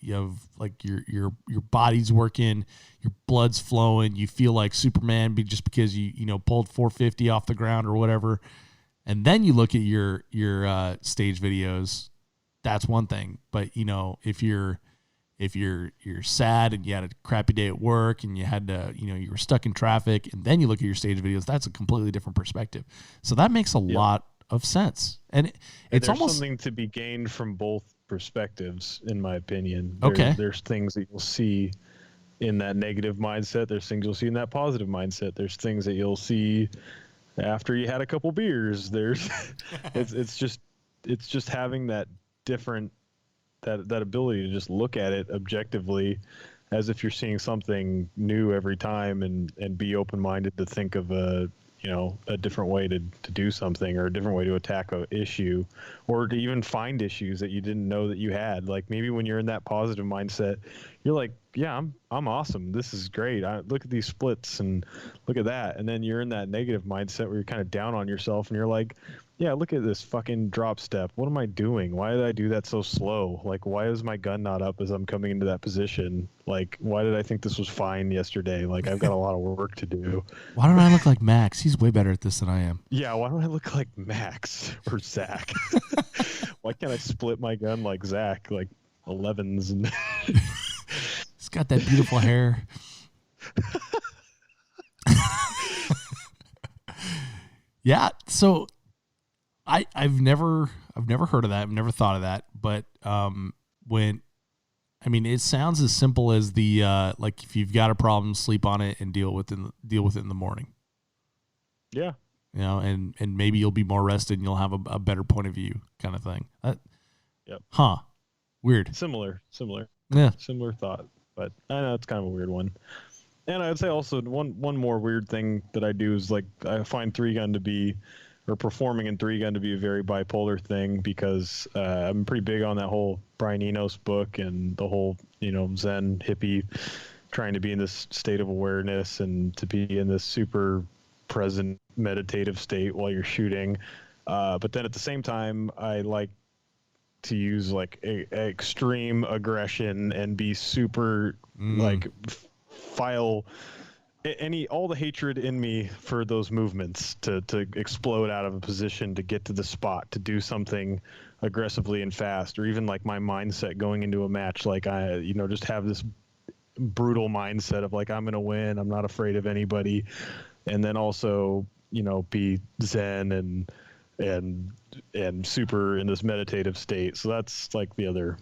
like your body's working, your blood's flowing, you feel like Superman just because you know pulled 450 off the ground or whatever, and then you look at your stage videos, that's one thing. But you know, if you're sad and you had a crappy day at work and you had to, you know, you were stuck in traffic, and then you look at your stage videos, that's a completely different perspective. So that makes a lot of sense. And it's almost something to be gained from both perspectives, in my opinion. There's things that you'll see in that negative mindset. There's things you'll see in that positive mindset. There's things that you'll see after you had a couple beers. It's just having that different, that ability to just look at it objectively as if you're seeing something new every time, and be open-minded to think of a different way to do something, or a different way to attack a issue, or to even find issues that you didn't know that you had. Like maybe when you're in that positive mindset, you're like, yeah, I'm awesome. This is great. Look at these splits and look at that. And then you're in that negative mindset where you're kind of down on yourself and you're like, yeah, look at this fucking drop step. What am I doing? Why did I do that so slow? Like, why is my gun not up as I'm coming into that position? Like, why did I think this was fine yesterday? Like, I've got a lot of work to do. Why don't I look like Max? He's way better at this than I am. Yeah, why don't I look like Max or Zach? Why can't I split my gun like Zach, like 11s? And he's got that beautiful hair. Yeah, so I've never heard of that. I've never thought of that. But it sounds as simple as the like if you've got a problem, sleep on it and deal with it in the morning. Yeah. You know, and maybe you'll be more rested and you'll have a better point of view, kind of thing. Yep. Huh. Weird. Similar. Yeah. Similar thought, but I know it's kind of a weird one. And I'd say also one more weird thing that I do is like I find 3-gun to be, or performing in 3-gun to be, a very bipolar thing, because I'm pretty big on that whole Brian Enos book and the whole, you know, Zen hippie, trying to be in this state of awareness and to be in this super present meditative state while you're shooting. But then at the same time, I like to use like extreme aggression and be super like file all the hatred in me for those movements to explode out of a position, to get to the spot, to do something aggressively and fast, or even like my mindset going into a match, like I, you know, just have this brutal mindset of like, I'm going to win. I'm not afraid of anybody. And then also, you know, be Zen and super in this meditative state. So that's like the other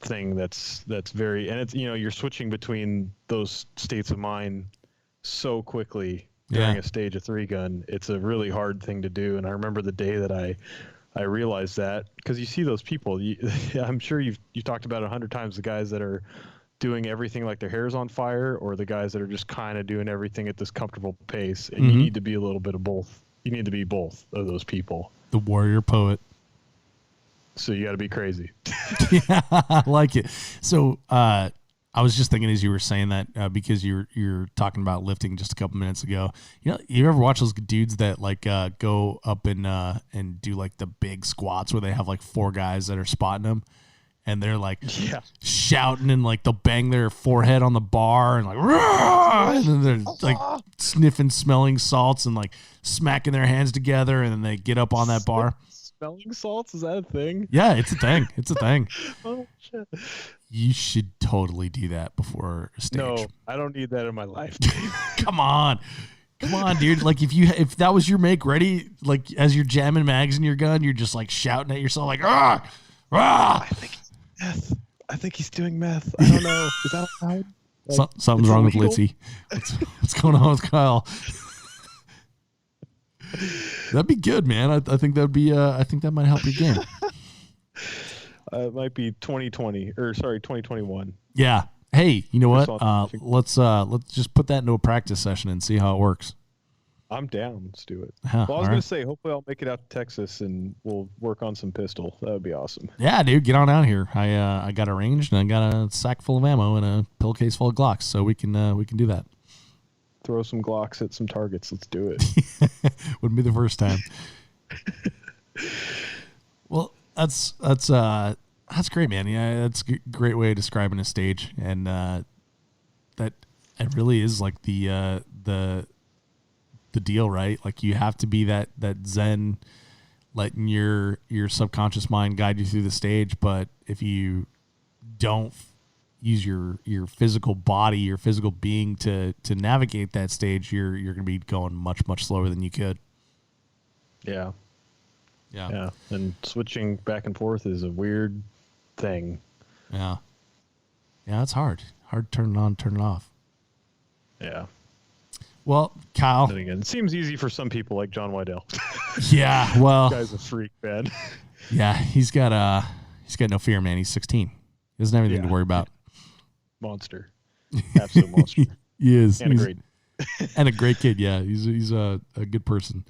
thing that's very, and it's, you know, you're switching between those states of mind so quickly during a stage of 3-gun. It's a really hard thing to do. And I remember the day that I realized that, because you see those people, I'm sure you've talked about it 100 times, the guys that are doing everything like their hair's on fire, or the guys that are just kind of doing everything at this comfortable pace. And you need to be a little bit of both. You need to be both of those people. The warrior poet. So you got to be crazy. Yeah, I like it. So I was just thinking as you were saying that, because you're talking about lifting just a couple minutes ago. You know, you ever watch those dudes that like go up and do like the big squats where they have like 4 guys that are spotting them, and they're like shouting, and like they'll bang their forehead on the bar and like, and then they're like sniffing, smelling salts and like smacking their hands together, and then they get up on that bar. Smelling salts, is that a thing? Yeah, it's a thing. It's a thing. Oh shit. You should totally do that before a stage. No, I don't need that in my life. Come on, dude. Like if that was your make ready, like as you're jamming mags in your gun, you're just like shouting at yourself like ah. I think he's meth. I think he's doing meth. I don't know. Is that allowed? Like, Something's wrong with Litze. What's going on with Kyle? That'd be good, man. I think that'd be. I think that might help your game. It might be 2021. Yeah. Hey, you know what? Let's just put that into a practice session and see how it works. I'm down. Let's do it. Huh, well, I was going to say, hopefully I'll make it out to Texas and we'll work on some pistol. That would be awesome. Yeah, dude, get on out here. I got a range and I got a sack full of ammo and a pillowcase full of Glocks, so we can do that. Throw some Glocks at some targets. Let's do it. Wouldn't be the first time. Well, that's great, man. Yeah, that's a great way of describing a stage, and that it really is like the deal, right? Like you have to be that zen, letting your subconscious mind guide you through the stage. But if you don't use your physical body, your physical being to navigate that stage, you're going to be going much slower than you could. Yeah. And switching back and forth is a weird thing. Yeah, it's hard to turn it on, turn it off. Yeah. Well, Kyle. Then again, it seems easy for some people like John Wydell. Yeah, well, this guy's a freak, man. Yeah, he's got no fear, man. He's 16. He doesn't have anything to worry about. Monster, absolute monster. He is, and a great kid. Yeah, he's a good person.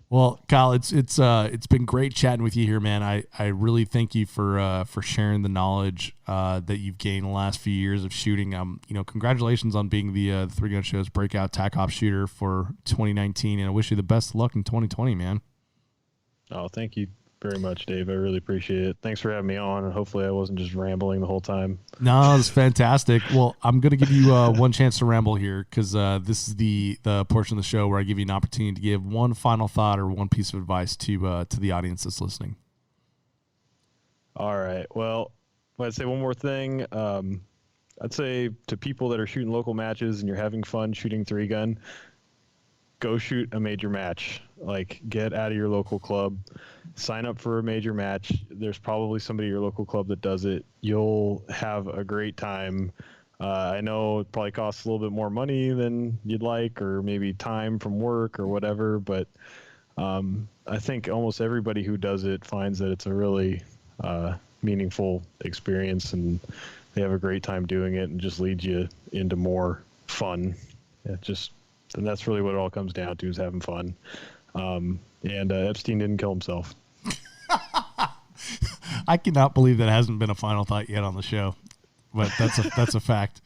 Well, Kyle, it's been great chatting with you here, man. I really thank you for sharing the knowledge that you've gained the last few years of shooting. Congratulations on being the Three Gun Show's breakout Tac Ops shooter for 2019, and I wish you the best of luck in 2020, man. Oh, thank you very much, Dave. I really appreciate it. Thanks for having me on, and hopefully I wasn't just rambling the whole time. No, it's fantastic. Well, I'm going to give you one chance to ramble here, because this is the portion of the show where I give you an opportunity to give one final thought or one piece of advice to the audience that's listening. All right. Well, I'd say one more thing. I'd say to people that are shooting local matches and you're having fun shooting 3-gun, go shoot a major match. Like, get out of your local club, sign up for a major match. There's probably somebody at your local club that does it. You'll have a great time. I know it probably costs a little bit more money than you'd like, or maybe time from work or whatever, but I think almost everybody who does it finds that it's a really meaningful experience, and they have a great time doing it, and just leads you into more fun. And that's really what it all comes down to, is having fun. And Epstein didn't kill himself. I cannot believe that hasn't been a final thought yet on the show, but that's a fact.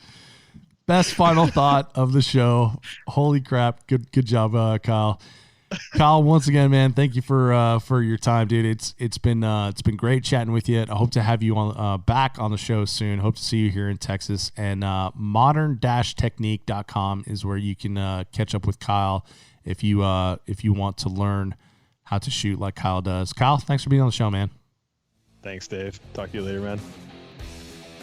Best final thought of the show. Holy crap. Good job, Kyle. Kyle, once again, man, thank you for your time, dude. It's been great chatting with you. I hope to have you on back on the show soon. Hope to see you here in Texas. And modern-technique.com is where you can catch up with Kyle if you want to learn how to shoot like Kyle does. Kyle, thanks for being on the show, man. Thanks, Dave. Talk to you later, man.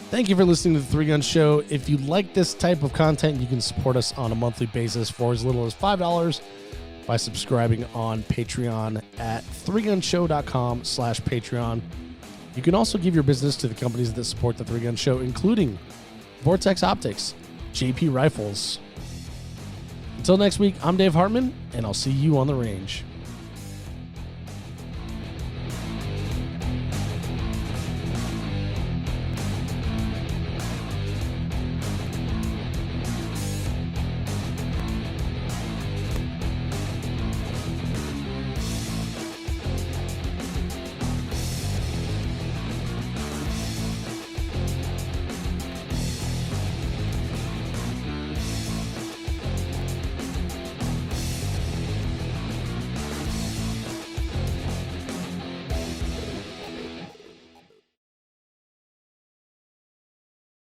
Thank you for listening to the 3-Gun Show. If you like this type of content, you can support us on a monthly basis for as little as $5 by subscribing on Patreon at 3gunshow.com/Patreon. You can also give your business to the companies that support the 3-Gun Show, including Vortex Optics, JP Rifles. Until next week, I'm Dave Hartman, and I'll see you on the range.